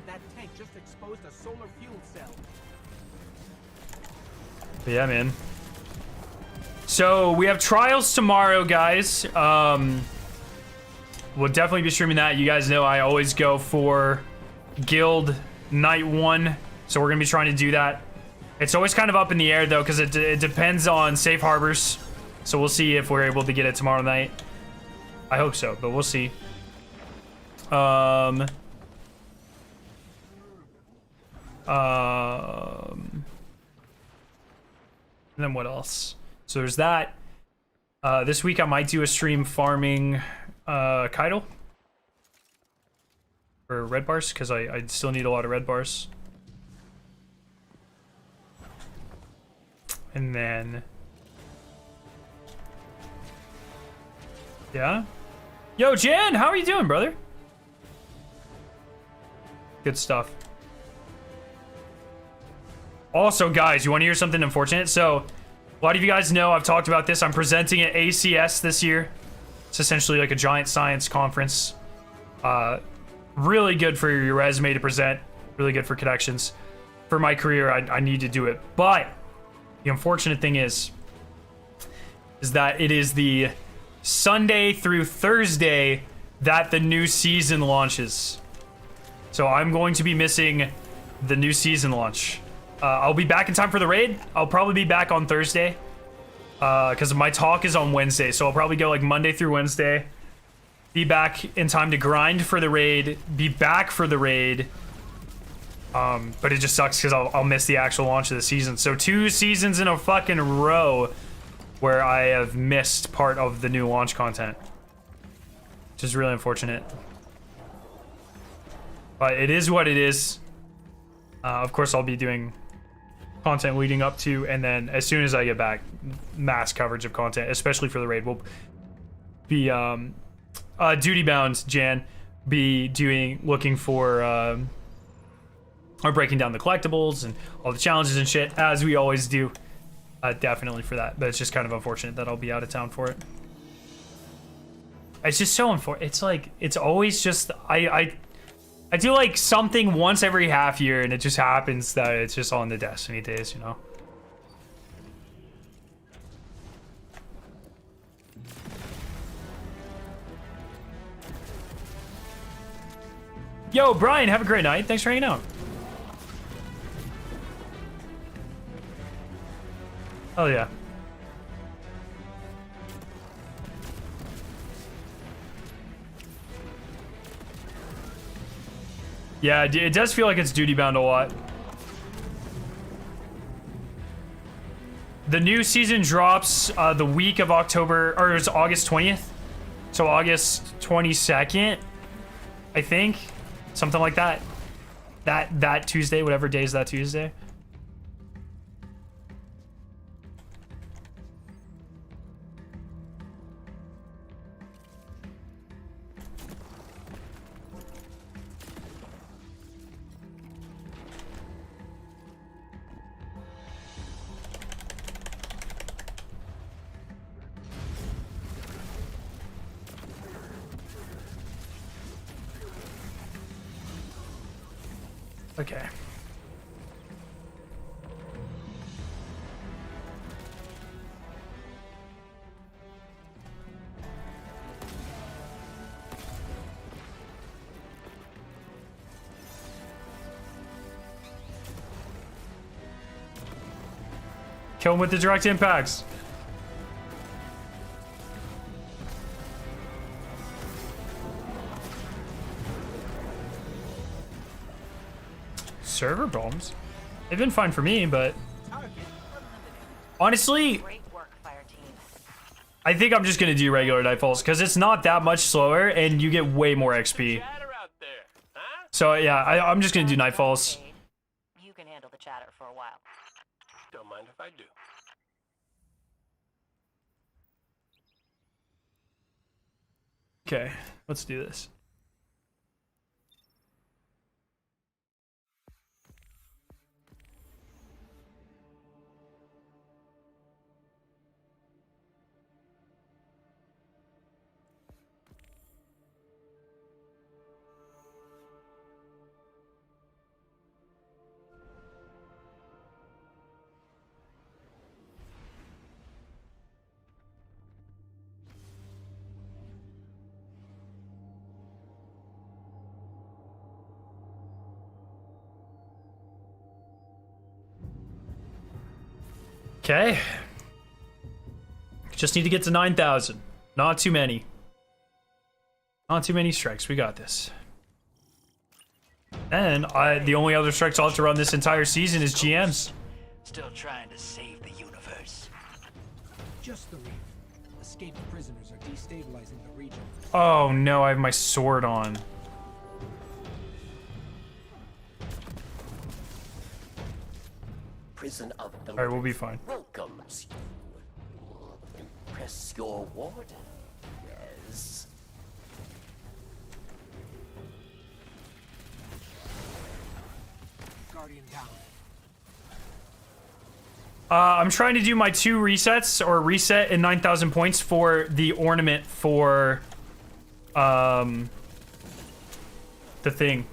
That tank just exposed a solar fuel cell. Yeah, man. So we have trials tomorrow, guys. We'll definitely be streaming that. You guys know I always go for Guild Night 1. So we're going to be trying to do that. It's always kind of up in the air, though, because it depends on safe harbors. So we'll see if we're able to get it tomorrow night. I hope so, but we'll see. And then what else? So there's that. This week I might do a stream farming Kaido for red bars, because I still need a lot of red bars. And then... yeah? Yo, Jan, how are you doing, brother? Good stuff. Also, guys, you want to hear something unfortunate? So, a lot of you guys know I've talked about this. I'm presenting at ACS this year. It's essentially like a giant science conference. Really good for your resume to present. Really good for connections. For my career, I need to do it. But the unfortunate thing is that it is the Sunday through Thursday that the new season launches. So I'm going to be missing the new season launch. I'll be back in time for the raid. I'll probably be back on Thursday. Because my talk is on Wednesday. So I'll probably go like Monday through Wednesday. Be back in time to grind for the raid. Be back for the raid. But it just sucks because I'll miss the actual launch of the season. So 2 seasons in a fucking row where I have missed part of the new launch content. Which is really unfortunate. But it is what it is. Of course, I'll be doing content leading up to, and then as soon as I get back, mass coverage of content, especially for the raid. We'll be duty bound, Jan, be looking for or breaking down the collectibles and all the challenges and shit, as we always do. Definitely for that, but it's just kind of unfortunate that I'll be out of town for it. It's just so unfortunate. It's like, it's always just, I do like something once every half year, and it just happens that it's just on the Destiny days, you know? Yo, Brian, have a great night. Thanks for hanging out. Oh, yeah. Yeah, it does feel like it's duty bound a lot. The new season drops the week of October, or it's August 20th. So August 22nd, I think. Something like that. That Tuesday, whatever day is that Tuesday. Okay. Kill him with the direct impacts. Server bombs? They've been fine for me, but honestly, Great work, fire team. I think I'm just gonna do regular Nightfalls because it's not that much slower and you get way more XP. Chatter out there, huh? So yeah, I'm just gonna do Nightfalls. You can handle the chatter for a while. Don't mind if I do. Okay, let's do this. Okay. Just need to get to 9,000. Not too many. Not too many strikes. We got this. And the only other strikes I'll have to run this entire season is GMs. Still trying to save the universe. Just the reef. Escaped prisoners are destabilizing the region. Oh no, I have my sword on. Prison of the Alright, we'll be fine. welcomes you. Impress your warden. Yes. Guardian down. I'm trying to do my 2 resets, or reset in 9,000 points for the ornament for, the thing.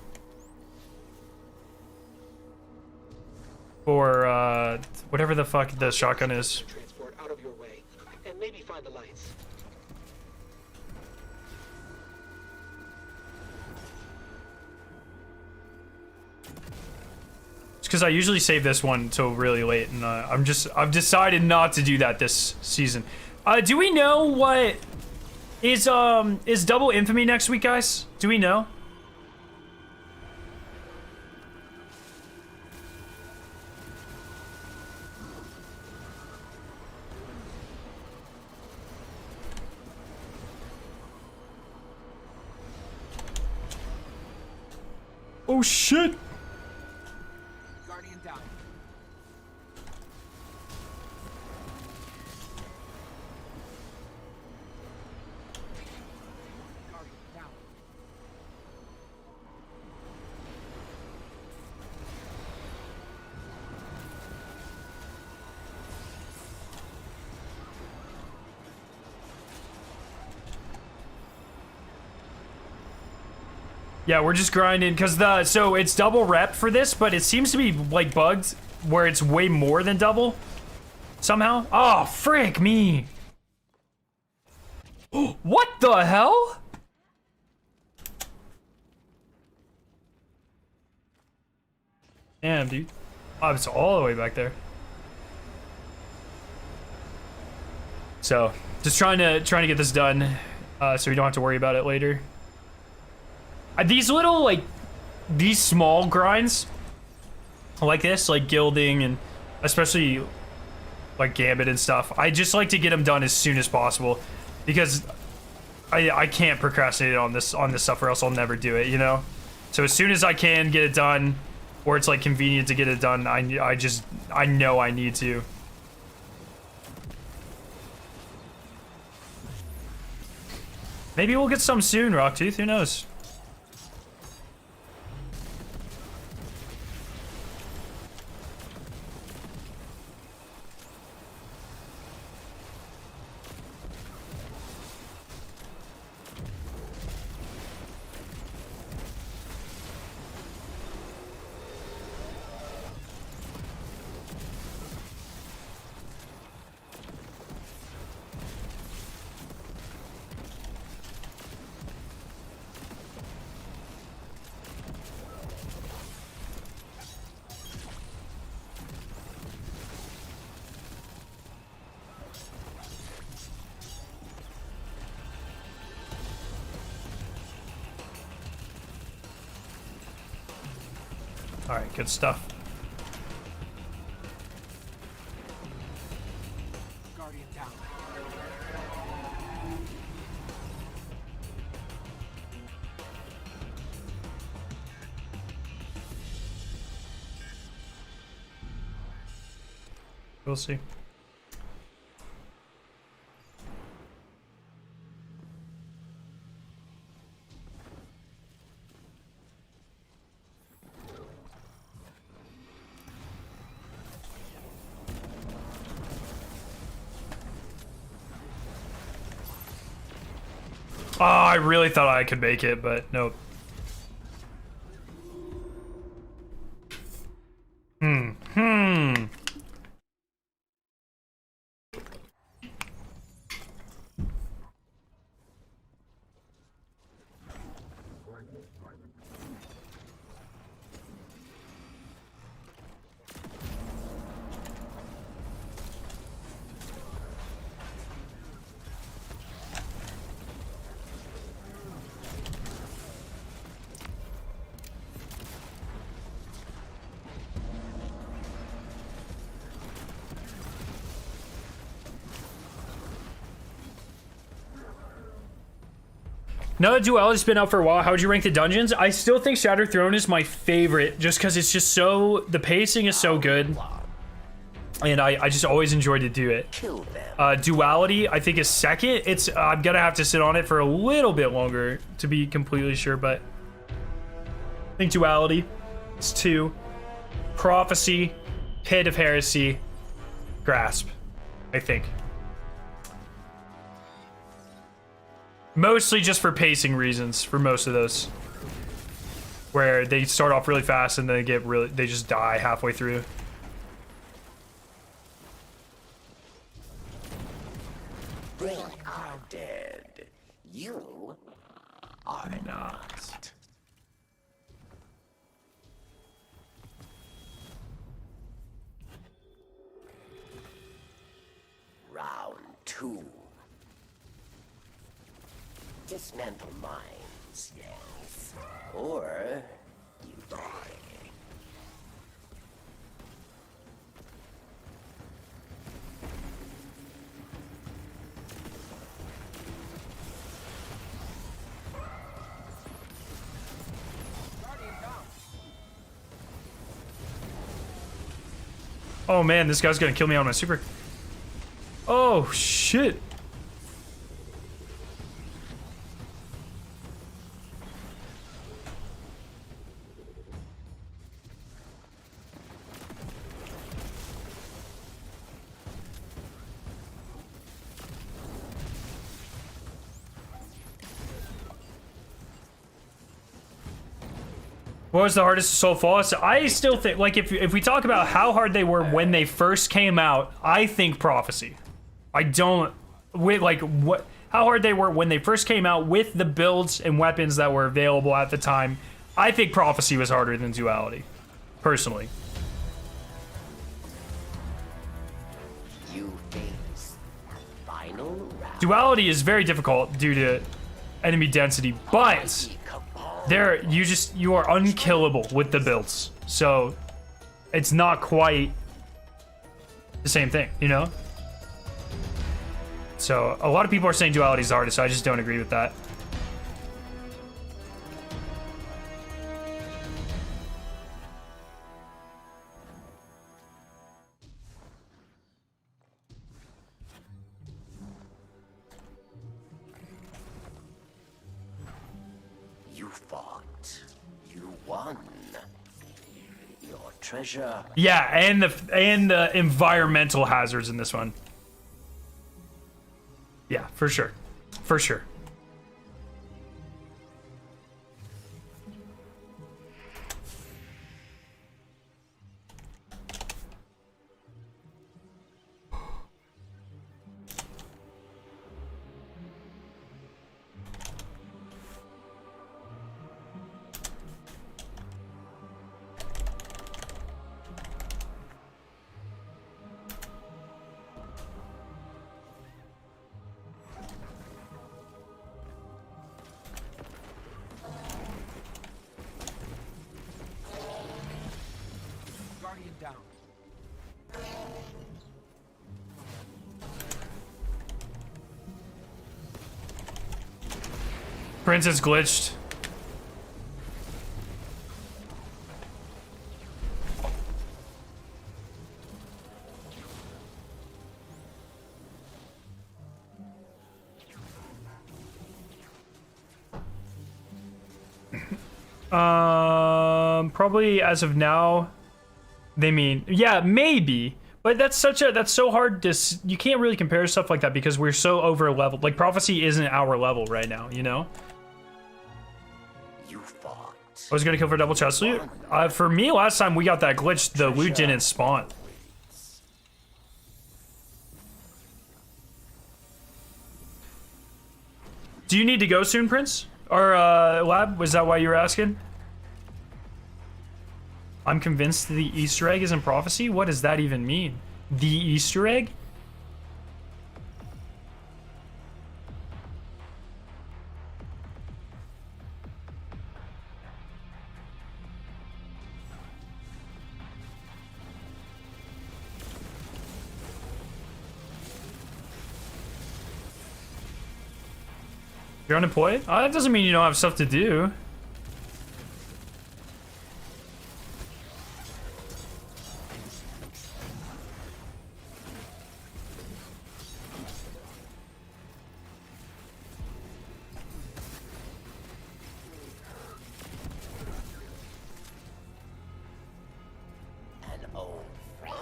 For, whatever the fuck the shotgun is. Transport out of your way, and maybe find the lights. Because I usually save this one until really late, and I've decided not to do that this season. Do we know what is Double Infamy next week, guys? Do we know? Oh shit! Guardian down. Guardian down. Yeah, we're just grinding because so it's double rep for this, but it seems to be like bugged where it's way more than double somehow. Oh, frick me! What the hell? Damn, dude. Oh, it's all the way back there. So, just trying to get this done, so we don't have to worry about it later. These little, like, these small grinds, like this, like gilding and especially like Gambit and stuff, I just like to get them done as soon as possible because I can't procrastinate on this stuff or else I'll never do it, you know? So as soon as I can get it done, or it's like convenient to get it done, I know I need to. Maybe we'll get some soon, Rocktooth, who knows? All right, good stuff. Guardian down. We'll see. Oh, I really thought I could make it, but nope. Now that Duality's been out for a while, how would you rank the dungeons? I still think Shattered Throne is my favorite, just because it's just so, the pacing is so good, and I just always enjoy to do it. Duality, I think, is second. It's I'm gonna have to sit on it for a little bit longer to be completely sure, but I think Duality is 2. Prophecy, Pit of Heresy, Grasp, I think. Mostly just for pacing reasons for most of those, where they start off really fast and then they just die halfway through. They are dead. You are not. Round 2. Dismantle mines, yes. Or you die. Oh man, this guy's gonna kill me on my super. Oh shit. What was the hardest so far? So I still think, like, if we talk about how hard they were when they first came out, I think Prophecy. I don't, with like how hard they were when they first came out with the builds and weapons that were available at the time. I think Prophecy was harder than Duality, personally. You face final round. Duality is very difficult due to enemy density, but there you are unkillable with the builds, so it's not quite the same thing, you know. So a lot of people are saying Duality is the hardest, so I just don't agree with that. You fought. You won. Your treasure. Yeah, and the environmental hazards in this one. Yeah, for sure. For sure. Guardian down. Princess glitched. Probably as of now, they mean, yeah, maybe, but that's so hard to, you can't really compare stuff like that because we're so over leveled. Like Prophecy isn't our level right now, you know? You fought. I was gonna kill for double chest loot. For me, last time we got that glitch, the loot didn't spawn. Do you need to go soon, Prince? Or, Lab? Was that why you were asking? I'm convinced the Easter egg is in Prophecy? What does that even mean? The Easter egg? You're unemployed? That doesn't mean you don't have stuff to do. An old friend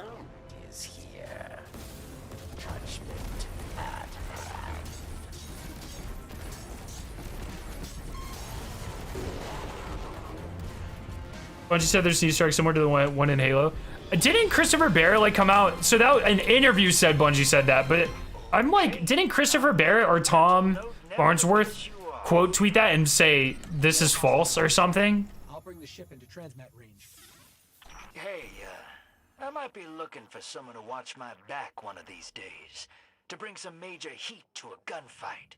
is here. Judgment at hand. Bungie said there's an Easter egg similar to the one in Halo. Didn't Christopher Barrett like come out? So that an interview said Bungie said that, but I'm like, didn't Christopher Barrett or Tom Barnesworth quote tweet that and say this is false or something? I'll bring the ship into transmat range. Hey, I might be looking for someone to watch my back one of these days. To bring some major heat to a gunfight.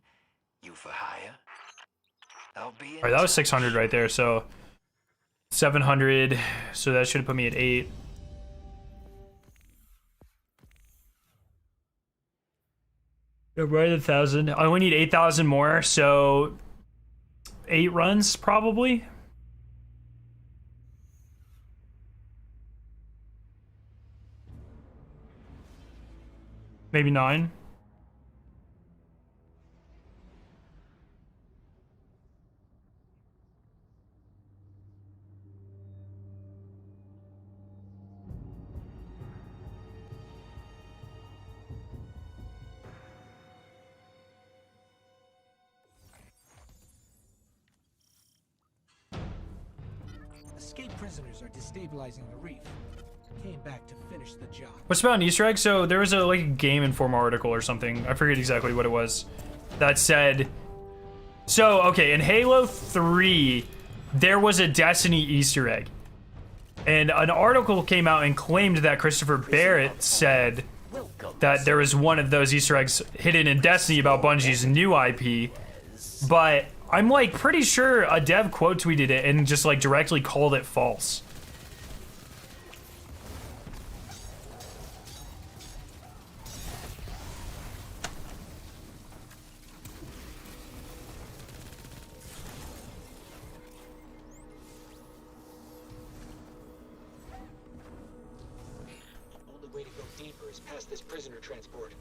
You for hire? I'll be in All right, that was touch. 600 right there, so 700. So that should have put me at 8. Right at 1,000. I only need 8,000 more, so 8 runs probably. Maybe 9. Escaped prisoners are destabilizing the reef. Came back to finish the job. What's about an Easter egg? So there was a like a Game Informer article or something. I forget exactly what it was. That said, so okay, in Halo 3, there was a Destiny Easter egg, and an article came out and claimed that Christopher Barrett said that there was one of those Easter eggs hidden in Destiny about Bungie's new IP, but I'm like pretty sure a dev quote tweeted it and just like directly called it false. Only way to go deeper is past this prisoner transport.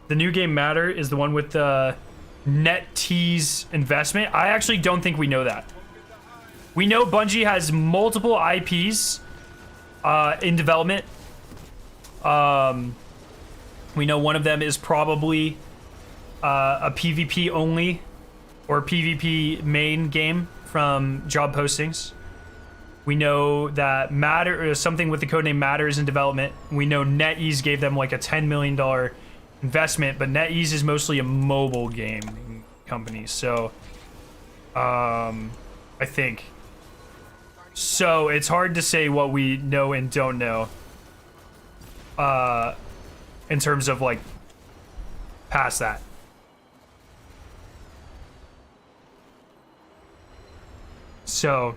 The new game Matter is the one with the NetEase investment. I actually don't think we know that. We know Bungie has multiple IPs in development. We know one of them is probably a PvP only or PvP main game from job postings. We know that Matter, or something with the codename Matter, is in development. We know NetEase gave them like a $10 million investment, but NetEase is mostly a mobile game company, so I think. So it's hard to say what we know and don't know in terms of like past that. So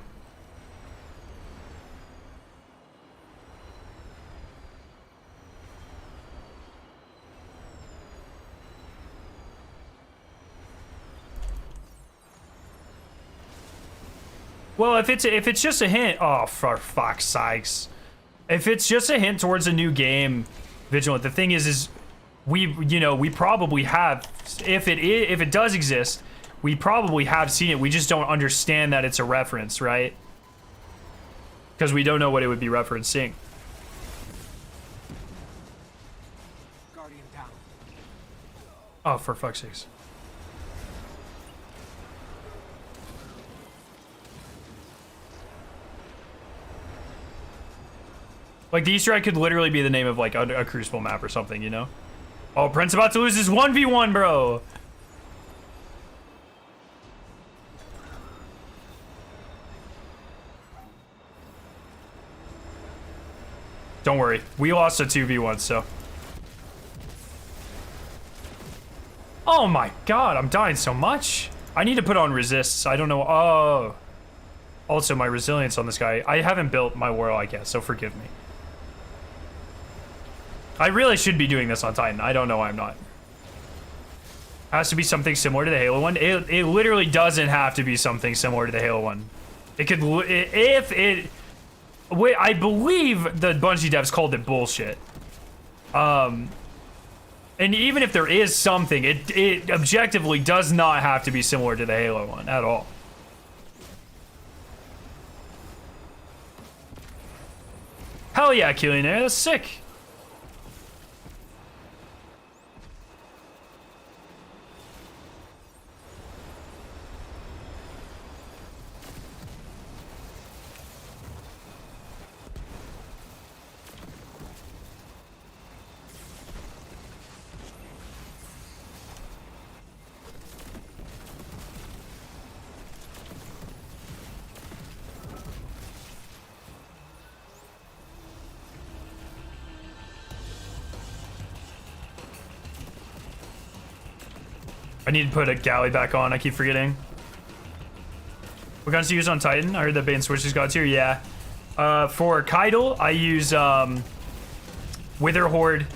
well, if it's just a hint, oh, for fuck's sakes. If it's just a hint towards a new game, Vigilant, the thing is we probably have, if it does exist, we probably have seen it. We just don't understand that it's a reference, right? Because we don't know what it would be referencing. Guardian down. Oh, for fuck's sakes. Like, the Easter egg could literally be the name of, like, a Crucible map or something, you know? Oh, Prince about to lose his 1v1, bro! Don't worry. We lost a 2v1, so... Oh my god, I'm dying so much. I need to put on resists. I don't know. Oh. Also, my resilience on this guy. I haven't built my warlock yet, so forgive me. I really should be doing this on Titan. I don't know why I'm not. Has to be something similar to the Halo one. It literally doesn't have to be something similar to the Halo one. It could, if it, wait, I believe the Bungie devs called it bullshit. And even if there is something, it objectively does not have to be similar to the Halo one at all. Hell yeah, Killionaire, that's sick. I need to put a galley back on. I keep forgetting. What guns do you use on Titan? I heard that bait and switch has got tier. Yeah. For Kydal, I use Wither Horde,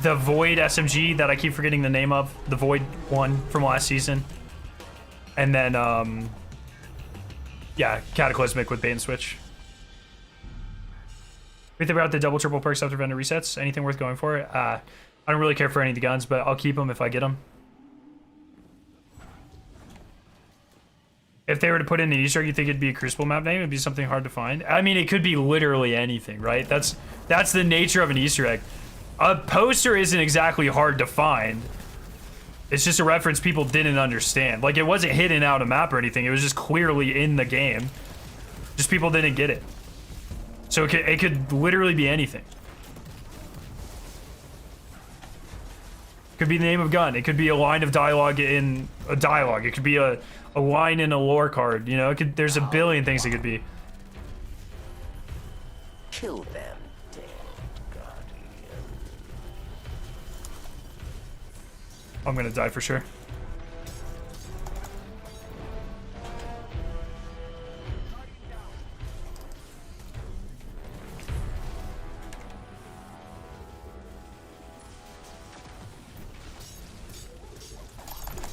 the Void SMG that I keep forgetting the name of, the Void one from last season, and then yeah, Cataclysmic with bait and switch. We think about the double triple perks after vendor resets. Anything worth going for? I don't really care for any of the guns, but I'll keep them if I get them. If they were to put in an Easter egg, you think it'd be a Crucible map name? It'd be something hard to find. I mean, it could be literally anything, right? That's the nature of an Easter egg. A poster isn't exactly hard to find. It's just a reference people didn't understand. Like, it wasn't hidden out a map or anything. It was just clearly in the game. Just people didn't get it. So it could literally be anything. Could be the name of gun. It could be a line of dialogue in a dialogue. It could be a line in a lore card. You know, there's a billion things it could be. Kill them, dead guardian. I'm gonna die for sure.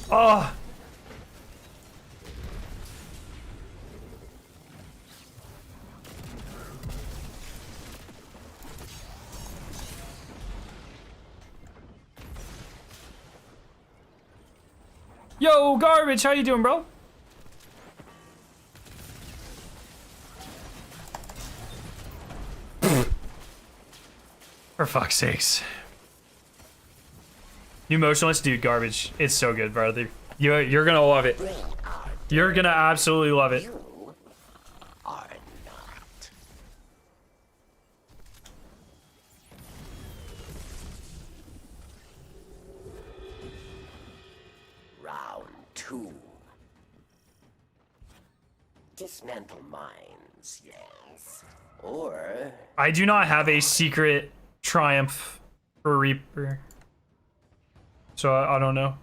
Oh. Yo, Garbage, how you doing, bro? For fuck's sakes. New motionless, dude, Garbage. It's so good, brother. You're gonna love it. You're gonna absolutely love it. You are not. Round 2. Dismantle mines, yes. Or I do not have a secret triumph for Reaper. So I don't know.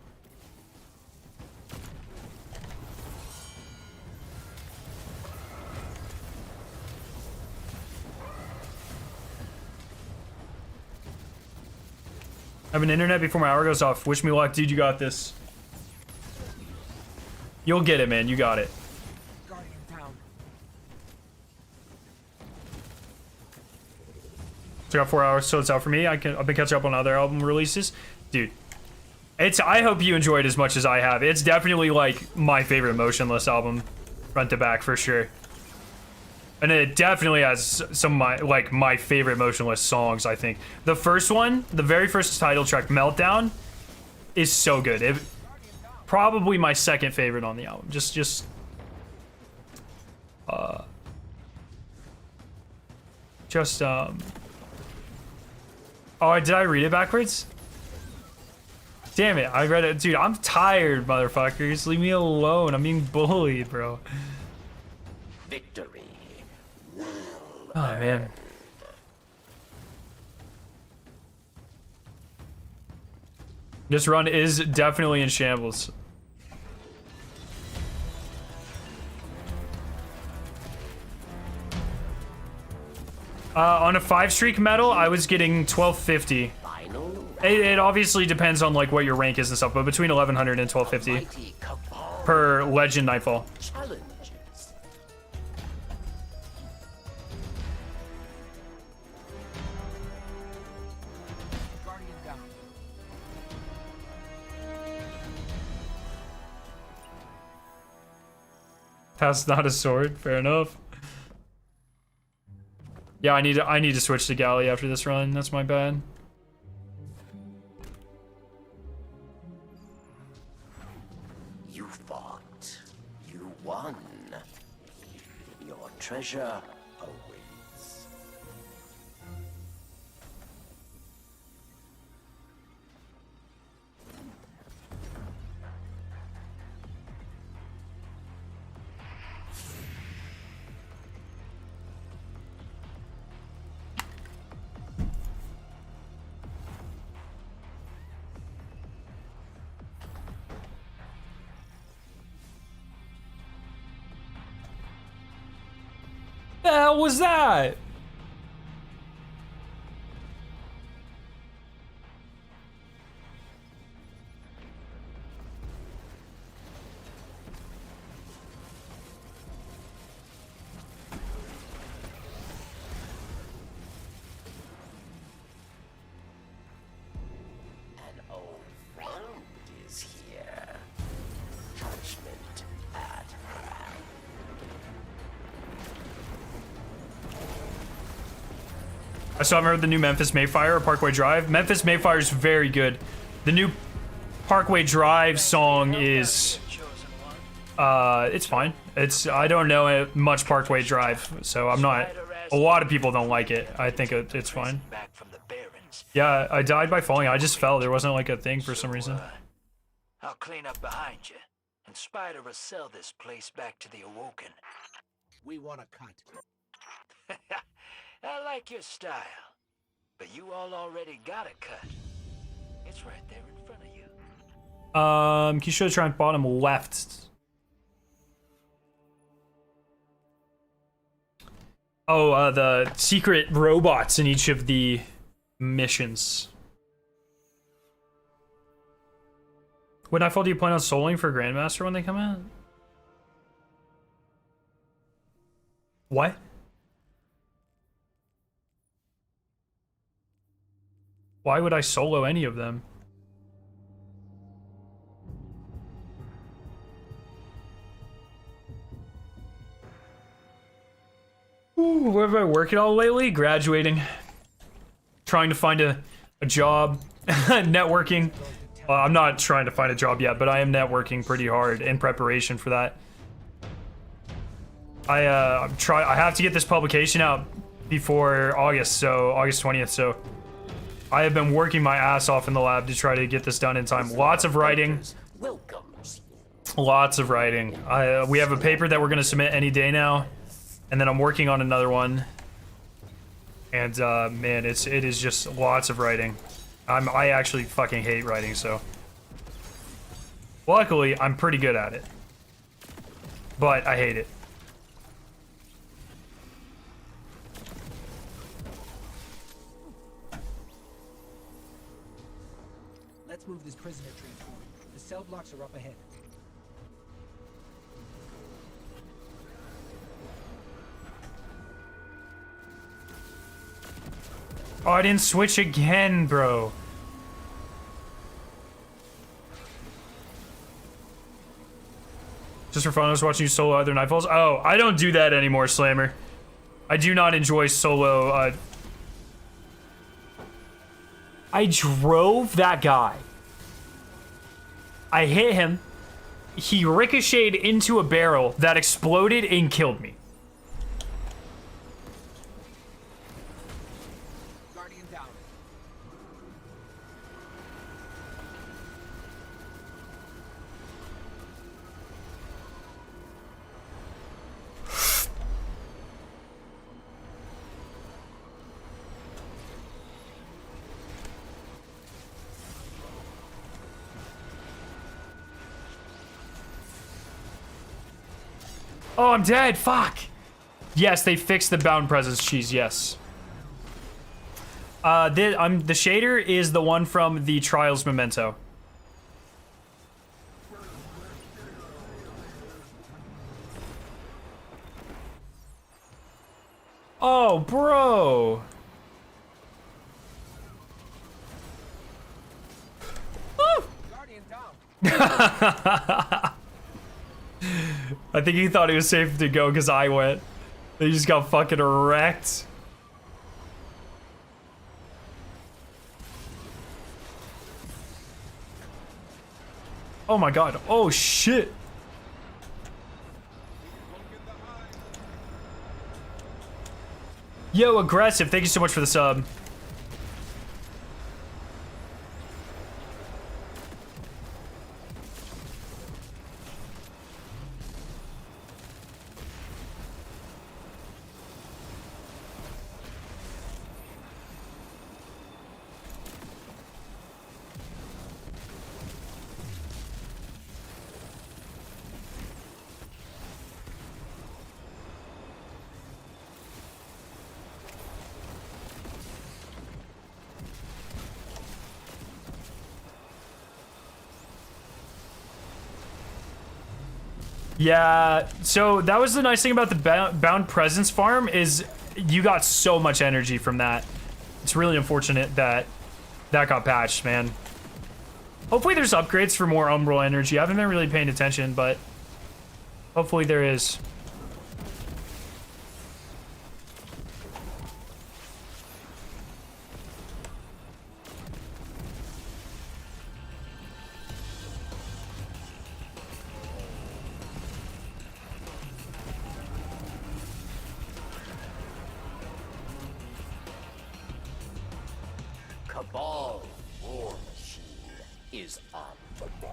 I have an internet before my hour goes off. Wish me luck, dude. You got this. You'll get it, man. You got it. Guardian down. So I got 4 hours, so it's out for me. I've been catching up on other album releases. Dude, I hope you enjoyed as much as I have. It's definitely like my favorite Motionless album, front to back for sure. And it definitely has some of my favorite Motionless songs, I think. The first one, the very first title track, Meltdown, is so good. Probably my second favorite on the album. Oh, did I read it backwards? Damn it, I read it. Dude, I'm tired, motherfuckers. Leave me alone. I'm being bullied, bro. victory. Oh, man. This run is definitely in shambles. On a 5-streak medal, I was getting 1250. It obviously depends on like what your rank is and stuff, but between 1100 and 1250 per legend nightfall. Guardian down. That's not a sword. Fair enough. Yeah, I need to switch to galley after this run. That's my bad. You fought. You won. Your treasure awaits. The hell was that? An old friend is here. Judgment at hand. I still haven't heard the new Memphis Mayfire or Parkway Drive. Memphis Mayfire is very good. The new Parkway Drive song is, it's fine. I don't know much Parkway Drive, so I'm not. A lot of people don't like it. I think it's fine. Back from the Barrens. Yeah, I died by falling. I just fell. There wasn't like a thing for some reason. I'll clean up behind you, and Spider will sell this place back to the Awoken. We want a cut. I like your style, but you all already got a cut. It's right there in front of you. Can you show the trunk bottom left? Oh, the secret robots in each of the missions. What nightfall do you plan on soloing for Grandmaster when they come out? What? Why would I solo any of them? Ooh, where have I worked at all lately? Graduating. Trying to find a job. Networking. I'm not trying to find a job yet, but I am networking pretty hard in preparation for that. I have to get this publication out before August 20th, so I have been working my ass off in the lab to try to get this done in time. Lots of writing. Lots of writing. We have a paper that we're going to submit any day now, and then I'm working on another one. And man, it is just lots of writing. I actually fucking hate writing, so luckily I'm pretty good at it, but I hate it. Let's move this prisoner train forward. The cell blocks are up ahead. Oh, I didn't switch again, bro. Just for fun, I was watching you solo other nightfalls. Oh, I don't do that anymore, Slammer. I do not enjoy solo. I drove that guy. I hit him. He ricocheted into a barrel that exploded and killed me. Guardian down. Oh, I'm dead. Fuck. Yes, they fixed the bound presence cheese. Yes. The shader is the one from the Trials memento. Oh, bro. I think he thought he was safe to go because I went. They just got fucking wrecked. Oh my god. Oh shit. Yo, aggressive. Thank you so much for the sub. Yeah, so that was the nice thing about the bound presence farm is you got so much energy from that. It's really unfortunate that that got patched, man. Hopefully there's upgrades for more Umbral energy. I haven't been really paying attention, but hopefully there is.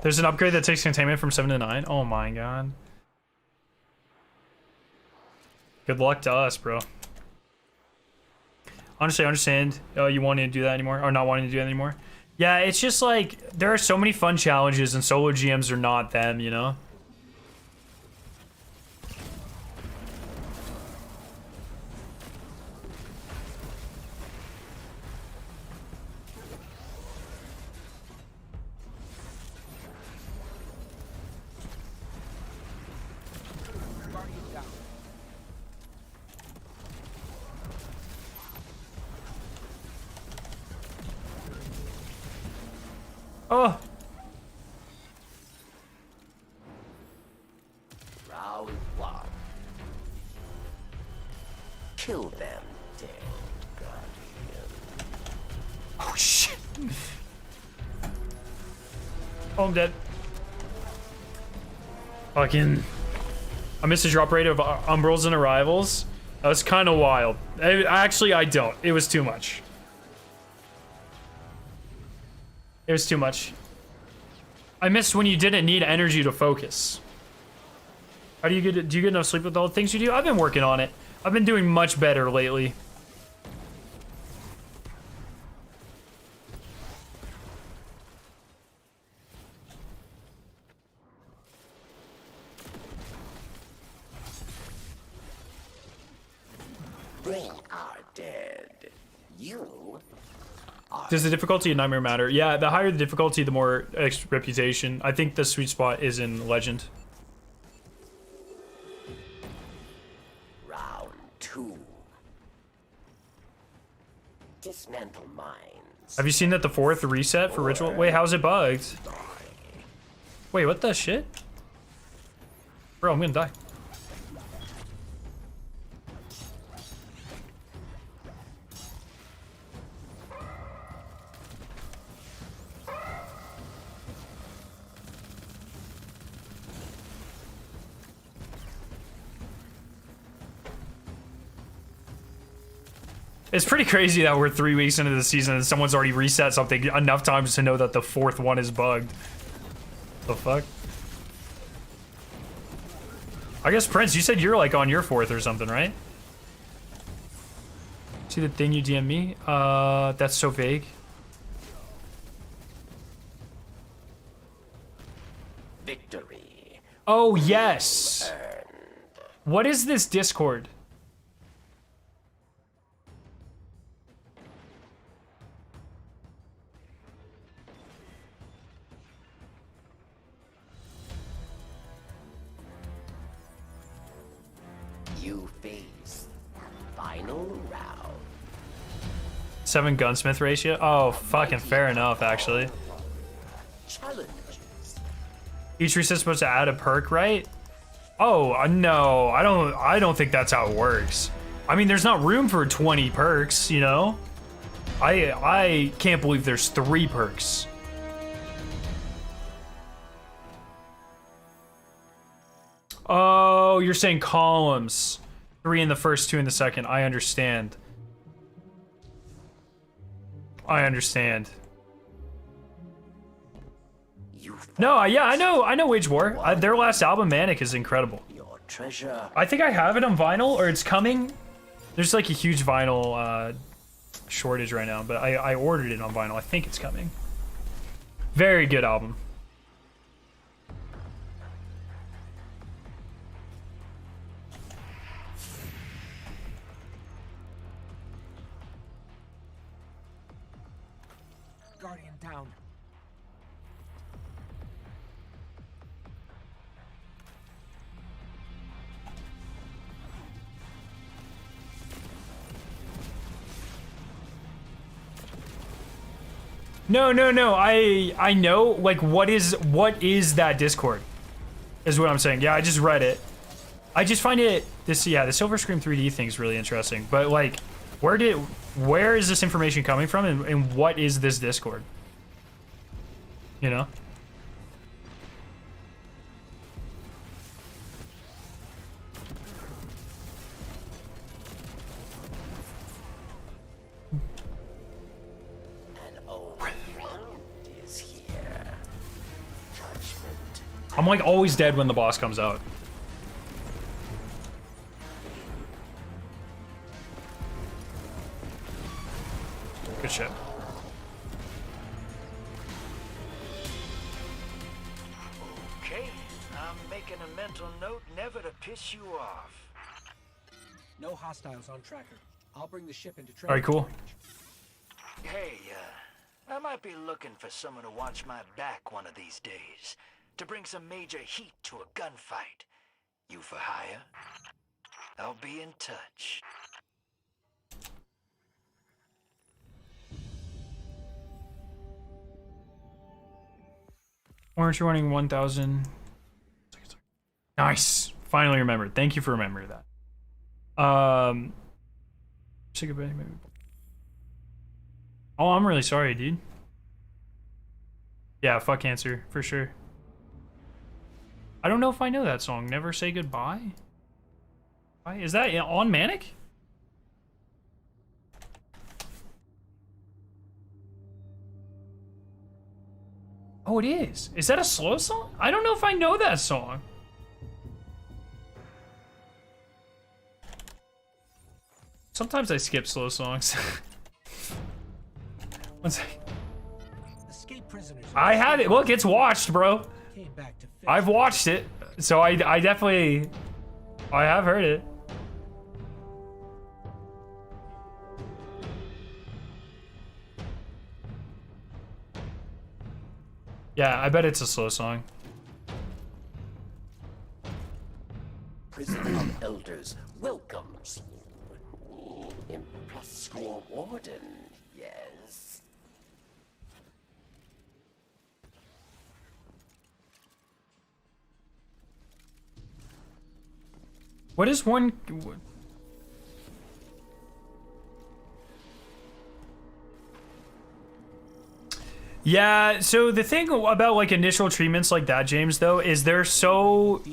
There's an upgrade that takes containment from 7 to 9. Oh my god. Good luck to us, bro. Honestly, I understand you wanting to do that anymore, or not wanting to do that anymore. Yeah, it's just like, there are so many fun challenges and solo GMs are not them, you know? Oh. Round 1. Kill them, dead guardian. Oh shit. Oh, I'm dead. Fucking. I missed the drop rate of Umbrals and Arrivals. That was kind of wild. Actually, I don't. It was too much. It was too much. I missed when you didn't need energy to focus. How do you get enough sleep with all the things you do? I've been working on it. I've been doing much better lately. They are dead. You Does the difficulty in Nightmare matter? Yeah, the higher the difficulty, the more reputation. I think the sweet spot is in Legend. Round 2. Dismantle mines. Have you seen that the 4th reset for Ritual? Wait, how's it bugged? Wait, what the shit? Bro, I'm gonna die. It's pretty crazy that we're 3 weeks into the season and someone's already reset something enough times to know that the 4th one is bugged. The fuck? I guess, Prince, you said you're like on your 4th or something, right? See the thing you DM me? That's so vague. Victory. Oh, yes! What is this Discord? You face final round. 7 gunsmith ratio? Oh, fucking fair enough, actually. Challenges. Each resist's supposed to add a perk, right? Oh, no, I don't think that's how it works. I mean, there's not room for 20 perks, you know? I can't believe there's 3 perks. Oh, you're saying columns. 3 in the first, 2 in the second. I understand. I understand. No, yeah, I know Wage War. Their last album, Manic, is incredible. Your treasure. I think I have it on vinyl, or it's coming. There's like a huge vinyl shortage right now, but I ordered it on vinyl. I think it's coming. Very good album. Guardian down. No. I know. Like, what is that Discord? Is what I'm saying. Yeah, I just read it. I just find it the Silver Scream 3D thing is really interesting. But like, where is this information coming from, and what is this Discord? You know. I'm like always dead when the boss comes out. Good shit. Okay, I'm making a mental note never to piss you off. No hostiles on tracker. I'll bring the ship into All right, cool. Hey, I might be looking for someone to watch my back one of these days. To bring some major heat to a gunfight. You for hire? I'll be in touch. Weren't you running 1,000? Nice. Finally remembered. Thank you for remembering that. Say goodbye, maybe. Oh, I'm really sorry, dude. Yeah, fuck cancer, for sure. I don't know if I know that song. Never Say Goodbye? Is that on Manic? Oh, it is. Is that a slow song? I don't know if I know that song. Sometimes I skip slow songs. One second. Escape prisoners. I have it. Look, it's watched, bro. Came back to fix. I've watched it, so I definitely, I have heard it. Yeah, I bet it's a slow song. Prison of Elders welcomes impress your warden, yes. What is one? Yeah, so the thing about like initial treatments like that, James, though, is they're so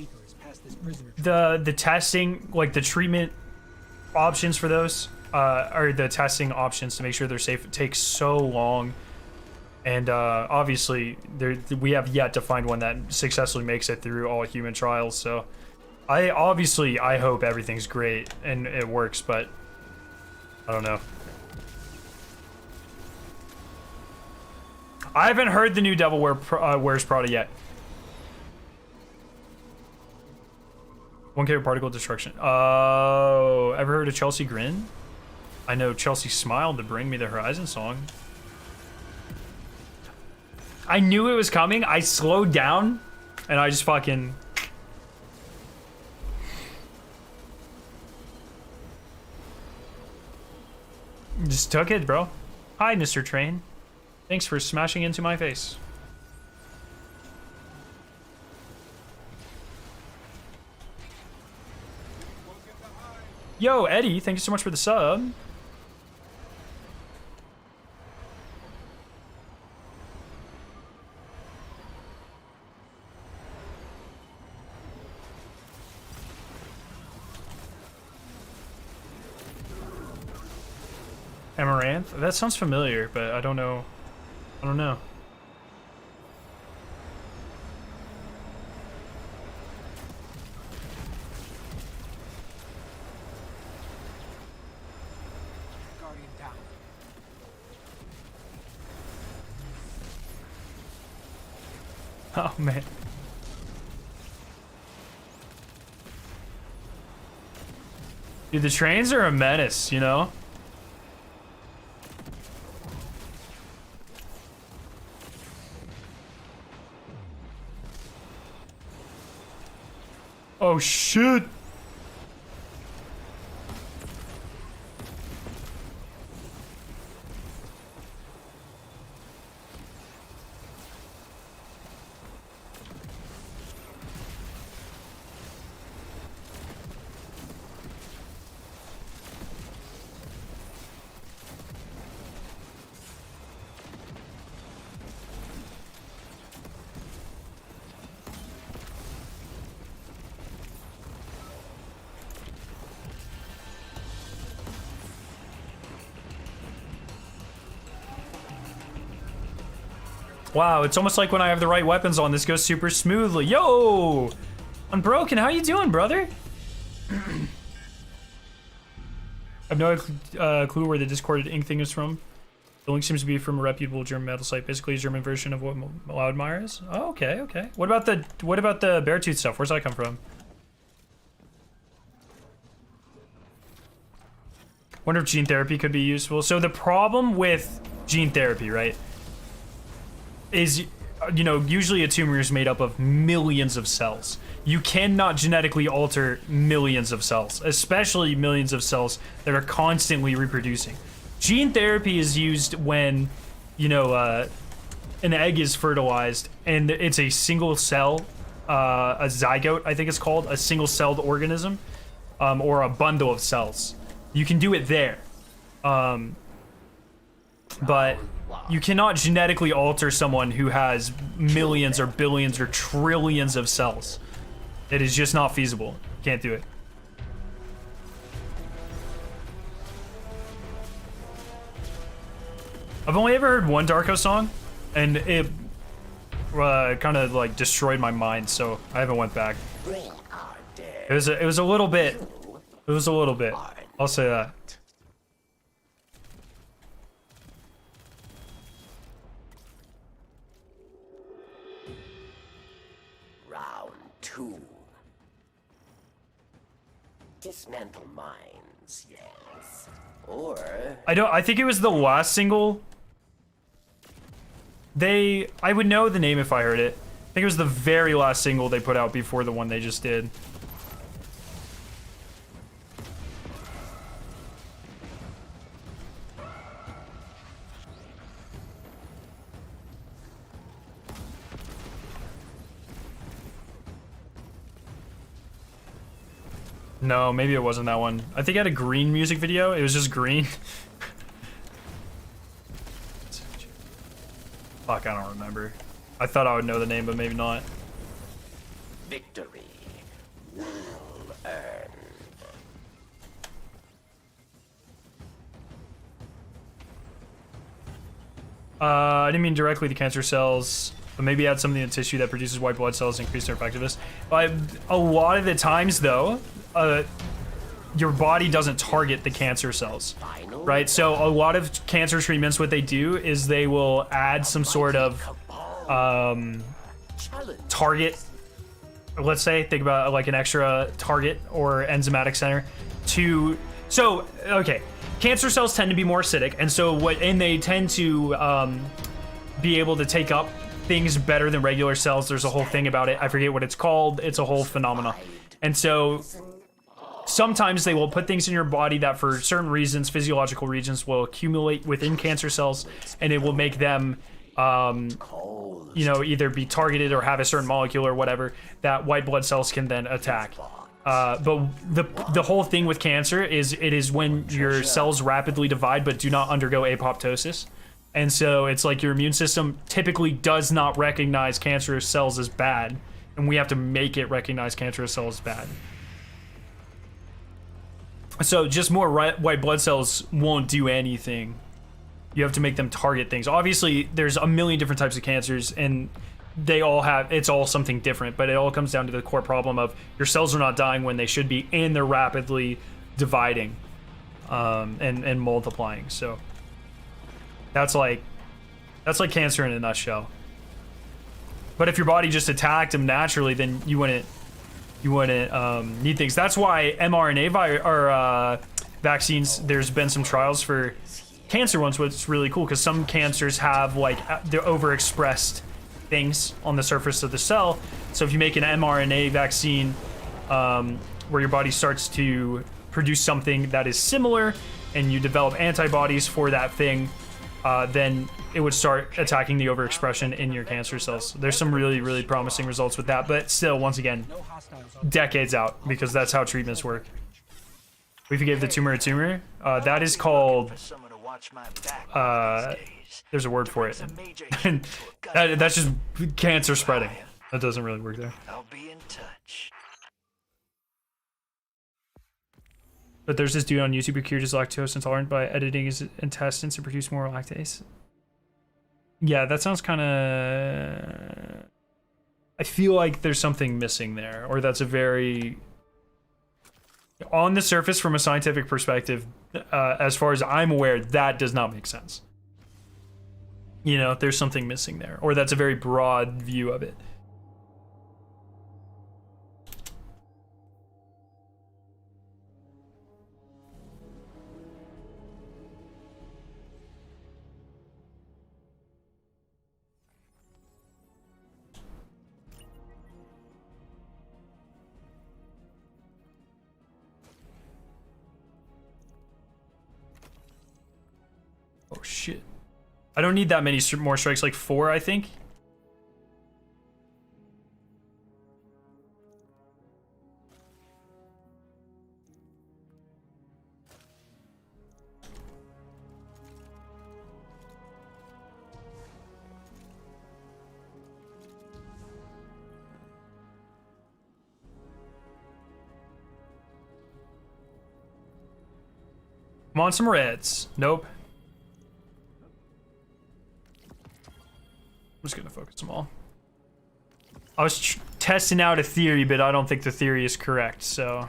the testing, like the treatment options for those, or the testing options to make sure they're safe, it takes so long. And obviously, we have yet to find one that successfully makes it through all human trials. So, I hope everything's great and it works, but I don't know. I haven't heard the new Devil Wears Prada yet. 1K particle destruction. Oh, ever heard of Chelsea Grin? I know Chelsea smiled to bring me the Horizon song. I knew it was coming. I slowed down and I just fucking... just took it, bro. Hi, Mr. Train. Thanks for smashing into my face. Yo, Eddie, thank you so much for the sub. Amaranth? That sounds familiar, but I don't know. I don't know. Guardian down. Oh, man. Dude, the trains are a menace, you know? Oh, shit. Wow, it's almost like when I have the right weapons on, this goes super smoothly. Yo! Unbroken, how you doing, brother? I have no clue where the discorded ink thing is from. The link seems to be from a reputable German metal site, basically a German version of what Loudmire is. Oh, okay, okay. What about the Beartooth stuff? Where's that come from? Wonder if gene therapy could be useful. So the problem with gene therapy, right, is, you know, usually a tumor is made up of millions of cells. You cannot genetically alter millions of cells, especially millions of cells that are constantly reproducing. Gene therapy is used when, you know, an egg is fertilized and it's a single cell, a zygote, I think it's called, a single-celled organism, or a bundle of cells. You can do it there. But you cannot genetically alter someone who has millions or billions or trillions of cells. It is just not feasible. Can't do it. I've only ever heard one Darko song, and it kind of like destroyed my mind, so I haven't went back. It was a little bit. It was a little bit. I'll say that. Round 2. Dismantle mines, yes. Or I think it was the last single. I would know the name if I heard it. I think it was the very last single they put out before the one they just did. No, maybe it wasn't that one. I think it had a green music video. It was just green. Fuck, I don't remember. I thought I would know the name, but maybe not. victory well earned. I didn't mean directly to cancer cells, but maybe add something in the tissue that produces white blood cells and increase their effectiveness. A lot of the times, though, your body doesn't target the cancer cells, right? So a lot of cancer treatments, what they do is they will add some sort of target let's say, think about like an extra target or enzymatic center to, so, okay, cancer cells tend to be more acidic, and they tend to be able to take up things better than regular cells. There's a whole thing about it. I forget what it's called. It's a whole phenomena. And so sometimes they will put things in your body that for certain reasons, physiological reasons, will accumulate within cancer cells, and it will make them, you know, either be targeted or have a certain molecule or whatever that white blood cells can then attack. But the whole thing with cancer is it is when your cells rapidly divide but do not undergo apoptosis. And so it's like your immune system typically does not recognize cancerous cells as bad, and we have to make it recognize cancerous cells as bad. So just more white blood cells won't do anything. You have to make them target things. Obviously, there's a million different types of cancers, and they all have, it's all something different, but it all comes down to the core problem of your cells are not dying when they should be, and they're rapidly dividing and multiplying. So that's like cancer in a nutshell. But if your body just attacked them naturally, then you wouldn't need things. That's why mRNA vaccines, there's been some trials for cancer ones, which is really cool because some cancers have like they're overexpressed things on the surface of the cell. So if you make an mRNA vaccine where your body starts to produce something that is similar and you develop antibodies for that thing, then it would start attacking the overexpression in your cancer cells. There's some really, really promising results with that, but still, once again, decades out because that's how treatments work. We gave the tumor a tumor. That is called, there's a word for it. That's just cancer spreading. That doesn't really work there. I'll be in touch. But there's this dude on YouTube who cured his lactose intolerant by editing his intestines to produce more lactase. Yeah, that sounds kind of... I feel like there's something missing there, or that's a very... On the surface, from a scientific perspective, as far as I'm aware, that does not make sense. You know, there's something missing there, or that's a very broad view of it. Oh shit. I don't need that many more strikes, like 4, I think. Come on, some reds. Nope. I'm just gonna focus them all. I was testing out a theory, but I don't think the theory is correct, so...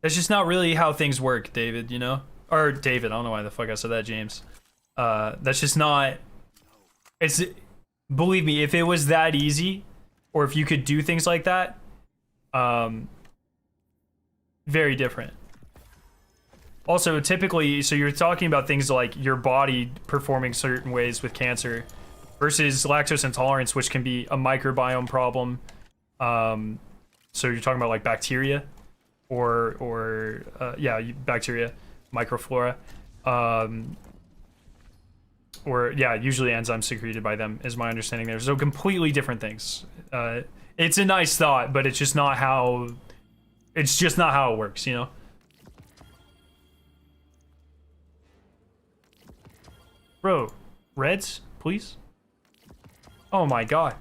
That's just not really how things work, David, you know? Or David, I don't know why the fuck I said that, James. That's just not... It's... Believe me, if it was that easy, or if you could do things like that, very different. Also, typically, so you're talking about things like your body performing certain ways with cancer versus lactose intolerance, which can be a microbiome problem. So you're talking about like bacteria or yeah, bacteria, microflora. Or yeah, usually enzymes secreted by them is my understanding there. So completely different things. It's a nice thought, but it's just not how it works, you know? Bro, reds, please? Oh my god.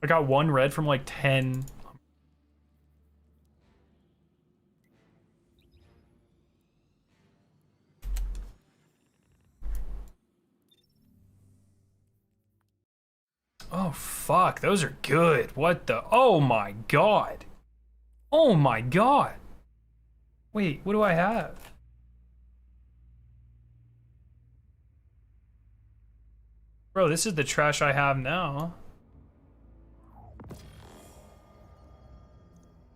I got 1 red from like 10. Oh, fuck. Those are good. What the? Oh, my God. Oh, my God. Wait, what do I have? Bro, this is the trash I have now.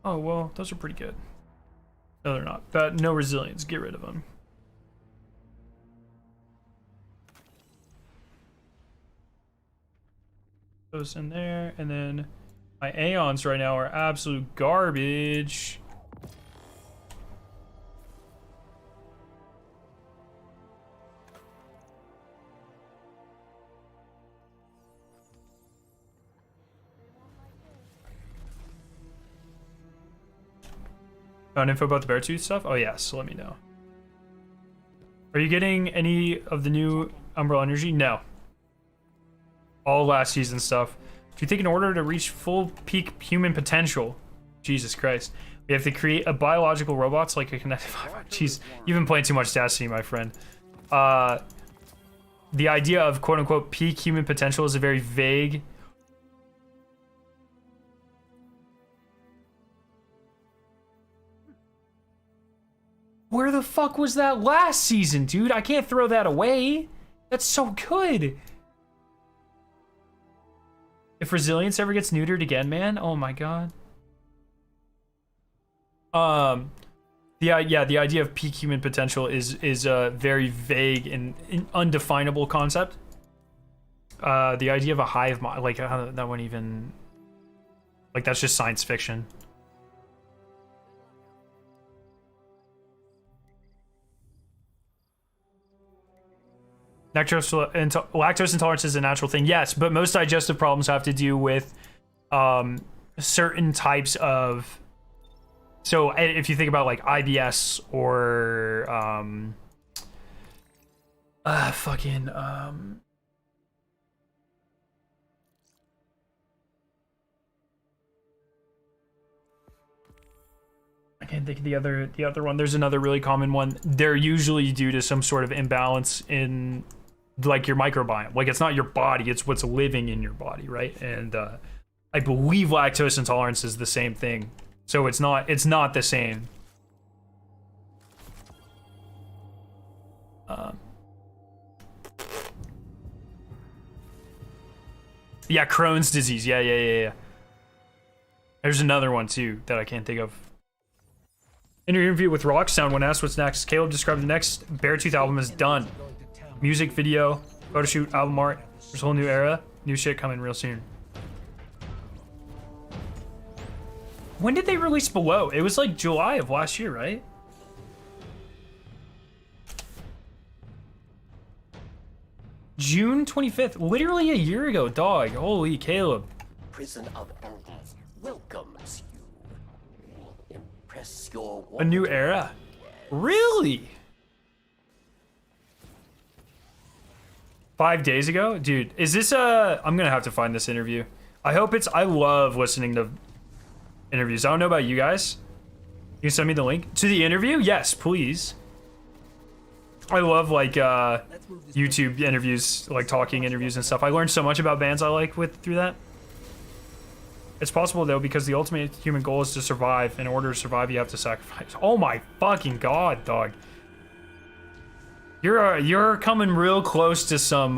Oh, well, those are pretty good. No, they're not. But no resilience. Get rid of them. Those in there, and then my Aeons right now are absolute garbage. Found info about the Beartooth stuff? Oh yes, let me know. Are you getting any of the new Umbral energy? No. All last season stuff. Do you think in order to reach full peak human potential, Jesus Christ, we have to create a biological robots like a connected... Jeez, you've been playing too much Destiny, my friend. The idea of quote-unquote peak human potential is a very vague... Where the fuck was that last season, dude? I can't throw that away. That's so good. If resilience ever gets neutered again, man, oh my god. The idea of peak human potential is a very vague and undefinable concept. The idea of a hive mind, like that wouldn't even, like that's just science fiction. Lactose intolerance is a natural thing, yes, but most digestive problems have to do with certain types of... So if you think about like IBS or I can't think of the other one. There's another really common one. They're usually due to some sort of imbalance in like your microbiome. Like it's not your body, it's what's living in your body, right? And I believe lactose intolerance is the same thing. So it's not the same. Yeah, Crohn's disease. Yeah. There's another one too that I can't think of. In your interview with Rocksound, when asked what's next, Caleb described the next Beartooth album as done. Music, video, photo shoot, album art. There's a whole new era. New shit coming real soon. When did they release Below? It was like July of last year, right? June 25th. Literally a year ago, dog. Holy Caleb. Prison of Elders welcomes you. Impress your A new era? Really? 5 days ago? Dude, is this I'm gonna have to find this interview. I hope it's... I love listening to interviews. I don't know about you guys. You can send me the link to the interview? Yes, please. I love like YouTube interviews, like talking interviews and stuff. I learned so much about bands I like through that. It's possible though because the ultimate human goal is to survive. In order to survive, you have to sacrifice. Oh my fucking god, dog. You're coming real close to some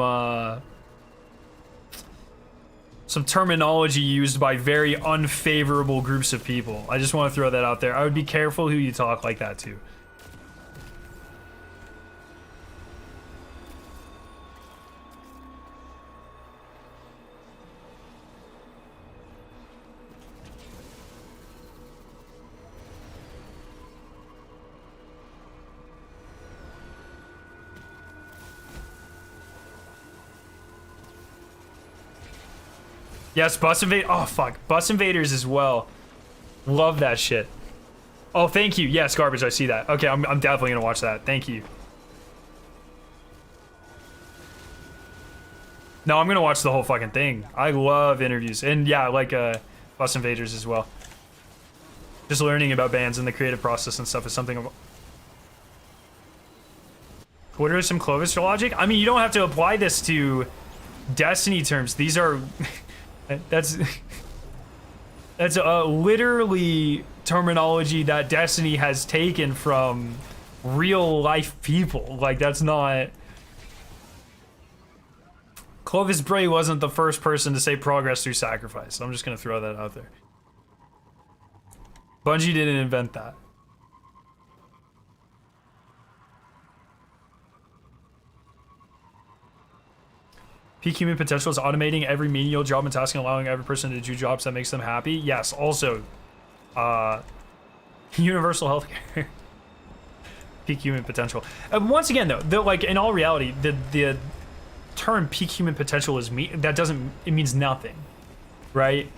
terminology used by very unfavorable groups of people. I just want to throw that out there. I would be careful who you talk like that to. Yes, Bus Invaders. Oh, fuck. Bus Invaders as well. Love that shit. Oh, thank you. Yes, Garbage, I see that. Okay, I'm definitely going to watch that. Thank you. No, I'm going to watch the whole fucking thing. I love interviews. And yeah, I like Bus Invaders as well. Just learning about bands and the creative process and stuff is something... What are some Clovis logic? I mean, you don't have to apply this to Destiny terms. These are... That's that's literally terminology that Destiny has taken from real life people. Like, that's not... Clovis Bray wasn't the first person to say progress through sacrifice. I'm just gonna throw that out there. Bungie didn't invent that. Peak human potential is automating every menial job and task and allowing every person to do jobs that makes them happy. Yes, also, universal healthcare. Peak human potential. Once again, though, like, in all reality, the term peak human potential is it means nothing, right?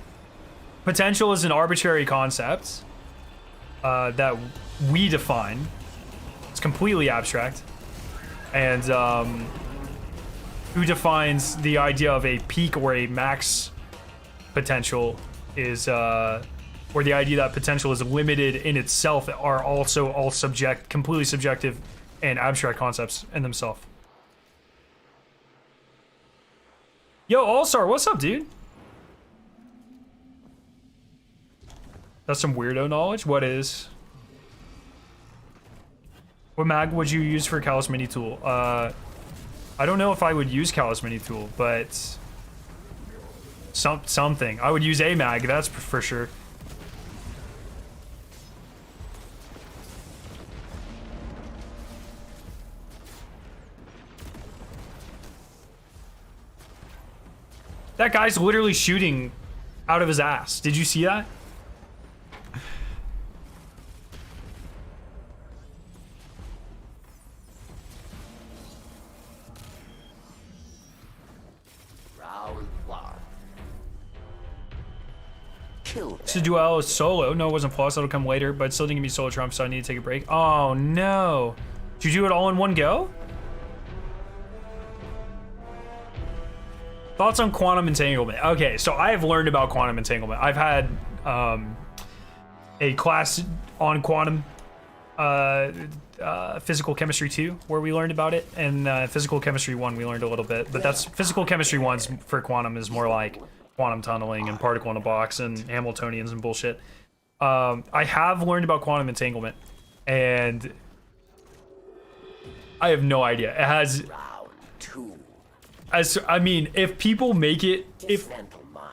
Potential is an arbitrary concept that we define. It's completely abstract, and who defines the idea of a peak or a max potential is, or the idea that potential is limited in itself, are also all completely subjective and abstract concepts in themselves. Yo, All-Star, what's up, dude? That's some weirdo knowledge. What is? What mag would you use for Callus Mini Tool? I don't know if I would use Callus Mini Tool, but something. I would use a mag, that's for sure. That guy's literally shooting out of his ass. Did you see that? To duel solo. No, it wasn't plus. That'll come later, but it still didn't give me solo trump, so I need to take a break. Oh no. Did you do it all in one go? Thoughts on quantum entanglement. Okay, so I have learned about quantum entanglement. I've had a class on quantum physical chemistry 2 where we learned about it, and physical chemistry 1 we learned a little bit, but that's physical chemistry 1's for quantum is more like quantum tunneling and particle in a box and Hamiltonians and bullshit. I have learned about quantum entanglement, and I have no idea. It has... I mean, if people make it...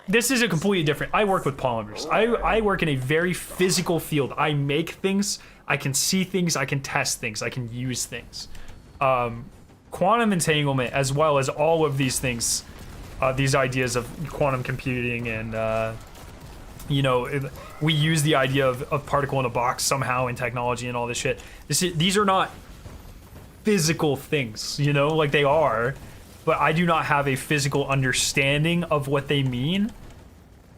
This is a completely different... I work with polymers. I work in a very physical field. I make things, I can see things, I can test things, I can use things. Quantum entanglement, as well as all of these things... these ideas of quantum computing and, you know, we use the idea of particle in a box somehow in technology and all this shit. These are not physical things, you know, like they are, but I do not have a physical understanding of what they mean.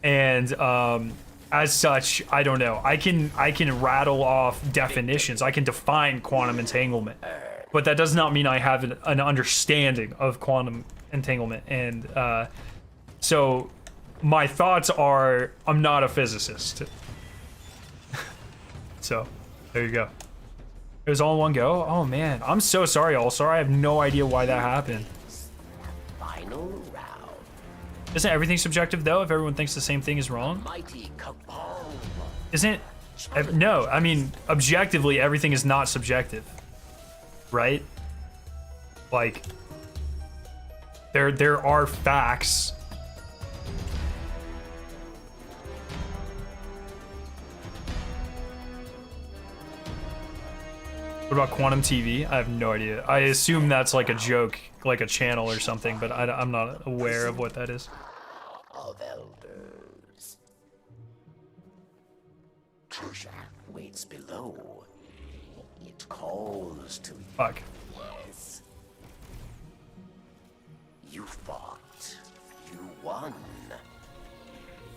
And as such, I don't know. I can rattle off definitions. I can define quantum entanglement, but that does not mean I have an understanding of quantum entanglement. And so my thoughts are, I'm not a physicist. So there you go. It was all in one go. Oh man, I'm so sorry, All-Star. I have no idea why that happened. Final round. Isn't everything subjective though? If everyone thinks the same thing is wrong, Mighty cabal. isn't? No, I mean objectively, everything is not subjective, right? Like there are facts. What about quantum TV? I have no idea. I assume that's like a joke, like a channel or something, but I'm not aware of what that is. Of elders. Treasure waits below. It calls to you. Fuck. Yes. You fought. You won.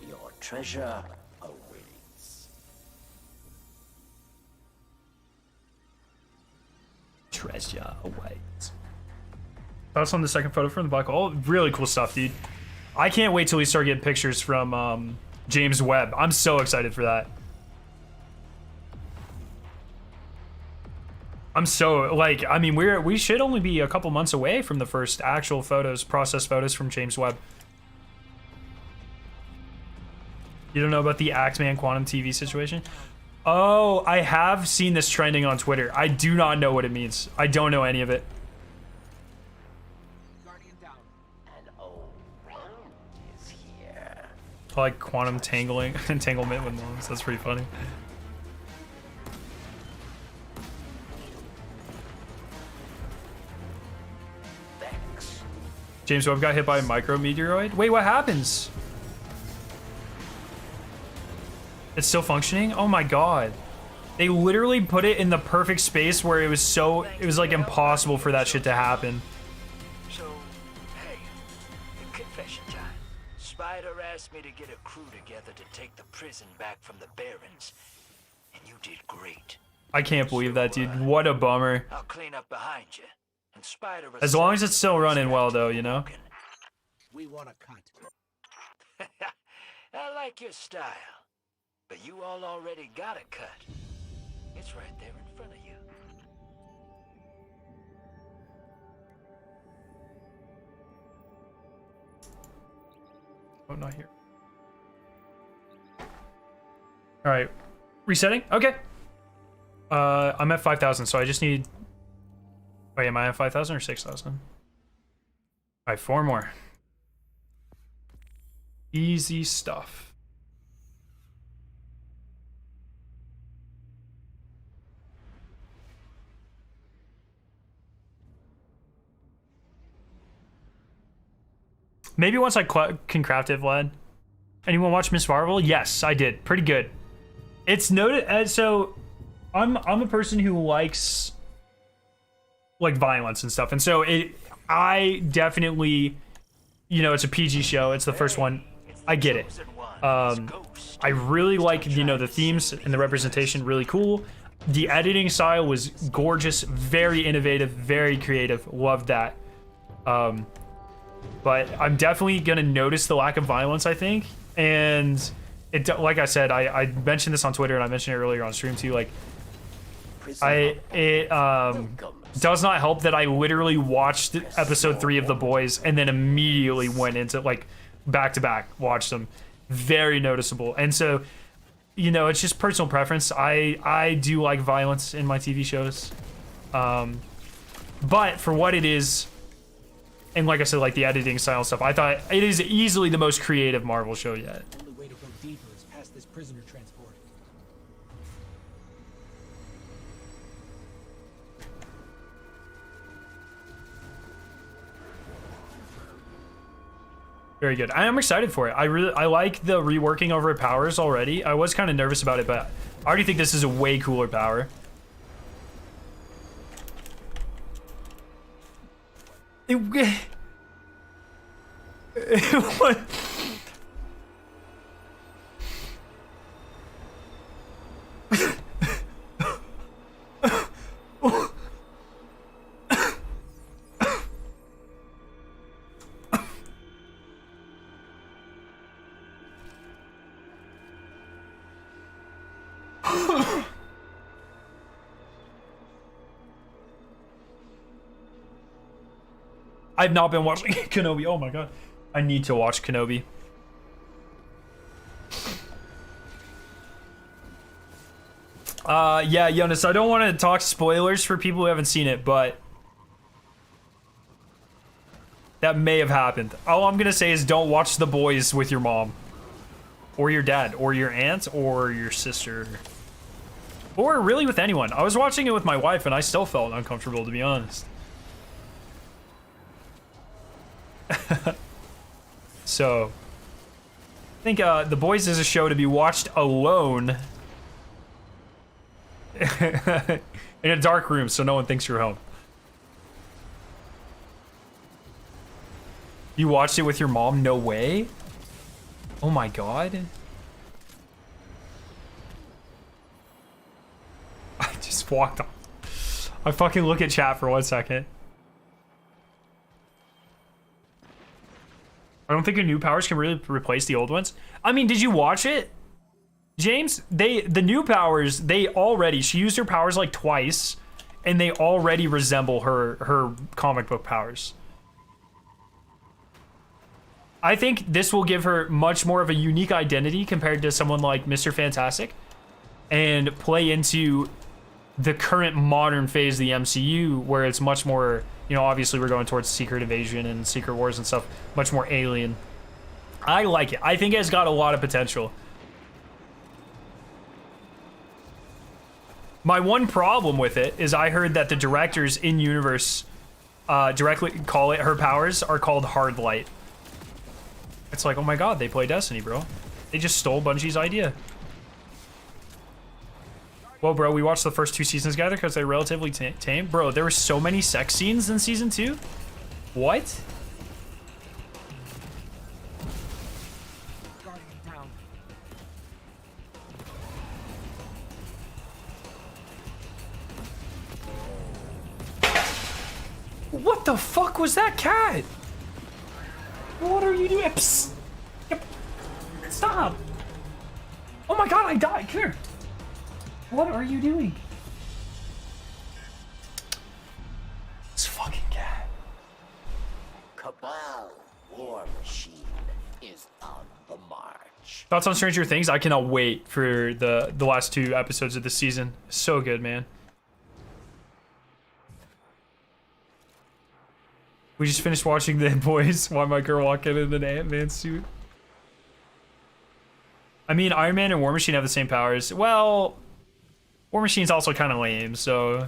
Your treasure awaits. Treasure awaits. Thoughts on the second photo from the black hole? Really cool stuff, dude. I can't wait till we start getting pictures from James Webb. I'm so excited for that. I'm so, like, I mean, we should only be a couple months away from the first actual photos, process photos from James Webb. You don't know about the Axeman Quantum TV situation? Oh, I have seen this trending on Twitter. I do not know what it means. I don't know any of it. Guardian down. An old friend is here. I like quantum tangling, entanglement with moms. That's pretty funny. Thanks. James Webb got hit by a micrometeoroid. Wait, what happens? It's still functioning? Oh my god. They literally put it in the perfect space where it was like impossible for that shit to happen. So, hey, confession time. Spider asked me to get a crew together to take the prison back from the Barons, and you did great. I can't believe that, dude. What a bummer. I'll clean up behind you. And Spider As long as it's still running well, though, you know? We want a cut. I like your style. But you all already got a cut. It's right there in front of you. Oh, not here. All right, resetting. Okay. I'm at 5,000, so I just need. Wait, am I at 5,000 or 6,000? All right, 4 more. Easy stuff. Maybe once I can craft it, Vlad. Anyone watch Miss Marvel? Yes, I did. Pretty good. It's noted. So, I'm a person who likes like violence and stuff, and so I definitely, you know, it's a PG show. It's the first one. I get it. I really like, you know, the themes and the representation. Really cool. The editing style was gorgeous, very innovative, very creative. Loved that. But I'm definitely gonna notice the lack of violence, I think, and it, like I said, I mentioned this on Twitter and I mentioned it earlier on stream too. Like, it does not help that I literally watched episode 3 of The Boys and then immediately went into like back to back watched them. Very noticeable, and so, you know, it's just personal preference. I do like violence in my TV shows, but for what it is. And like I said, like the editing style and stuff, I thought it is easily the most creative Marvel show yet. The only way to go deeper is past this prisoner transport. Very good. I am excited for it. I like the reworking over powers already. I was kind of nervous about it, but I already think this is a way cooler power. What? I've not been watching Kenobi. Oh my god. I need to watch Kenobi. Yeah, Jonas, I don't want to talk spoilers for people who haven't seen it, but that may have happened. All I'm gonna say is don't watch The Boys with your mom. Or your dad, or your aunt, or your sister. Or really with anyone. I was watching it with my wife and I still felt uncomfortable, to be honest. So, I think The Boys is a show to be watched alone in a dark room so no one thinks you're home. You watched it with your mom? No way. Oh my god. I just walked off. I fucking look at chat for 1 second. I don't think your new powers can really replace the old ones. I mean, did you watch it? James, the new powers, she used her powers like twice, and they already resemble her comic book powers. I think this will give her much more of a unique identity compared to someone like Mr. Fantastic, and play into the current modern phase of the MCU, where it's much more, you know, obviously we're going towards Secret Invasion and Secret Wars and stuff, much more alien. I like it. I think it's got a lot of potential. My one problem with it is I heard that the directors in universe directly call it, her powers are called hard light. It's like, oh my god, they play Destiny, bro. They just stole Bungie's idea. Well, bro, we watched the first 2 seasons together because they're relatively tame. Bro, there were so many sex scenes in season 2. What? Guardian down. What the fuck was that cat? What are you doing? Psst. Yep. Stop. Oh my god, I died. Come here. What are you doing? This fucking cat. Cabal War Machine is on the march. Thoughts on Stranger Things? I cannot wait for the last 2 episodes of the season. So good, man. We just finished watching The Boys. Why my girl walking in an Ant-Man suit? I mean, Iron Man and War Machine have the same powers. Well, War Machine's also kind of lame, so...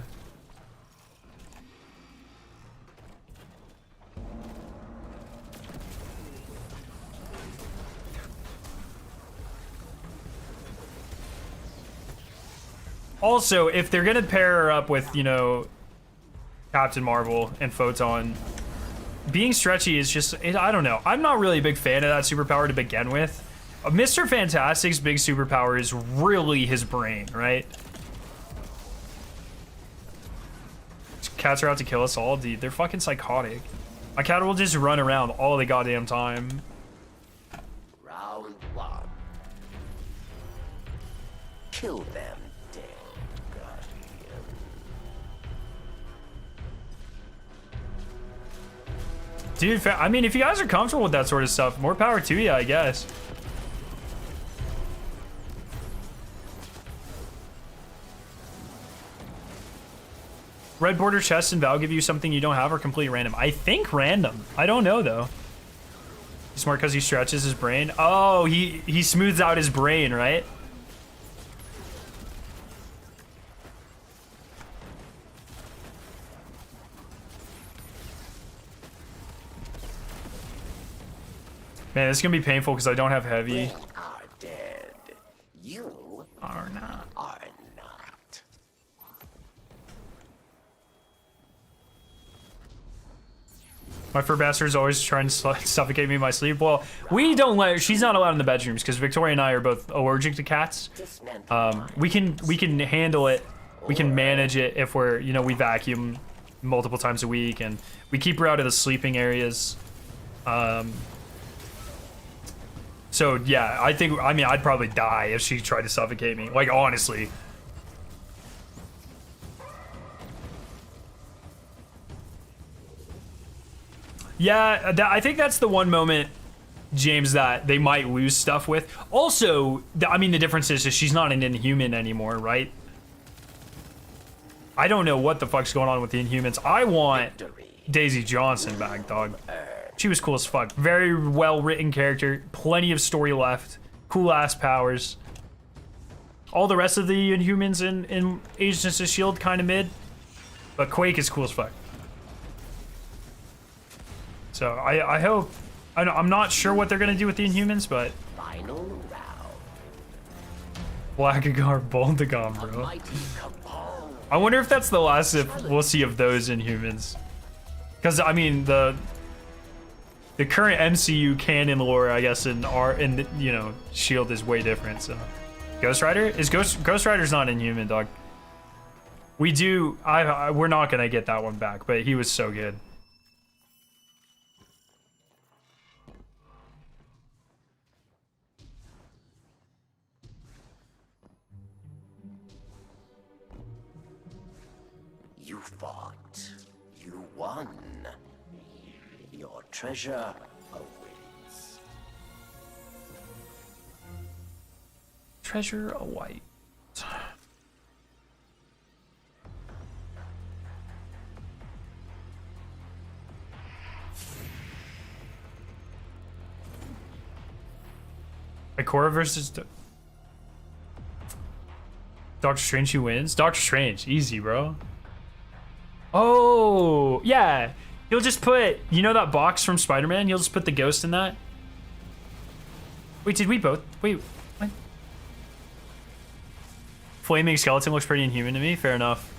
Also, if they're gonna pair her up with, you know, Captain Marvel and Photon, being stretchy is just, I don't know. I'm not really a big fan of that superpower to begin with. Mr. Fantastic's big superpower is really his brain, right? Cats are out to kill us all, dude. They're fucking psychotic. My cat will just run around all the goddamn time. Round 1. Kill them, dead Guardian. Dude, I mean, if you guys are comfortable with that sort of stuff, more power to you, I guess. Red border chests and Val give you something you don't have, or completely random? I think random. I don't know, though. He's smart because he stretches his brain. Oh, he smooths out his brain, right? Man, this is gonna be painful because I don't have heavy. They are dead. You Are not. are not. My fur bastard's always trying to suffocate me in my sleep. Well, we don't let her, she's not allowed in the bedrooms because Victoria and I are both allergic to cats. We can handle it. We can manage it if we're, you know, we vacuum multiple times a week and we keep her out of the sleeping areas. So yeah, I mean, I'd probably die if she tried to suffocate me. Like, honestly. Yeah, I think that's the one moment, James, that they might lose stuff with. Also, I mean, the difference is she's not an Inhuman anymore, right? I don't know what the fuck's going on with the Inhumans. I want Daisy Johnson back, dog. She was cool as fuck. Very well-written character. Plenty of story left. Cool-ass powers. All the rest of the Inhumans in Agents of S.H.I.E.L.D. kind of mid. But Quake is cool as fuck. So I hope... I'm not sure what they're going to do with the Inhumans, but... Final round. Blackagar, Boldagon, bro. I wonder if that's the last we'll see of those Inhumans. Because, I mean, the current MCU canon lore, I guess, in you know, S.H.I.E.L.D. is way different, so... Ghost Rider? Ghost Rider's not Inhuman, dog. We do... we're not gonna get that one back, but he was so good. You fought. You won. Your treasure awaits. treasure a white. Ikora versus Doctor Strange, who wins? Doctor Strange, easy, bro. Oh, yeah. He'll just put, you know that box from Spider-Man? He'll just put the ghost in that. Wait, did we both? Wait, what? Flaming skeleton looks pretty inhuman to me. Fair enough.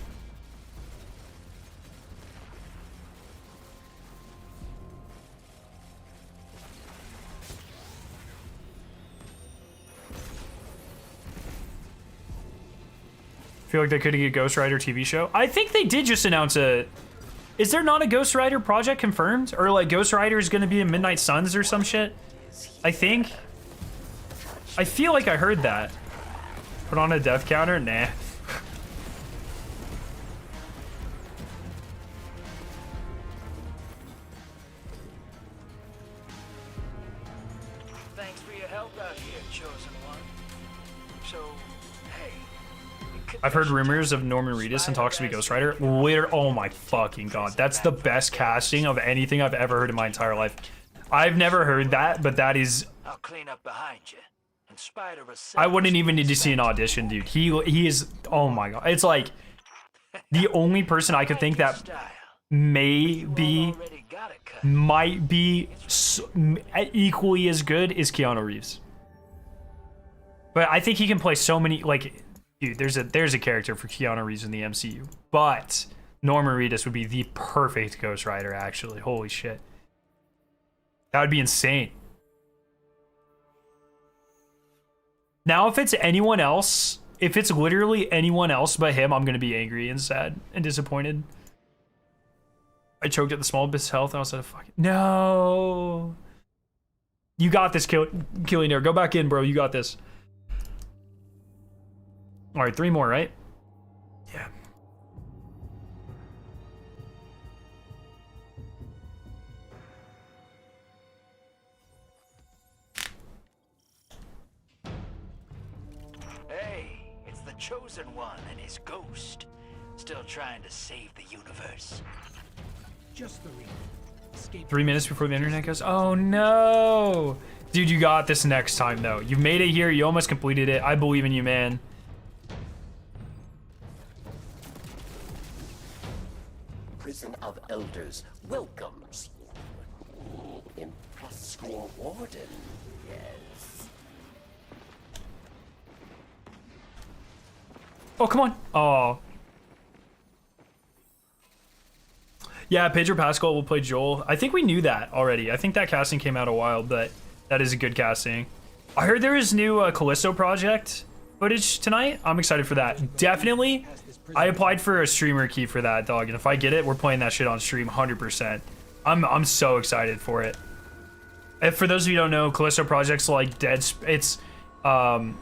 Feel like they could get a Ghost Rider TV show. I think they did just announce a... Is there not a Ghost Rider project confirmed? Or like Ghost Rider is going to be in Midnight Suns or some shit? I think. I feel like I heard that. Put on a death counter? Nah. Thanks for your help out here, Chosen One. So, hey. I've heard rumors of Norman Reedus in talks to be Ghost Rider. Oh my fucking god. That's the best casting of anything I've ever heard in my entire life. I've never heard that, but that is... I'll clean up behind you. In spite of I wouldn't even need to see an audition, dude. He is... Oh my god. It's like... The only person I could think that might be equally as good is Keanu Reeves. But I think he can play so many... Like... Dude, there's a character for Keanu Reeves in the MCU, but Norman Reedus would be the perfect Ghost Rider, actually. Holy shit. That would be insane. Now, if it's anyone else, if it's literally anyone else but him, I'm going to be angry and sad and disappointed. I choked at the small bit's health and I was like, fuck it. No. You got this, Killionaire. Go back in, bro. You got this. All right, 3 more, right? Yeah. Hey, it's the Chosen One and his ghost. Still trying to save the universe. Just the ring. Escape 3 minutes before the internet goes. Oh no. Dude, you got this next time, though. You made it here. You almost completed it. I believe in you, man. Prison of Elders welcomes you. Impressed your warden, yes. Oh, come on. Oh. Yeah, Pedro Pascal will play Joel. I think we knew that already. I think that casting came out a while, but that is a good casting. I heard there is new Callisto project footage tonight. I'm excited for that. Definitely. I applied for a streamer key for that, dog, and if I get it, we're playing that shit on stream 100%. I'm so excited for it. And for those of you who don't know, Callisto projects like it's Glenn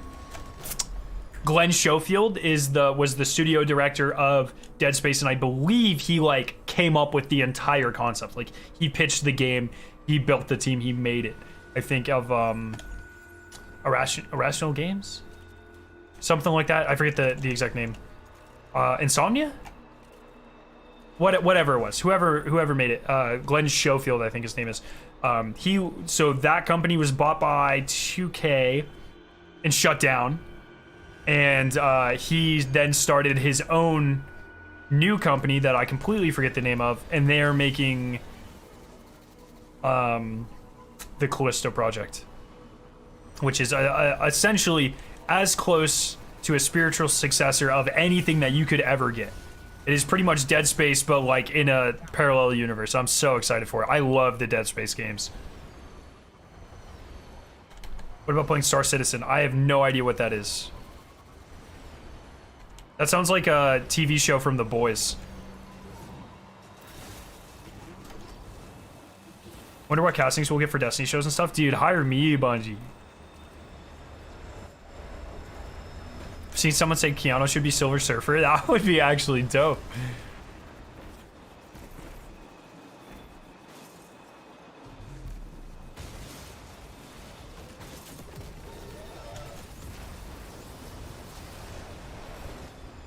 Schofield was the studio director of Dead Space, and I believe he like came up with the entire concept. Like he pitched the game, he built the team, he made it. I think of Irrational Games, something like that. I forget the exact name. Insomnia? Whatever it was, whoever made it, Glenn Schofield, I think his name is. So that company was bought by 2K and shut down, and he then started his own new company that I completely forget the name of, and they're making the Callisto project, which is essentially as close to a spiritual successor of anything that you could ever get. It is pretty much Dead Space, but like in a parallel universe. I'm so excited for it. I love the Dead Space games. What about playing Star Citizen? I have no idea what that is. That sounds like a TV show from The Boys. Wonder what castings we'll get for Destiny shows and stuff. Dude, hire me, Bungie. I've seen someone say Keanu should be Silver Surfer. That would be actually dope.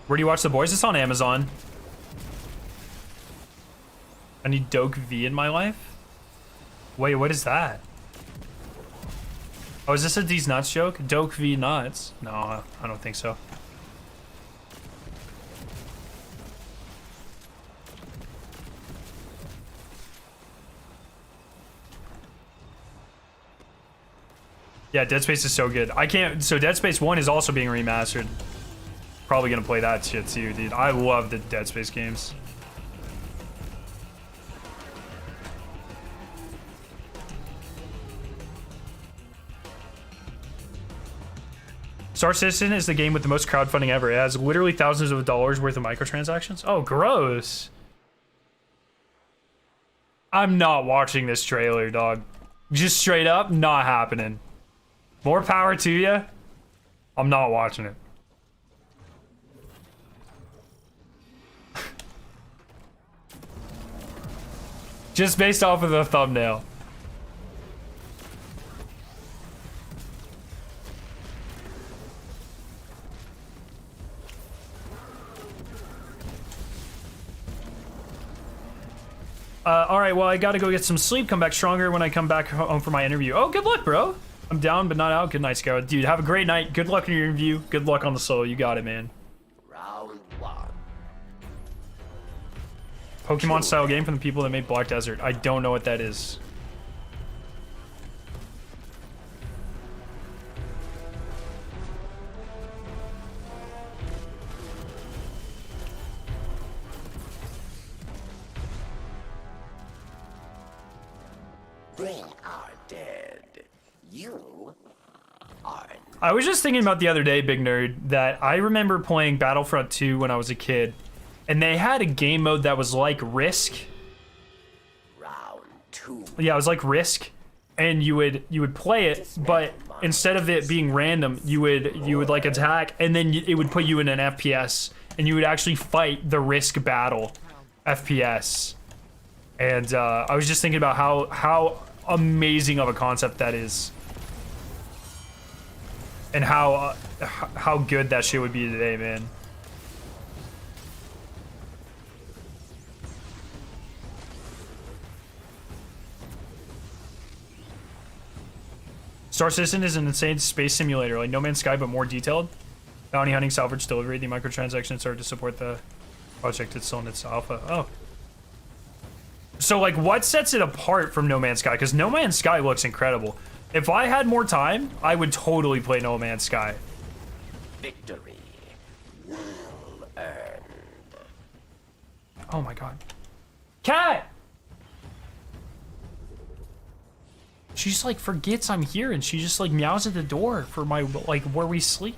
Where do you watch The Boys? It's on Amazon. I need Doke V in my life? Wait, what is that? Oh, is this a These Nuts joke? Doke V Nuts? No, I don't think so. Yeah, Dead Space is so good. I can't... So Dead Space 1 is also being remastered. Probably gonna play that shit too, dude. I love the Dead Space games. Star Citizen is the game with the most crowdfunding ever. It has literally thousands of dollars worth of microtransactions. Oh, gross. I'm not watching this trailer, dog. Just straight up, not happening. More power to you. I'm not watching it. Just based off of the thumbnail. All right, well, I gotta go get some sleep, come back stronger when I come back home for my interview. Oh, good luck, bro. I'm down, but not out. Good night, Scout. Dude, have a great night. Good luck in your interview. Good luck on the solo. You got it, man. Round one. Pokemon style game from the people that made Black Desert. I don't know what that is. They are dead. You are. I was just thinking about the other day, Big Nerd, that I remember playing Battlefront 2 when I was a kid, and they had a game mode that was like Risk. Round two. Yeah, it was like Risk, and you would play it, but instead of it being random, you would like attack, and then it would put you in an FPS, and you would actually fight the Risk battle FPS. And I was just thinking about how amazing of a concept that is, and how good that shit would be today, man. Star Citizen is an insane space simulator, like No Man's Sky, but more detailed. Bounty hunting, salvage, delivery, the microtransactions started to support the project. It's still in its alpha. Oh. So, like, what sets it apart from No Man's Sky? Because No Man's Sky looks incredible. If I had more time, I would totally play No Man's Sky. Victory. Well earned. Oh my god. Cat! She just, like, forgets I'm here, and she just, like, meows at the door for my, like, where we sleep.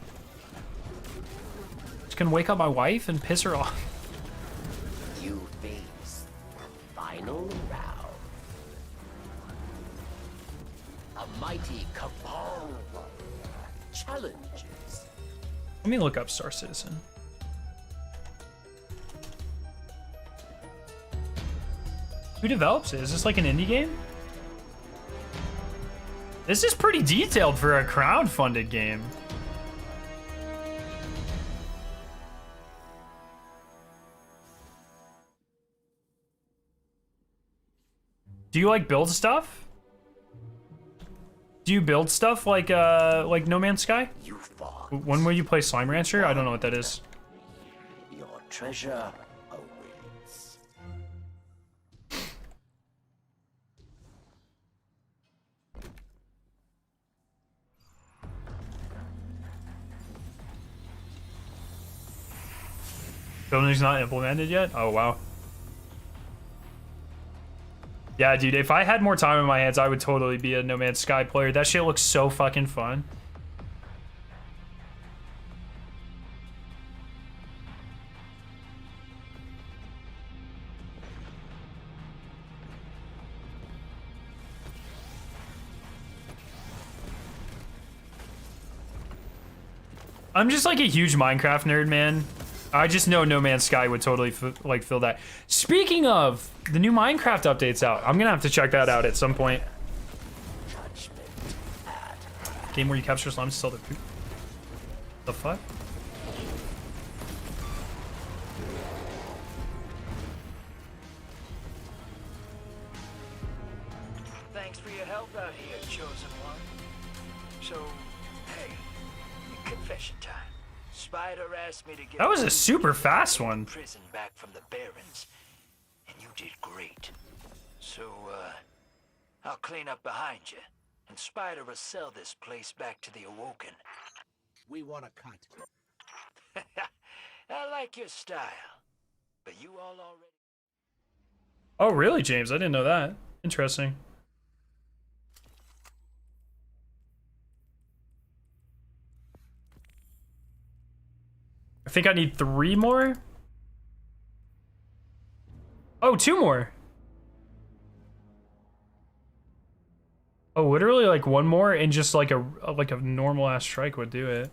Just gonna wake up my wife and piss her off. You face the final round. A mighty cabal challenges. Let me look up Star Citizen. Who develops it? Is this like an indie game? This is pretty detailed for a crowdfunded game. Do you like build stuff? Do you build stuff like No Man's Sky? You fought. When will you play Slime Rancher? I don't know what that is. Your treasure awaits. Building's not implemented yet? Oh, wow. Yeah, dude, if I had more time in my hands, I would totally be a No Man's Sky player. That shit looks so fucking fun. I'm just like a huge Minecraft nerd, man. I just know No Man's Sky would totally like fill that. Speaking of, the new Minecraft update's out. I'm gonna have to check that out at some point. Game where you capture slimes to sell their poop. The fuck? chosen one. So, hey, confession time. Spider asked me to get That was a super fast one. prison back from the Barons, and you did great. So, I'll clean up behind you, and Spider will sell this place back to the Awoken. We want a cut. I like your style, but you all already... Oh, really, James? I didn't know that. Interesting. I think I need 3 more. Oh, 2 more. Oh, literally like 1 more and just like a normal ass strike would do it.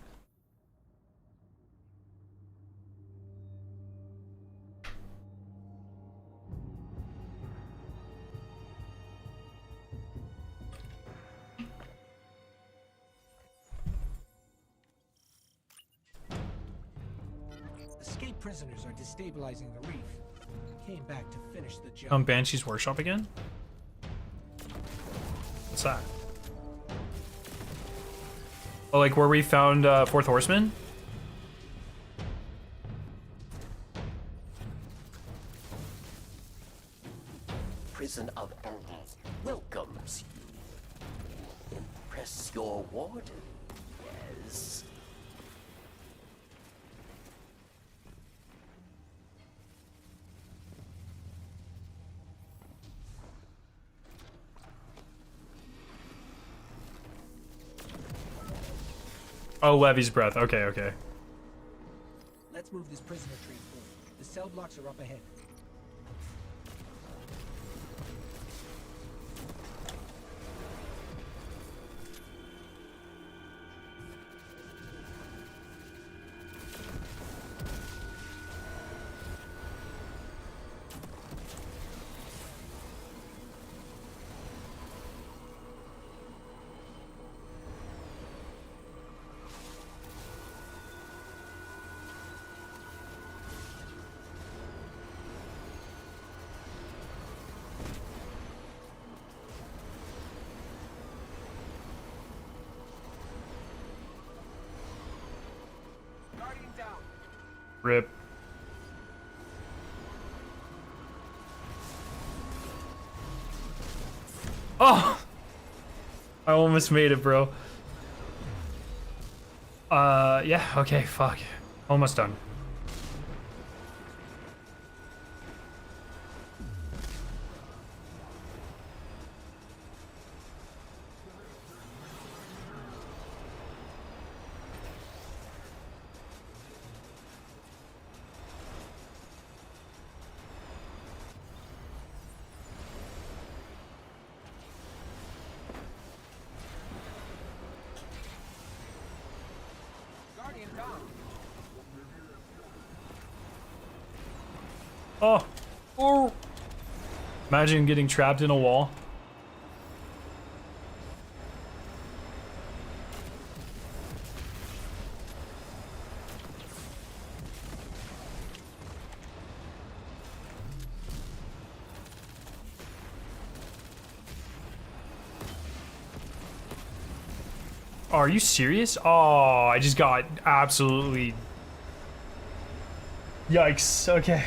Escaped prisoners are destabilizing the reef. Came back to finish the job. Banshee's workshop again? What's that? Oh, like where we found Fourth Horseman? Prison of Elders welcomes you. Impress your warden, yes. Oh, Levy's breath. Okay, okay. Let's move this prisoner train forward. The cell blocks are up ahead. Rip. Oh! I almost made it, bro. Yeah, okay, fuck. Almost done. Oh. Oh. Imagine getting trapped in a wall. Oh, are you serious? Oh, I just got absolutely... Yikes, okay.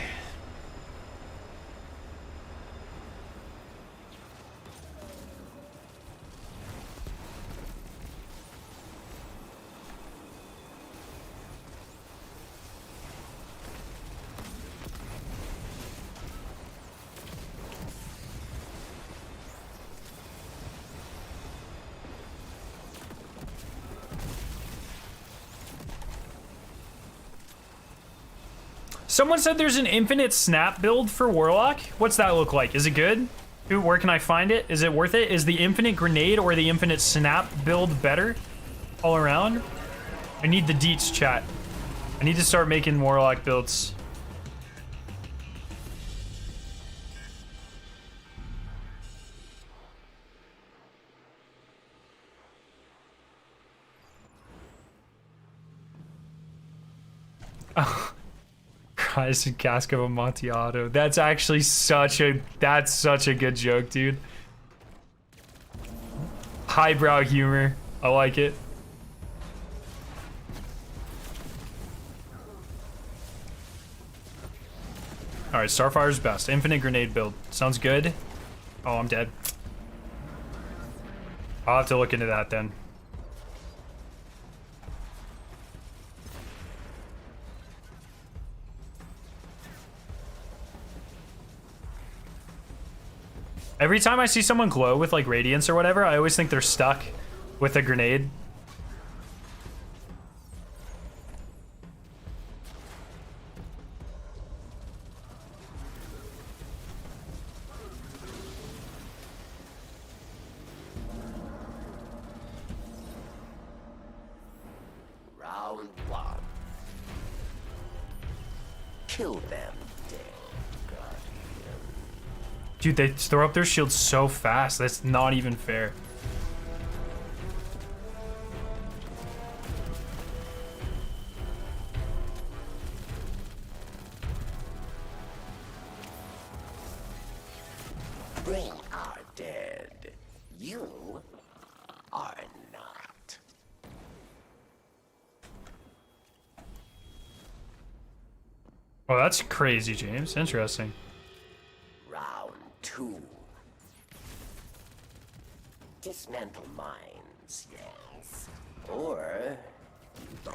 Someone said there's an infinite snap build for Warlock. What's that look like? Is it good? Where can I find it? Is it worth it? Is the infinite grenade or the infinite snap build better all around? I need the deets, chat. I need to start making Warlock builds. Guys, a cask of Amontillado. That's actually such a good joke, dude. highbrow humor. I like it. Alright, Starfire's best. Infinite grenade build. Sounds good. Oh, I'm dead. I'll have to look into that then. Every time I see someone glow with like radiance or whatever, I always think they're stuck with a grenade. Round one. Kill them, dead guardian. Dude, they throw up their shields so fast. That's not even fair. They are dead. You are not. Oh, that's crazy, James. Interesting. Round two. Dismantle mines, yes. Or you die.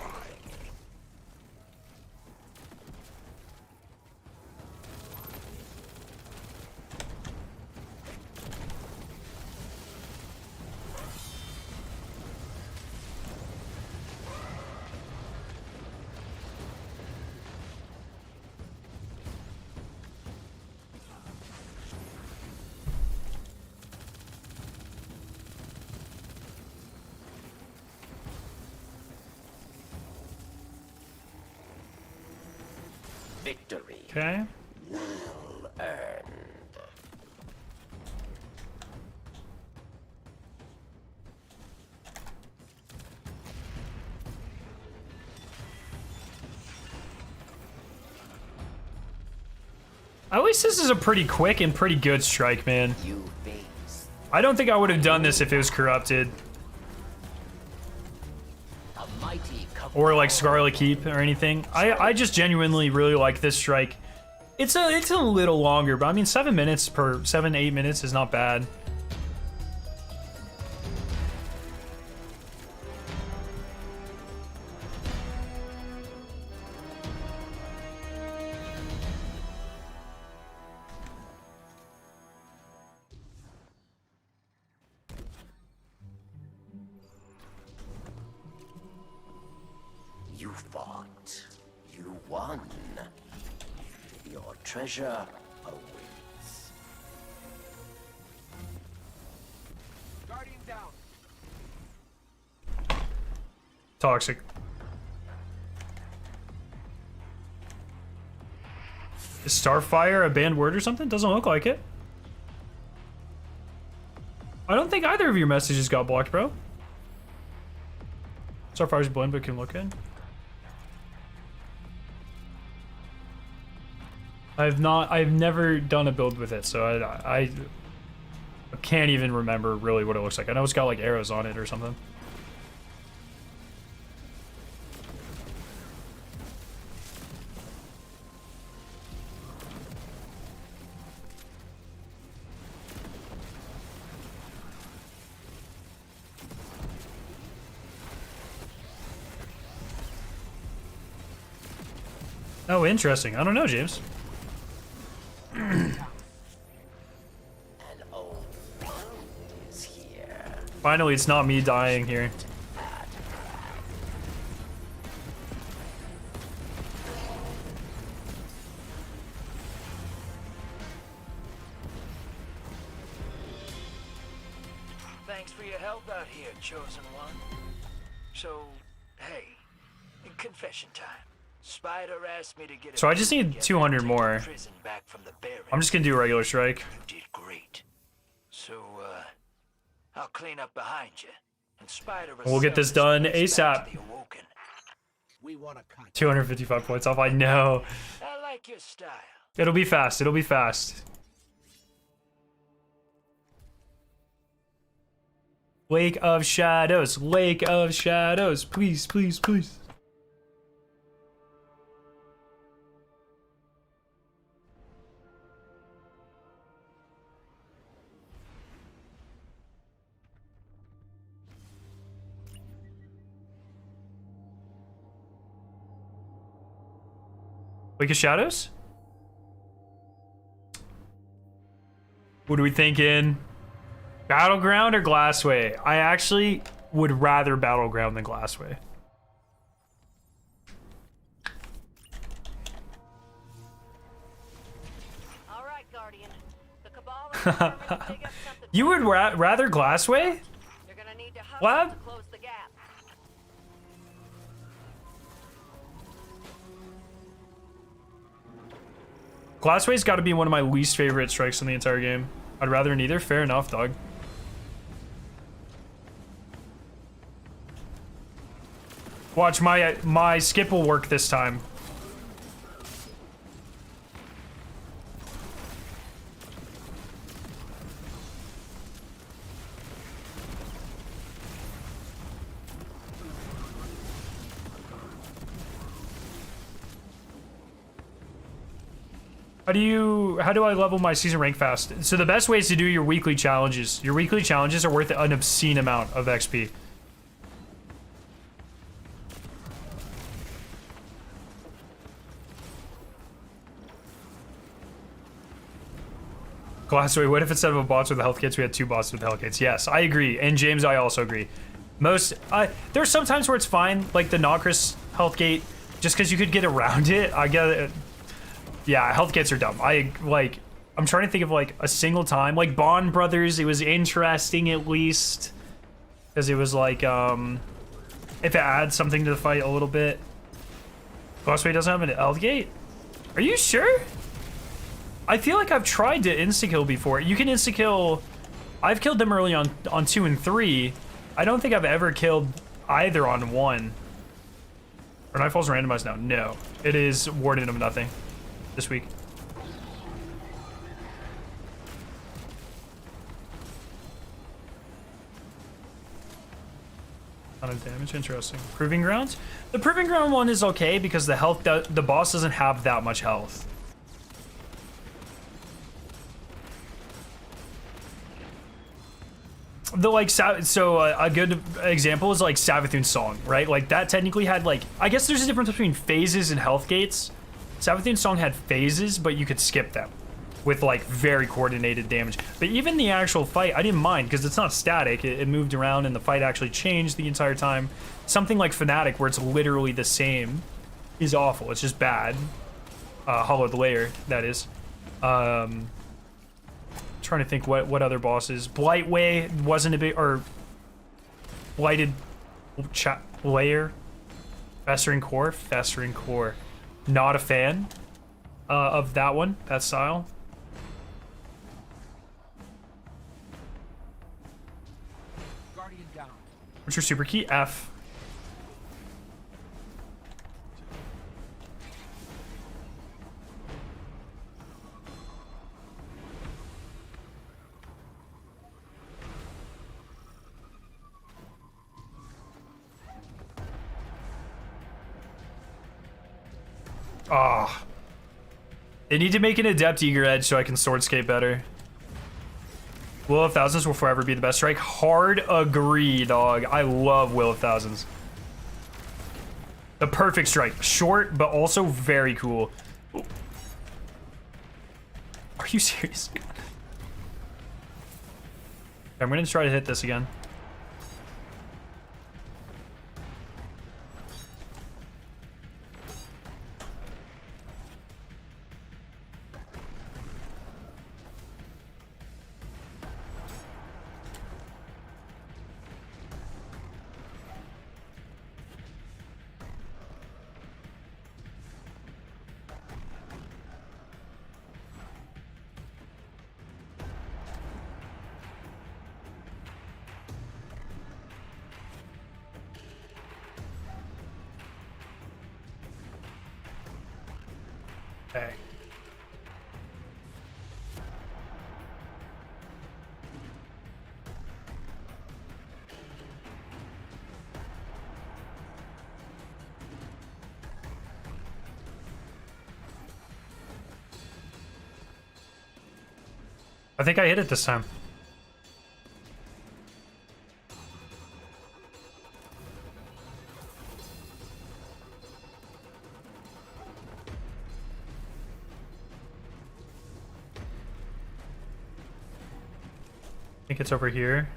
Victory. Okay. Well earned. At least this is a pretty quick and pretty good strike, man. You face I don't think I would have done this if it was corrupted. a mighty Or like Scarlet Keep or anything. I just genuinely really like this strike. It's a little longer, but I mean 7 minutes per 7-8 minutes is not bad. You fought. You won. Your treasure awaits. Guardian down. Toxic. Is Starfire a banned word or something? Doesn't look like it. I don't think either of your messages got blocked, bro. Starfire's blend, but can look in. I've never done a build with it, so I can't even remember really what it looks like. I know it's got like arrows on it or something. Oh, interesting. I don't know, James. An old friend is here. Finally, it's not me dying here. Thanks for your help out here, Chosen One. So, hey, confession time. Spider asked me to get. So I just need 200 more. Prison back from the barracks. I'm just gonna do a regular strike. You did great. So, I'll clean up behind you. And Spider. We'll get this done ASAP. We want to cut. 255 points off. I know. I like your style. It'll be fast. It'll be fast. Lake of Shadows. Lake of Shadows. Please, please, please. Lake of Shadows? What are we thinking? Battleground or Glassway? I actually would rather Battleground than Glassway. All right, Guardian. The Cabal is determined to dig up something. You would rather Glassway? You're gonna need to hustle Lab? to close the gap. Glassway's got to be one of my least favorite strikes in the entire game. I'd rather neither. Fair enough, dog. Watch, my skip will work this time. How do I level my season rank fast? So the best way is to do your weekly challenges. Your weekly challenges are worth an obscene amount of XP. Glassway, what if instead of a boss with health kits, we had 2 bosses with health kits? Yes, I agree. And James, I also agree. There's some times where it's fine, like the Nokris health gate, just because you could get around it. I get it. Yeah, health kits are dumb. I'm trying to think of like a single time, like Bond Brothers. It was interesting at least, because it was like if it adds something to the fight a little bit. Glassway doesn't have an health gate. Are you sure? I feel like I've tried to insta-kill before. You can insta-kill. I've killed them early on 2 and 3. I don't think I've ever killed either on 1. Are Nightfall's randomized now? No, it is Warden of Nothing this week. Ton of damage, interesting. Proving Grounds? The Proving Ground one is okay because the boss doesn't have that much health. A good example is like Savathun's Song, right? Like that technically had like, I guess there's a difference between phases and health gates. Savathun's Song had phases, but you could skip them with like very coordinated damage. But even the actual fight, I didn't mind because it's not static. It moved around and the fight actually changed the entire time. Something like Fnatic, where it's literally the same, is awful. It's just bad. Hollowed Layer, that is. Trying to think what other bosses. Blightway wasn't a big, or Blighted Layer. Festering Core. Not a fan of that one, that style. Guardian down. What's your super key? F. Ah. They need to make an Adept Eager Edge so I can sword skate better. Will of Thousands will forever be the best strike. Hard agree, dog. I love Will of Thousands. The perfect strike. Short, but also very cool. Ooh. Are you serious? I'm gonna try to hit this again. Okay. I think I hit it this time. I think it's over here.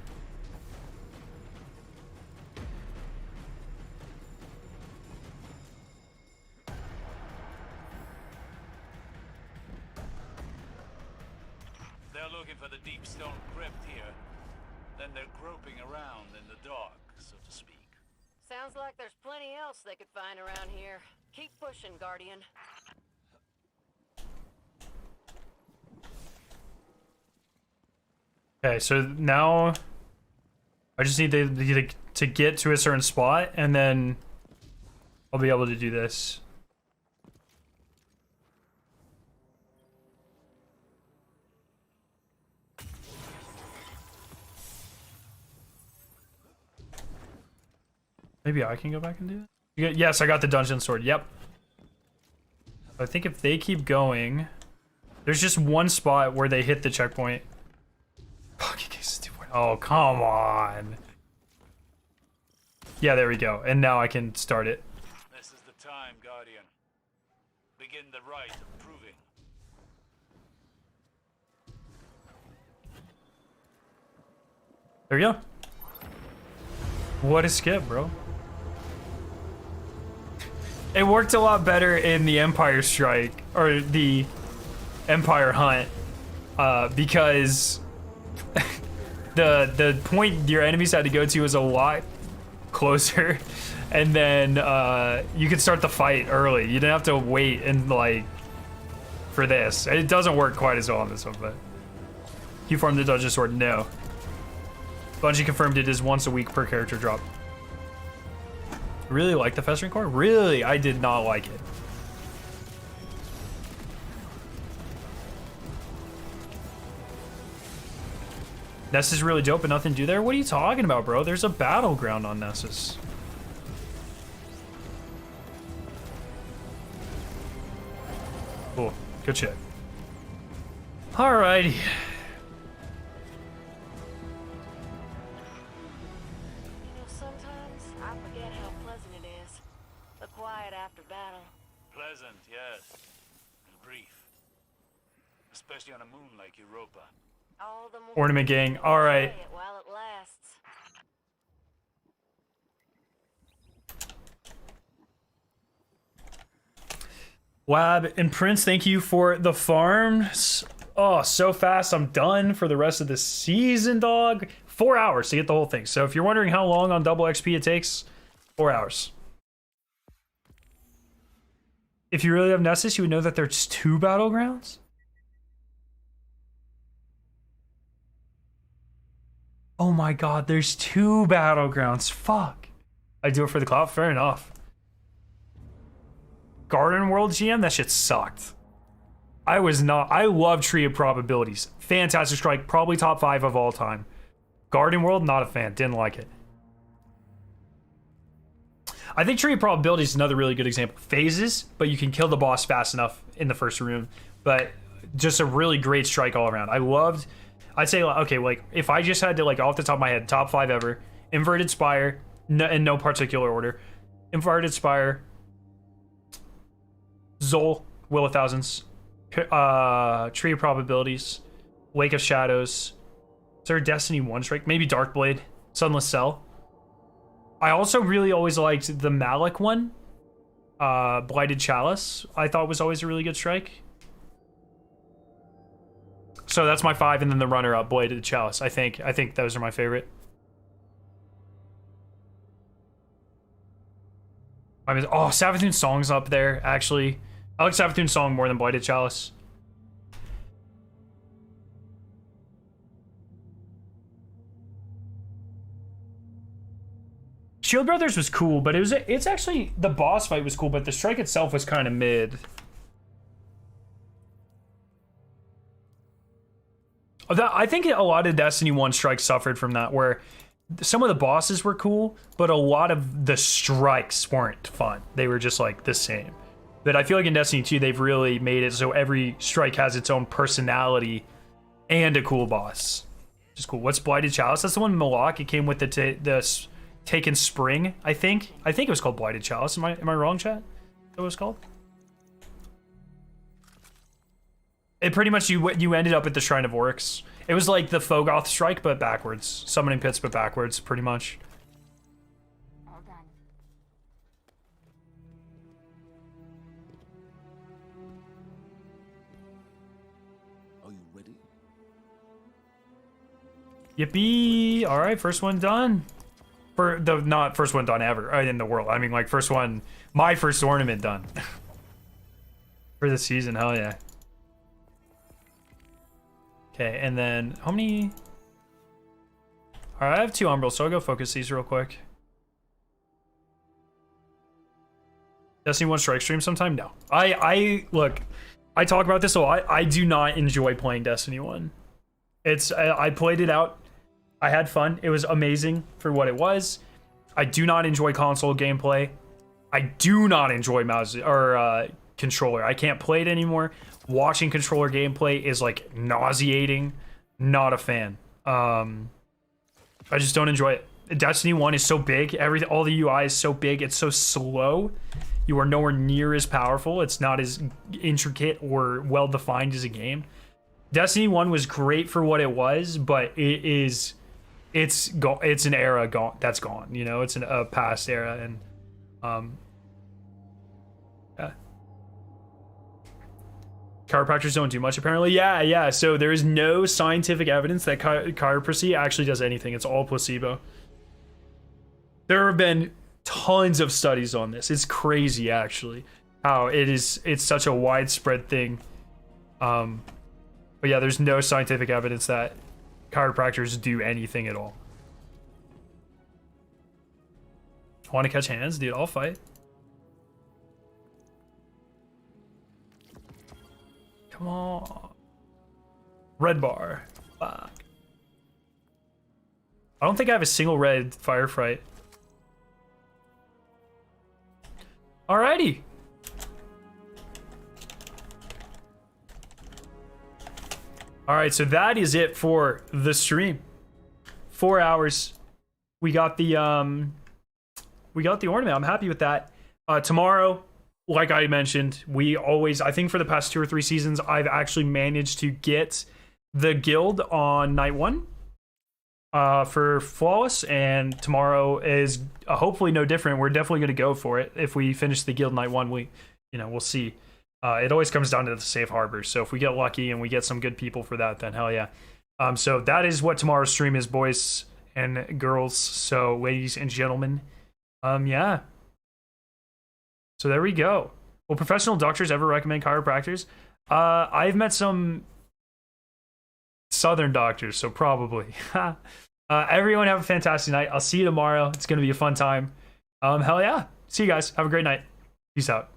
They're looking for the deep stone crypt here. Then they're groping around in the dark, so to speak. Sounds like there's plenty else they could find around here. Keep pushing, Guardian. Okay, so now I just need to get to a certain spot, and then I'll be able to do this. Maybe I can go back and do it? Yes, I got the dungeon sword. Yep. I think if they keep going, there's just one spot where they hit the checkpoint. Oh, come on. Yeah, there we go. And now I can start it. This is the time, Guardian. Begin the rite of proving. There we go. What a skip, bro. It worked a lot better in the Empire Strike, or the Empire Hunt, because the point your enemies had to go to was a lot closer, and then you could start the fight early. You didn't have to wait and like for this. It doesn't work quite as well on this one, but you farmed the dungeon sword. No. Bungie confirmed it is once a week per character drop. Really like the festering core? Really? I did not like it. Ness is really dope, but nothing to do there? What are you talking about, bro? There's a battleground on Nessus. Cool. Good shit. Alrighty. Sometimes I forget how pleasant it is. The quiet after battle. Pleasant, yes. And brief. Especially on a moon like Europa. All the more Ornament gang. All right. enjoy it while it lasts. Lab and Prince, thank you for the farms. Oh, so fast. I'm done for the rest of the season, dog. 4 hours to get the whole thing. So if you're wondering how long on double XP it takes, 4 hours. If you really have Nessus, you would know that there's 2 battlegrounds. Oh my god, there's 2 battlegrounds. Fuck. I do it for the clout? Fair enough. Garden World GM? That shit sucked. I love Tree of Probabilities. Fantastic strike. Probably top 5 of all time. Garden World, not a fan. Didn't like it. I think Tree of Probability is another really good example. Phases, but you can kill the boss fast enough in the first room. But just a really great strike all around. I'd say, okay, like, if I just had to, like, off the top of my head, top 5 ever. Inverted Spire, in no particular order. Inverted Spire. Zol, Will of Thousands. Tree of Probabilities. Lake of Shadows. Is there a Destiny 1 strike? Maybe Darkblade. Sunless Cell. I also really always liked the Malik one. Blighted Chalice, I thought was always a really good strike. So that's my 5, and then the runner-up, Blighted Chalice. I think those are my favorite. I mean, oh, Savathun's Song's up there, actually. I like Savathun's Song more than Blighted Chalice. Shield Brothers was cool, but it's actually, the boss fight was cool, but the strike itself was kind of mid. I think a lot of Destiny 1 strikes suffered from that, where some of the bosses were cool, but a lot of the strikes weren't fun. They were just like the same. But I feel like in Destiny 2, they've really made it so every strike has its own personality and a cool boss. Just cool. What's Blighted Chalice? That's the one in Malak. It came with the Taken Spring, I think. I think it was called Blighted Chalice. Am I wrong, chat? Is that what it was called? It pretty much, you ended up at the Shrine of Oryx. It was like the Fogoth Strike, but backwards. Summoning Pits, but backwards, pretty much. All done. Are you ready? Yippee! All right, first one done. For the not first one done ever in the world. I mean, like first one, my first ornament done for the season. Hell yeah. Okay, and then how many? All right, I have 2 Umbrals, so I'll go focus these real quick. Destiny 1 strike stream sometime? No. I look, I talk about this a lot. I do not enjoy playing Destiny 1. I played it out. I had fun. It was amazing for what it was. I do not enjoy console gameplay. I do not enjoy mouse or controller. I can't play it anymore. Watching controller gameplay is like nauseating. Not a fan. I just don't enjoy it. Destiny 1 is so big. All the UI is so big. It's so slow. You are nowhere near as powerful. It's not as intricate or well defined as a game. Destiny 1 was great for what it was, but it's an era that's gone. You know, it's a past era, and yeah. Chiropractors don't do much, apparently. Yeah. So there is no scientific evidence that chiropractic actually does anything. It's all placebo. There have been tons of studies on this. It's crazy, actually, how it's such a widespread thing. But yeah, there's no scientific evidence that chiropractors do anything at all. Want to catch hands? Dude, I'll fight. Come on. Red bar. Fuck. I don't think I have a single red firefight. Alrighty. Alright, so that is it for the stream. 4 hours. We got the ornament. I'm happy with that. Tomorrow, like I mentioned, I think for the past 2 or 3 seasons, I've actually managed to get the guild on night 1 for flawless, and tomorrow is hopefully no different. We're definitely going to go for it. If we finish the guild night 1, we'll see. It always comes down to the safe harbor. So if we get lucky and we get some good people for that, then hell yeah. So that is what tomorrow's stream is, boys and girls. So ladies and gentlemen, yeah. So there we go. Will professional doctors ever recommend chiropractors? I've met some southern doctors, so probably. Everyone have a fantastic night. I'll see you tomorrow. It's going to be a fun time. Hell yeah. See you guys. Have a great night. Peace out.